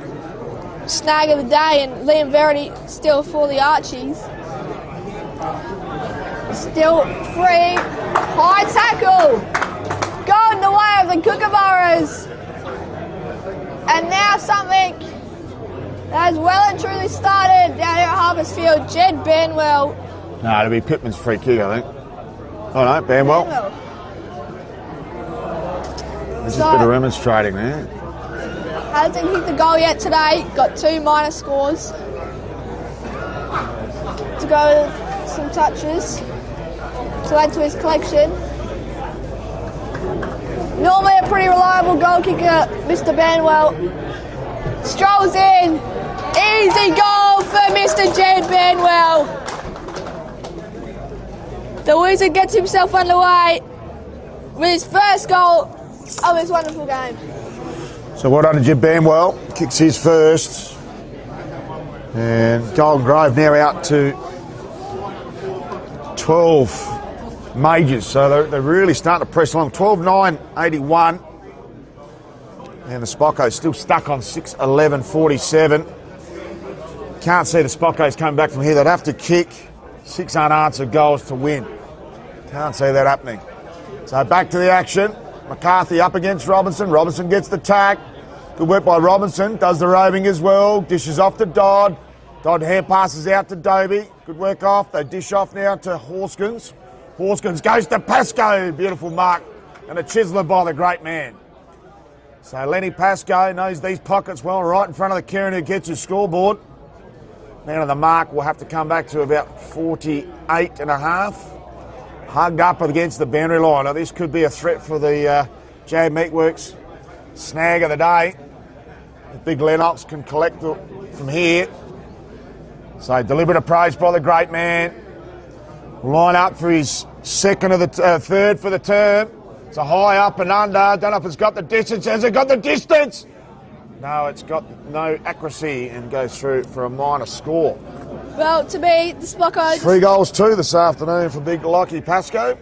snag of the day, and Liam Verity still for the Archies. Still free. High tackle. Going the way of the Kookaburras. And now something that has well and truly started down here at Harborsfield. Jed Banwell. No, it'll be Pittman's free kick, I think. Oh no, Banwell. There's just a bit of demonstrating there. Hasn't kicked the goal yet today. Got 2 minor scores to go with some touches to add to his collection. Normally a pretty reliable goal kicker, Mr. Banwell. Strolls in. Easy goal for Mr. Jed Banwell. The Wizard gets himself underway with his first goal of his wonderful game. So well done to Jed Banwell. Kicks his first. And Golden Grove now out to 12 majors. So they're really starting to press along. 12-9-81. And the Spockos still stuck on 6-11-47. Can't see the Spockos coming back from here. They'd have to kick 6 unanswered goals to win. Can't see that happening. So back to the action. McCarthy up against Robinson. Robinson gets the tag. Good work by Robinson. Does the roving as well. Dishes off to Dodd. Dodd hand passes out to Dobie. Good work off. They dish off now to Horskins. Horskins goes to Pascoe. Beautiful mark. And a chiseler by the great man. So Lenny Pascoe knows these pockets well, right in front of the Kieran who gets his scoreboard. Now to the mark, we'll have to come back to about 48 and a half. Hugged up against the boundary line. Now this could be a threat for the Jab Meatworks snag of the day. If Big Lennox can collect from here. So deliberate approach by the great man. Line up for his second of the third for the term. It's a high up and under. Don't know if it's got the distance. Has it got the distance? No, it's got no accuracy and goes through for a minor score. Well, to me, the Spockos... 3 goals 2 this afternoon for Big Lockie Pascoe.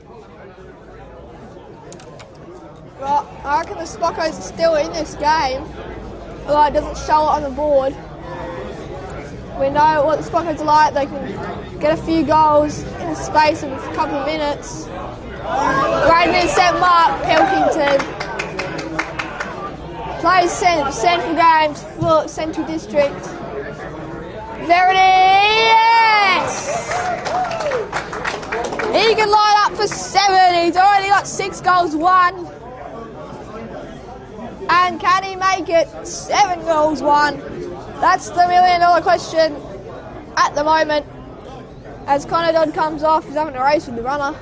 Well, I reckon the Spockos are still in this game, although it doesn't show it on the board. We know what the Spockos are like. They can get a few goals in the space of a couple of minutes. Great set mark, Pilkington. Plays Central Games for Central District. Verity, yes! He can line up for 7. He's already got 6 goals, 1. And can he make it 7 goals, 1? That's the $1 million question at the moment. As Connor Dodd comes off, he's having a race with the runner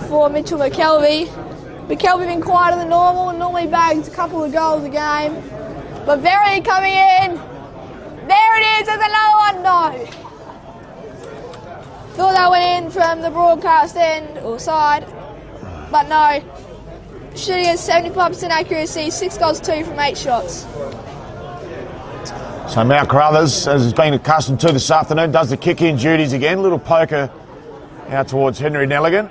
for Mitchell McKelvey. McKelvey been quieter than normal and normally bags a couple of goals a game. But Verity coming in. There it is, there's another one, no. Thought that went in from the broadcast end or side, but no. Shooting at 75% accuracy, 6 goals 2 from 8 shots. So Mount Carruthers, as has been accustomed to this afternoon, does the kick-in duties again. Little poker out towards Henry Nelligan.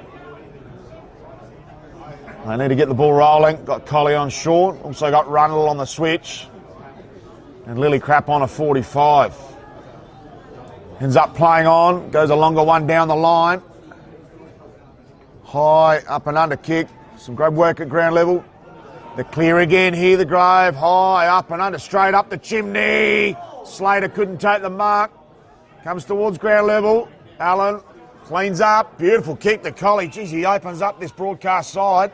They need to get the ball rolling. Got Collie on short. Also got Runnell on the switch. And Lily Crap on a 45. Ends up playing on. Goes a longer one down the line. High up and under kick. Some great work at ground level. The clear again here, the Grove. High up and under, straight up the chimney. Slater couldn't take the mark. Comes towards ground level. Allen cleans up. Beautiful kick to Collie. Geez, he opens up this broadcast side.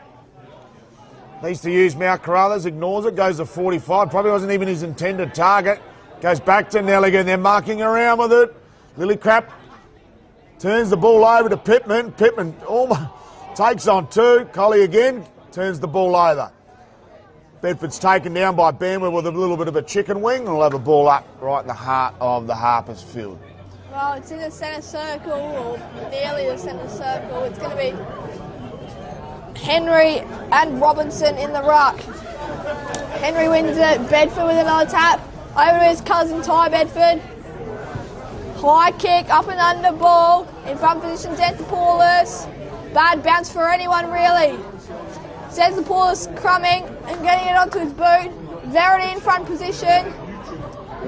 Needs to use Mount Carruthers, ignores it, goes to 45. Probably wasn't even his intended target. Goes back to Nelligan. They're marking around with it. Lily Crap turns the ball over to Pittman. Pittman almost takes on 2. Collie again turns the ball over. Bedford's taken down by Banwell with a little bit of a chicken wing. And will have a ball up right in the heart of the Harpers field. Well, it's in the centre circle, or nearly the centre circle. It's going to be Henry and Robinson in the ruck. Henry wins it. Bedford with another tap. Over to his cousin Ty Bedford. High kick, up and under ball. In front position, Zentopoulos. Bad bounce for anyone, really. Zentopoulos crumbing and getting it onto his boot. Verity in front position.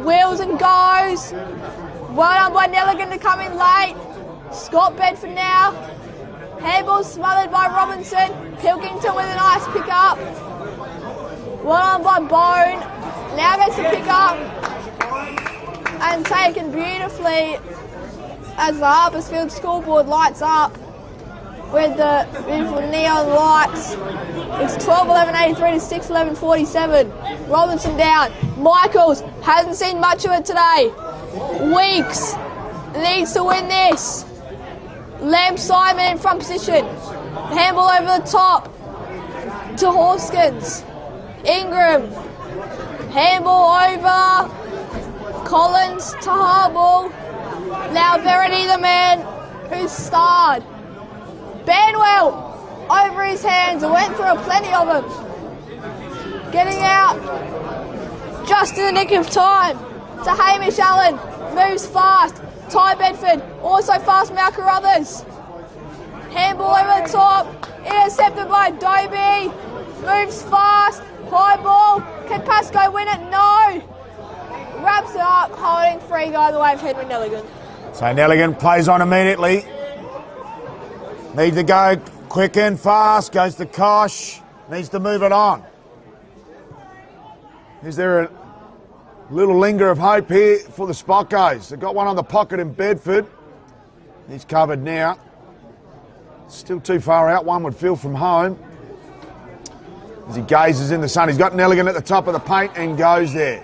Wheels and goes. Well done by Nelligan to come in late. Scott Bedford now. Handball smothered by Robinson. Pilkington with a nice pick up. Well done by Bone. Now gets the pick up. And taken beautifully as the Harpersfield scoreboard lights up with the beautiful neon lights. It's 12-11-83 to 6-11-47. Robinson down. Michaels hasn't seen much of it today. Weeks needs to win this. Lamb Simon in front position. Handball over the top to Horskins. Ingram. Handball over. Collins to Harble. Now Verity, the man who's starred. Banwell over his hands. Went through plenty of them. Getting out just in the nick of time to Hamish Allen. Moves fast. Ty Bedford. Also fast Mount Carruthers. Handball over the top. Intercepted by Dobie. Moves fast. High ball. Can Pascoe win it? No. Wraps it up. Holding free guy the way of Henry Nelligan. So Nelligan plays on immediately. Need to go quick and fast. Goes to Kosh. Needs to move it on. Is there a little linger of hope here for the Spockos? They've got one on the pocket in Bedford. He's covered now. Still too far out, one would feel, from home. As he gazes in the sun, he's got Nelligan at the top of the paint and goes there.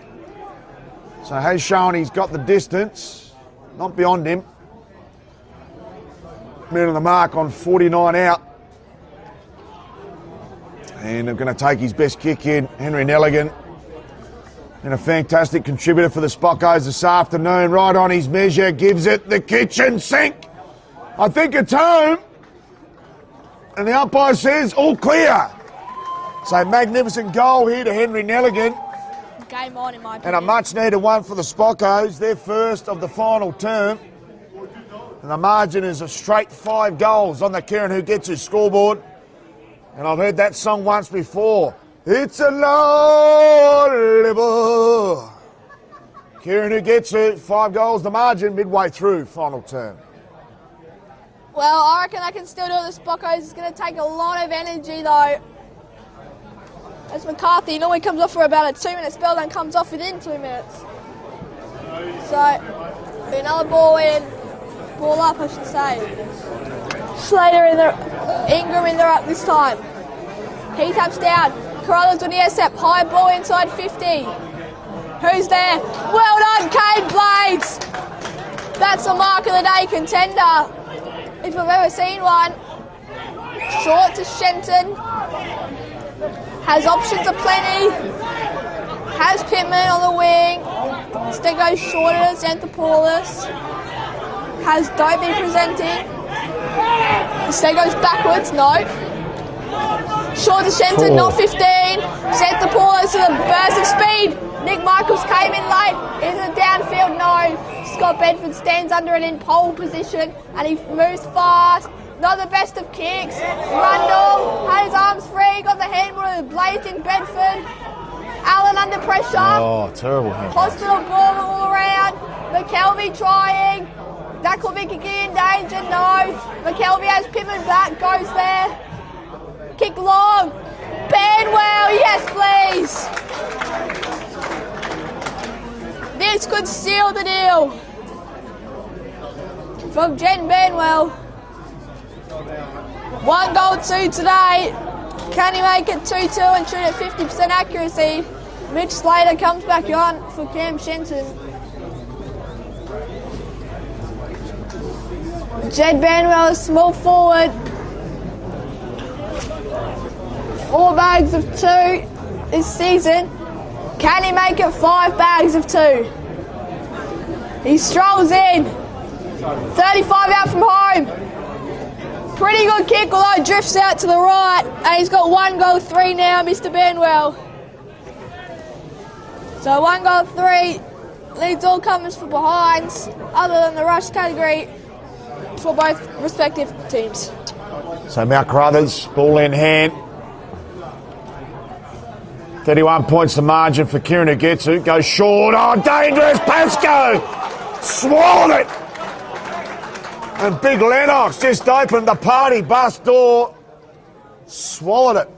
So has shown he's got the distance, not beyond him. Minute on the mark on 49 out. And they're going to take his best kick in, Henry Nelligan. And a fantastic contributor for the Spockos this afternoon. Right on his measure, gives it the kitchen sink. I think it's home. And the umpire says all clear. So magnificent goal here to Henry Nelligan. Game on, in my opinion. And a much needed one for the Spockos. Their first of the final term. And the margin is a straight 5 goals on the Kieran Who Gets His scoreboard. And I've heard that song once before. It's a lullaby. Kieran Who Gets It, 5 goals the margin midway through final term. Well, I reckon I can still do it. The Spockos is going to take a lot of energy, though. As McCarthy normally comes off for about a 2-minute spell, then comes off within 2 minutes. So, another ball in. Ball up, I should say. Slater in there. Ingram in there up this time. He taps down. Carruthers with the intercept. High ball inside 50. Who's there? Well done, Kane Blades. That's a mark of the day contender, if I've ever seen one. Short to Shenton. Has options aplenty. Has Pittman on the wing. Instead goes shorter to Xanthopoulos. Has Dobie presenting. Instead goes backwards, no. Short to Shenton, not 15. Xanthopoulos to the burst of speed. Nick Michaels came in late. Is it downfield? No. Scott Bedford stands under it in pole position and he moves fast. Not the best of kicks. Rundle had his arms free, got the handball of the blazing Bedford. Allen under pressure. Oh, terrible handball. Hospital ball all around. McKelvey trying. That could be kicking in danger. No. McKelvey has Pittman back, goes there. Kick long. Banwell, yes please. This could seal the deal. From Jen Banwell. 1 goal, 2 today. Can he make it 2-2 and shoot at 50% accuracy? Mitch Slater comes back on for Cam Shenton. Jed Banwell is small forward. 4 bags of 2 this season. Can he make it 5 bags of 2? He strolls in. 35 out from home. Pretty good kick, although it drifts out to the right. And he's got 1 goal, 3 now, Mr. Banwell. So 1 goal, 3 leads all comers for behinds, other than the rush category for both respective teams. So Mount Carruthers, ball in hand. 31 points the margin for Kieran Who Gets It. Goes short. Oh, dangerous. Pascoe swallowed it. And Big Lennox just opened the party bus door. Swallowed it.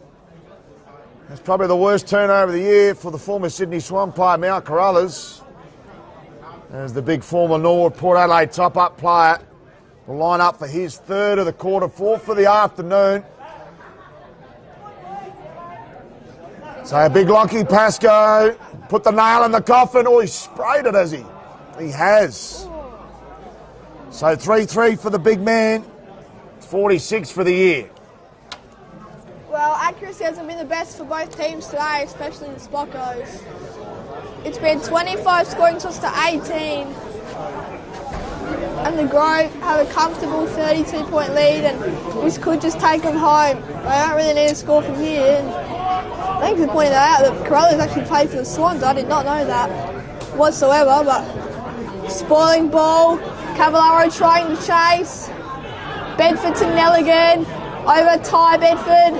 That's probably the worst turnover of the year for the former Sydney Swan player, Mount Carruthers. As the big former Norwood Port Adelaide top-up player will line up for his 3rd of the quarter, 4th for the afternoon. So a big Lockie Pascoe put the nail in the coffin. Oh, he sprayed it, has he? He has. So 3-3 for the big man. 46 for the year. Well, accuracy hasn't been the best for both teams today, especially the Spockos. It's been 25 scoring shots to 18. And the Grove have a comfortable 32-point lead, and this could just take them home. They don't really need to score from here. And thanks for pointing that out, that Carruthers actually played for the Swans. I did not know that whatsoever, but spoiling ball. Cavallaro trying to chase. Bedford to Nelligan. Over Ty Bedford.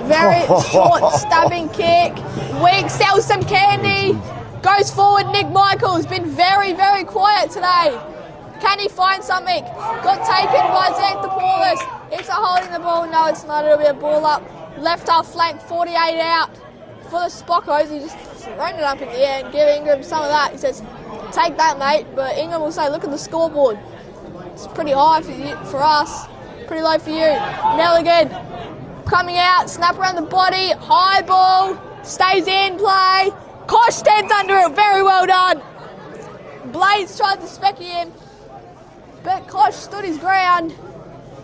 Very short stabbing kick. Weak, sells some candy. Goes forward, Nick Michaels. Been very, very quiet today. Can he find something? Got taken by Xanthopoulos. It's a holding the ball. No, it's not. It'll be a ball up. Left half flank, 48 out for the Spockos. He just thrown it up in the air and give Ingram some of that. He says, take that, mate. But Ingram will say, look at the scoreboard. It's pretty high for us. Pretty low for you. Nelligan coming out. Snap around the body. High ball. Stays in play. Kosh stands under it. Very well done. Blades tried to specky him. But Kosh stood his ground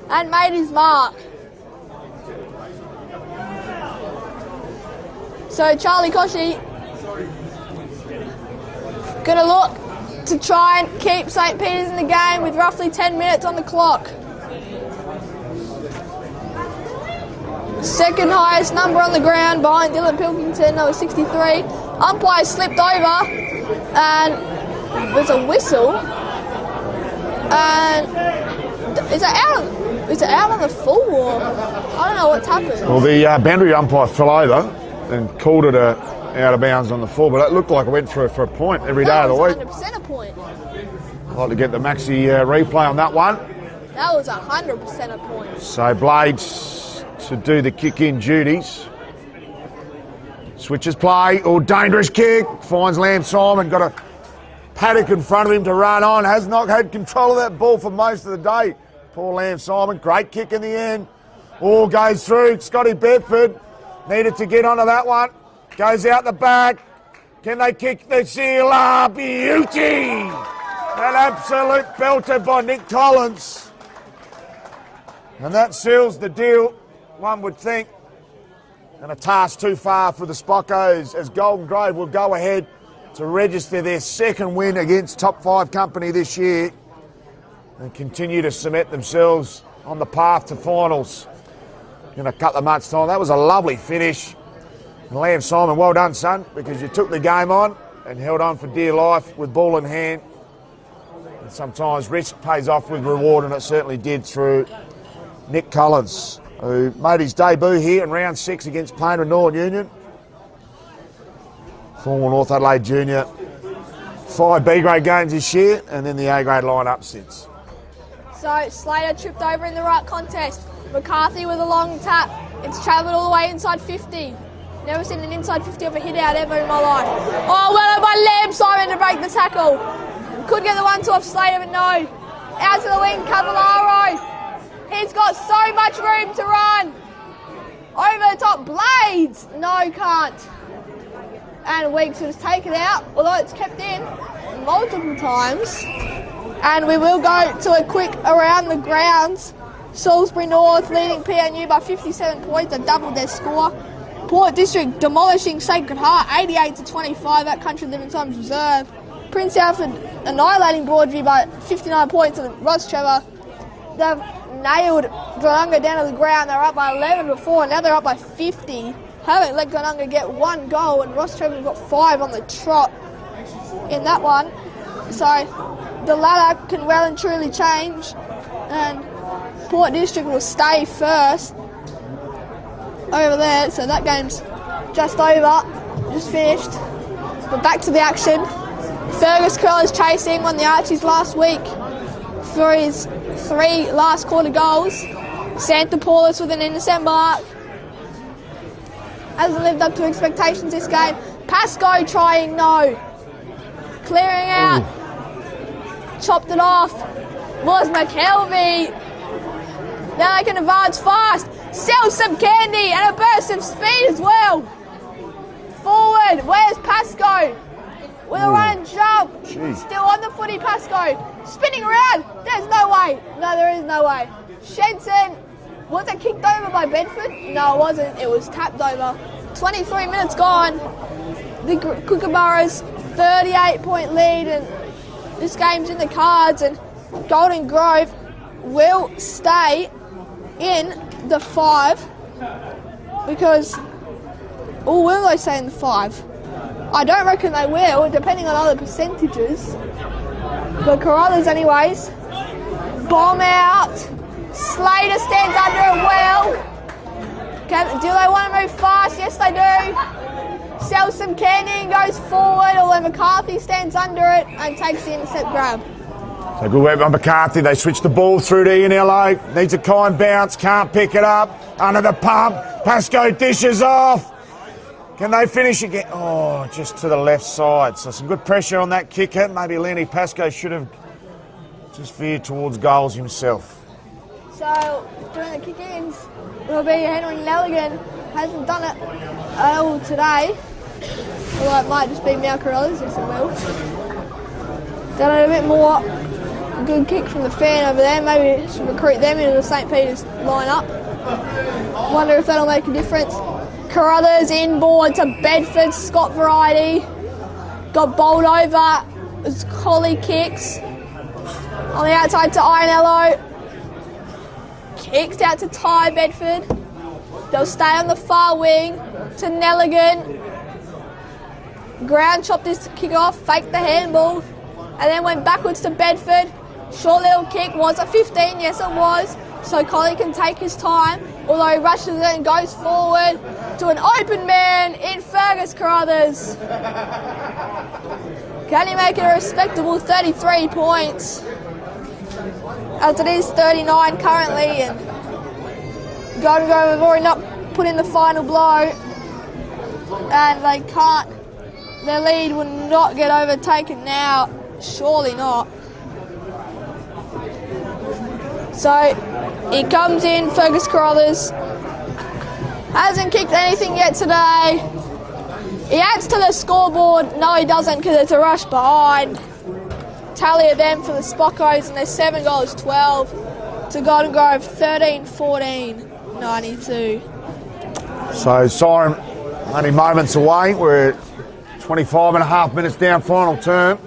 and made his mark. So Charlie Koshy gonna look to try and keep St. Peter's in the game with roughly 10 minutes on the clock. Second highest number on the ground behind Dylan Pilkington, number 63. Umpire slipped over and there's a whistle. And is it out on the full or I don't know what's happened. Well, the boundary umpire fell over and called it out of bounds on the full, but it looked like it went for a point every day of the week. 100% a point. I'd like to get the maxi replay on that one. That was 100% a point. So Blades to do the kick-in duties. Switches play, dangerous kick, finds Lamb Simon, got a paddock in front of him to run on, has not had control of that ball for most of the day. Poor Lamb Simon, great kick in the end. All goes through, Scotty Bedford needed to get onto that one. Goes out the back. Can they kick the sealer? Beauty! An absolute belter by Nick Collins. And that seals the deal, one would think. And a task too far for the Spockos as Golden Grove will go ahead to register their second win against top 5 company this year and continue to cement themselves on the path to finals in a couple of months' time. That was a lovely finish. And Lamb Simon, well done, son, because you took the game on and held on for dear life with ball in hand. And sometimes risk pays off with reward, and it certainly did through Nick Collins, who made his debut here in round 6 against Plainwood Northern Union. Former North Adelaide junior. 5 B-grade games this year, and then the A-grade line-up since. So Slater tripped over in the right contest. McCarthy with a long tap. It's travelled all the way inside 50. Never seen an inside 50 of a hit out ever in my life. Oh, well done by Lamb Simon to break the tackle. Could get the 1-2 off Slater, but no. Out to the wing, Cavallaro. He's got so much room to run. Over the top, Blades. No, can't. And Weeks has taken out, although it's kept in multiple times. And we will go to a quick around the grounds. Salisbury North leading PNU by 57 points, they doubled their score. Port District demolishing Sacred Heart 88-25 at Country Living Times Reserve. Prince Alfred annihilating Broadview by 59 points, and Ross Trevor, they've nailed Glenunga down to the ground. They were up by 11 before, now they're up by 50. Haven't let Glenunga get 1 goal, and Ross Trevor got 5 on the trot in that one. So the ladder can well and truly change, and Port District will stay first over there. So that game's just over, just finished. But back to the action. Fergus Curl is chasing, won the Archies last week for his 3 last quarter goals. Xanthopoulos with an innocent mark. Hasn't lived up to expectations this game. Pascoe trying, no. Clearing out. Chopped it off. Was McKelvey. Now they can advance fast. Sell some candy and a burst of speed as well. Forward. Where's Pascoe? With a run and jump. Jeez. Still on the footy, Pascoe. Spinning around. There's no way. No, there is no way. Shenson. Was it kicked over by Bedford? No, it wasn't. It was tapped over. 23 minutes gone. The Kookaburras 38-point lead, and this game's in the cards, and Golden Grove will stay in the 5 because, or will they stay in the 5? I don't reckon they will, depending on other percentages. But Carruthers anyways. Bomb out. Slater stands under it well. Do they want to move fast? Yes, they do. Sells some candy and goes forward, although McCarthy stands under it and takes the intercept grab. So good work by McCarthy. They switch the ball through to Ian Ello. Needs a kind bounce. Can't pick it up. Under the pump. Pascoe dishes off. Can they finish again? Oh, just to the left side. So some good pressure on that kicker. Maybe Lenny Pascoe should have just veered towards goals himself. So doing the kick-ins will be Henry Nelligan. Hasn't done it at all today. Although it might just be Mal Carruthers, yes it will. Done it a bit more. Good kick from the fan over there. Maybe should recruit them into the St. Peter's lineup. Wonder if that'll make a difference. Carruthers inboard to Bedford, Scott variety. Got bowled over as Collie kicks. On the outside to Ironello. Kicked out to Ty Bedford. They'll stay on the far wing to Nelligan. Ground chopped this kick off, faked the handball, and then went backwards to Bedford. Short little kick, was a 15? Yes, it was. So Collie can take his time, although he rushes it and goes forward to an open man in Fergus Carruthers. Can he make it a respectable 33 points? As it is 39 currently, and Golden Grove have already not put in the final blow, and they can't. Their lead will not get overtaken now. Surely not. So he comes in, Fergus Carruthers. Hasn't kicked anything yet today. He adds to the scoreboard. No, he doesn't, because it's a rush behind. Tally of them for the Spockos, and they're 7 goals 12 to Golden Grove 13-14 92. So Siren only moments away. We're 25 and a half minutes down final term.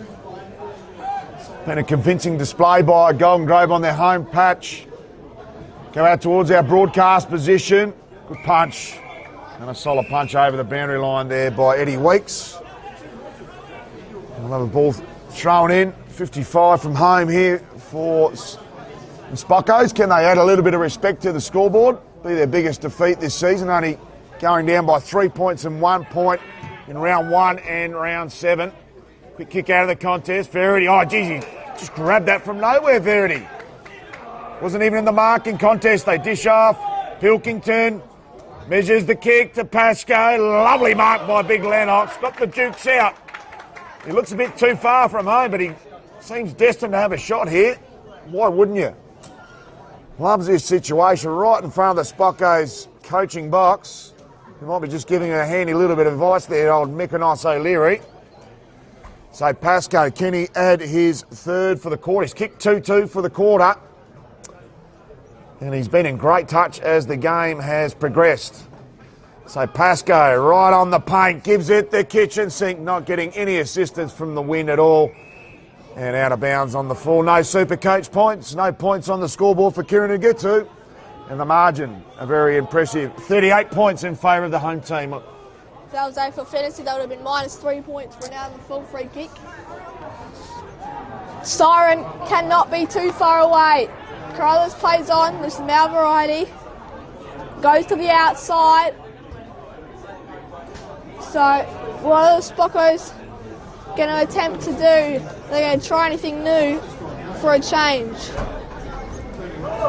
Been a convincing display by Golden Grove on their home patch. Go out towards our broadcast position. Good punch. And a solid punch over the boundary line there by Eddie Weeks. We'll have a ball thrown in. 55 from home here for the Spockos. Can they add a little bit of respect to the scoreboard? Be their biggest defeat this season, only going down by 3 points and 1 point in round 1 and round 7. Quick kick out of the contest. Verity, oh geez, he just grabbed that from nowhere, Verity. Wasn't even in the marking contest. They dish off. Pilkington measures the kick to Pascoe. Lovely mark by Big Lennox. Got the Dukes out. He looks a bit too far from home, but he seems destined to have a shot here. Why wouldn't you? Loves this situation right in front of the Spockos coaching box. He might be just giving a handy little bit of advice there, old Mykonos O'Leary. So Pascoe, can he add his third for the quarter? He's kicked 2-2 for the quarter. And he's been in great touch as the game has progressed. So Pascoe right on the paint, gives it the kitchen sink, not getting any assistance from the wind at all. And out of bounds on the full. No Super Coach points, no points on the scoreboard for Kieran Ugitu. And the margin, a very impressive 38 points in favour of the home team. If that was A for fantasy, that would have been minus 3 points for an out of the full free kick. Siren cannot be too far away. Carruthers plays on, this is Mal variety. Goes to the outside. So what are the Spockos going to attempt to do? They're going to try anything new for a change.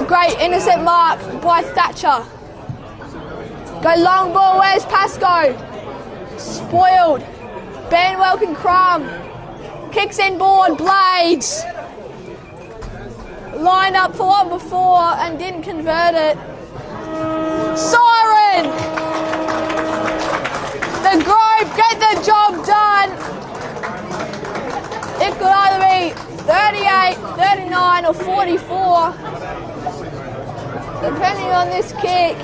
Great intercept mark by Thatcher. Go long ball, where's Pascoe? Spoiled. Ben Welkin Crumb. Kicks inboard, Blades. Lined up for one before and didn't convert it. Siren! The Grove get the job done. It could either be 38, 39 or 44. Depending on this kick.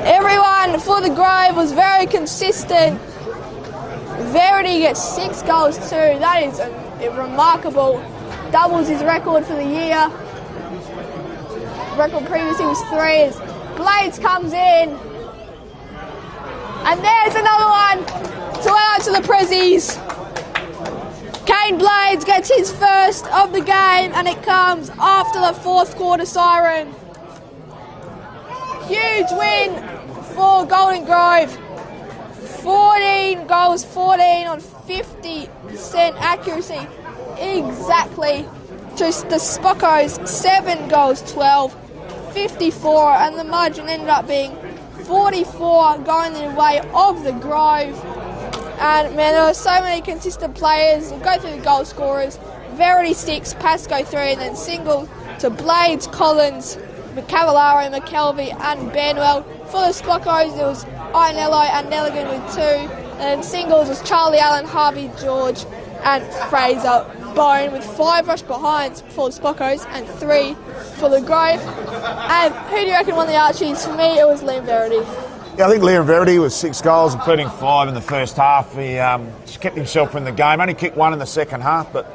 Everyone for the Grove was very consistent. Verity gets 6 goals too. That is remarkable. Doubles his record for the year. Record previously was 3. Blades comes in. And there's another one to add to the Prezzies. Kane Blades gets his first of the game, and it comes after the 4th quarter siren. Huge win for Golden Grove. 14 goals, 14 on 50% accuracy exactly just the Spockos 7 goals 12, 54, and the margin ended up being 44 going the way of the Grove. And man, there were so many consistent players. We'll go through the goal scorers. Verity 6, Pascoe 3, and then singles to Blades, Collins, Cavallaro, McKelvey and Banwell. For the Spockos, it was Ianello and Nelligan with 2, and singles was Charlie Allen, Harvey George and Fraser Bone with 5 rush behinds for the Spockos and 3 for the Grove. And who do you reckon won the Archies? For me, it was Liam Verity. Yeah, I think Liam Verity was 6 goals, including 5 in the first half. He just kept himself in the game. Only kicked 1 in the second half, but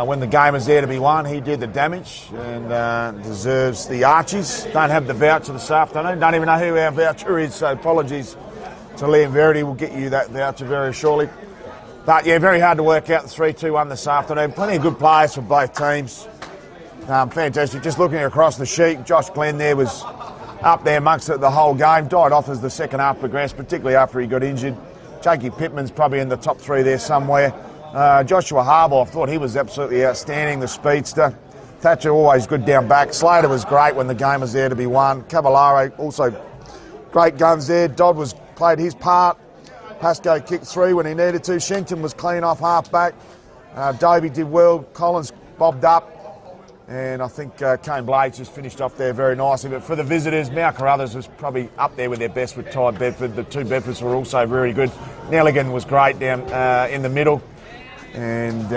when the game was there to be won, he did the damage and deserves the Archies. Don't have the voucher this afternoon. Don't even know who our voucher is, so apologies to Liam Verity. We'll get you that voucher very shortly. But yeah, very hard to work out the 3-2-1 this afternoon. Plenty of good players for both teams. Fantastic. Just looking across the sheet, Josh Glenn there was up there amongst it the whole game. Died off as the second half progressed, particularly after he got injured. Jakey Pittman's probably in the top 3 there somewhere. Joshua Harbour, I thought he was absolutely outstanding, the speedster. Thatcher always good down back. Slater was great when the game was there to be won. Cavallaro also great guns there. Dodd played his part. Pascoe kicked 3 when he needed to. Shenton was clean off half back. Dobie did well. Collins bobbed up. And I think Kane Blades just finished off there very nicely. But for the visitors, Mount Carruthers was probably up there with their best with Ty Bedford. The 2 Bedfords were also very good. Nelligan was great down in the middle. And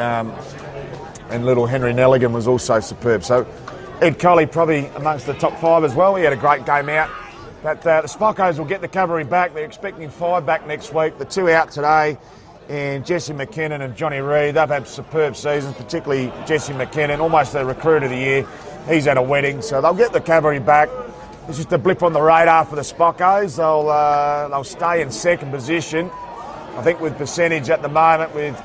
little Henry Nelligan was also superb. So Ed Colley probably amongst the top 5 as well. He had a great game out. But the Spockos will get the cavalry back. They're expecting 5 back next week. The 2 out today. And Jesse McKinnon and Johnny Reid, they've had superb seasons, particularly Jesse McKinnon, almost the recruit of the year. He's at a wedding, so they'll get the cavalry back. It's just a blip on the radar for the Spockos. They'll stay in second position. I think with percentage at the moment, with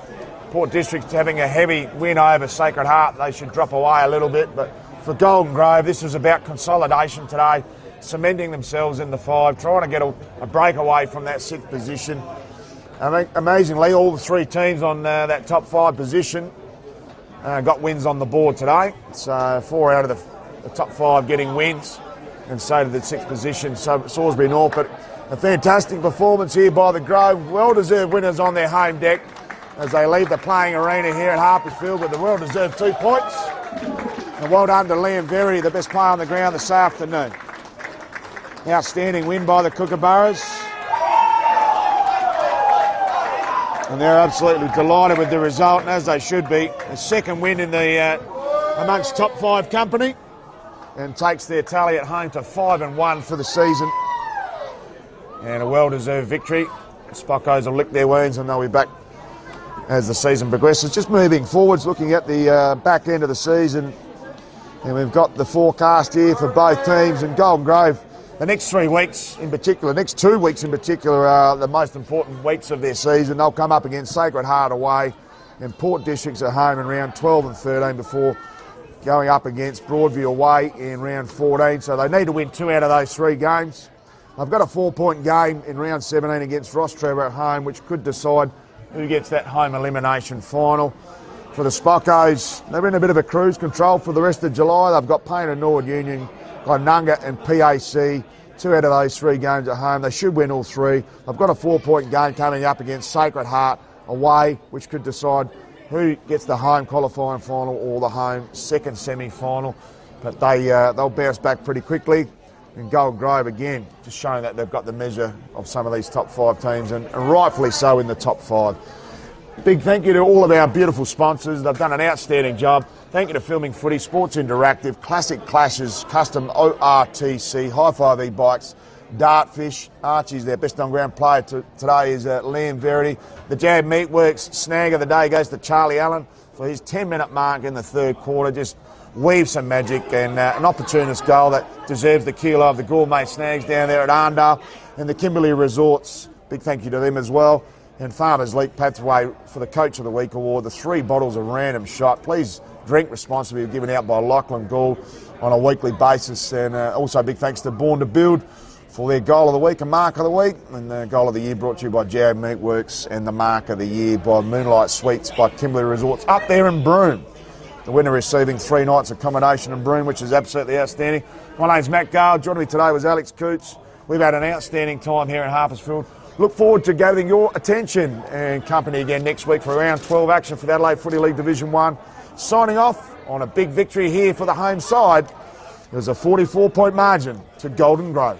Port District having a heavy win over Sacred Heart, they should drop away a little bit. But for Golden Grove, this was about consolidation today, cementing themselves in the 5, trying to get a breakaway from that 6th position. I think amazingly, all the 3 teams on that top 5 position got wins on the board today. So 4 out of the top 5 getting wins, and so did the 6th position, so Salisbury North. But a fantastic performance here by the Grove. Well-deserved winners on their home deck as they leave the playing arena here at Harpersfield with the well-deserved 2 points. And well done to Liam Verity, the best player on the ground this afternoon. Outstanding win by the Kookaburras. And they're absolutely delighted with the result, and as they should be. A second win in the amongst top 5 company, and takes their tally at home to 5-1 for the season. And a well-deserved victory. The Spockos will lick their wounds and they'll be back as the season progresses. Just moving forwards, looking at the back end of the season, and we've got the forecast here for both teams. And Golden Grove, the next 3 weeks in particular, next 2 weeks in particular, are the most important weeks of their season. They'll come up against Sacred Heart away and Port Districts at home in round 12 and 13 before going up against Broadview away in round 14. So they need to win 2 out of those 3 games. They've got a 4-point game in round 17 against Ross Trevor at home, which could decide who gets that home elimination final. For the Spockos, they're in a bit of a cruise control for the rest of July. They've got Payne and Norwood Union, Glenunga and PAC. 2 out of those 3 games at home. They should win all 3. They've got a 4-point game coming up against Sacred Heart away, which could decide who gets the home qualifying final or the home second semi-final. But they'll bounce back pretty quickly. And Golden Grove, again, just showing that they've got the measure of some of these top 5 teams, and rightfully so in the top 5. Big thank you to all of our beautiful sponsors. They've done an outstanding job. Thank you to Filming Footy, Sports Interactive, Classic Clashes, Custom ORTC, High 5 E-Bikes, Dartfish, Archie's their best on-ground player today is Liam Verity. The Jab Meatworks snag of the day goes to Charlie Allen for his 10-minute mark in the 3rd quarter. Just weave some magic, and an opportunist goal that deserves the kilo of the gourmet snags down there at Arndale. And the Kimberley Resorts, big thank you to them as well. And Farmers Leap Pathway for the Coach of the Week award, the 3 bottles of Random Shot. Please drink responsibly, given out by Lachlan Gould on a weekly basis. And also big thanks to Born to Build for their Goal of the Week and Mark of the Week. And the Goal of the Year brought to you by Jag Meatworks, and the Mark of the Year by Moonlight Suites by Kimberley Resorts up there in Broome. The winner receiving 3 nights accommodation in Broome, which is absolutely outstanding. My name's Matt Gale. Joining me today was Alex Coots. We've had an outstanding time here in Harpersfield. Look forward to gathering your attention and company again next week for round 12 action for the Adelaide Footy League Division 1. Signing off on a big victory here for the home side. It was a 44-point margin to Golden Grove.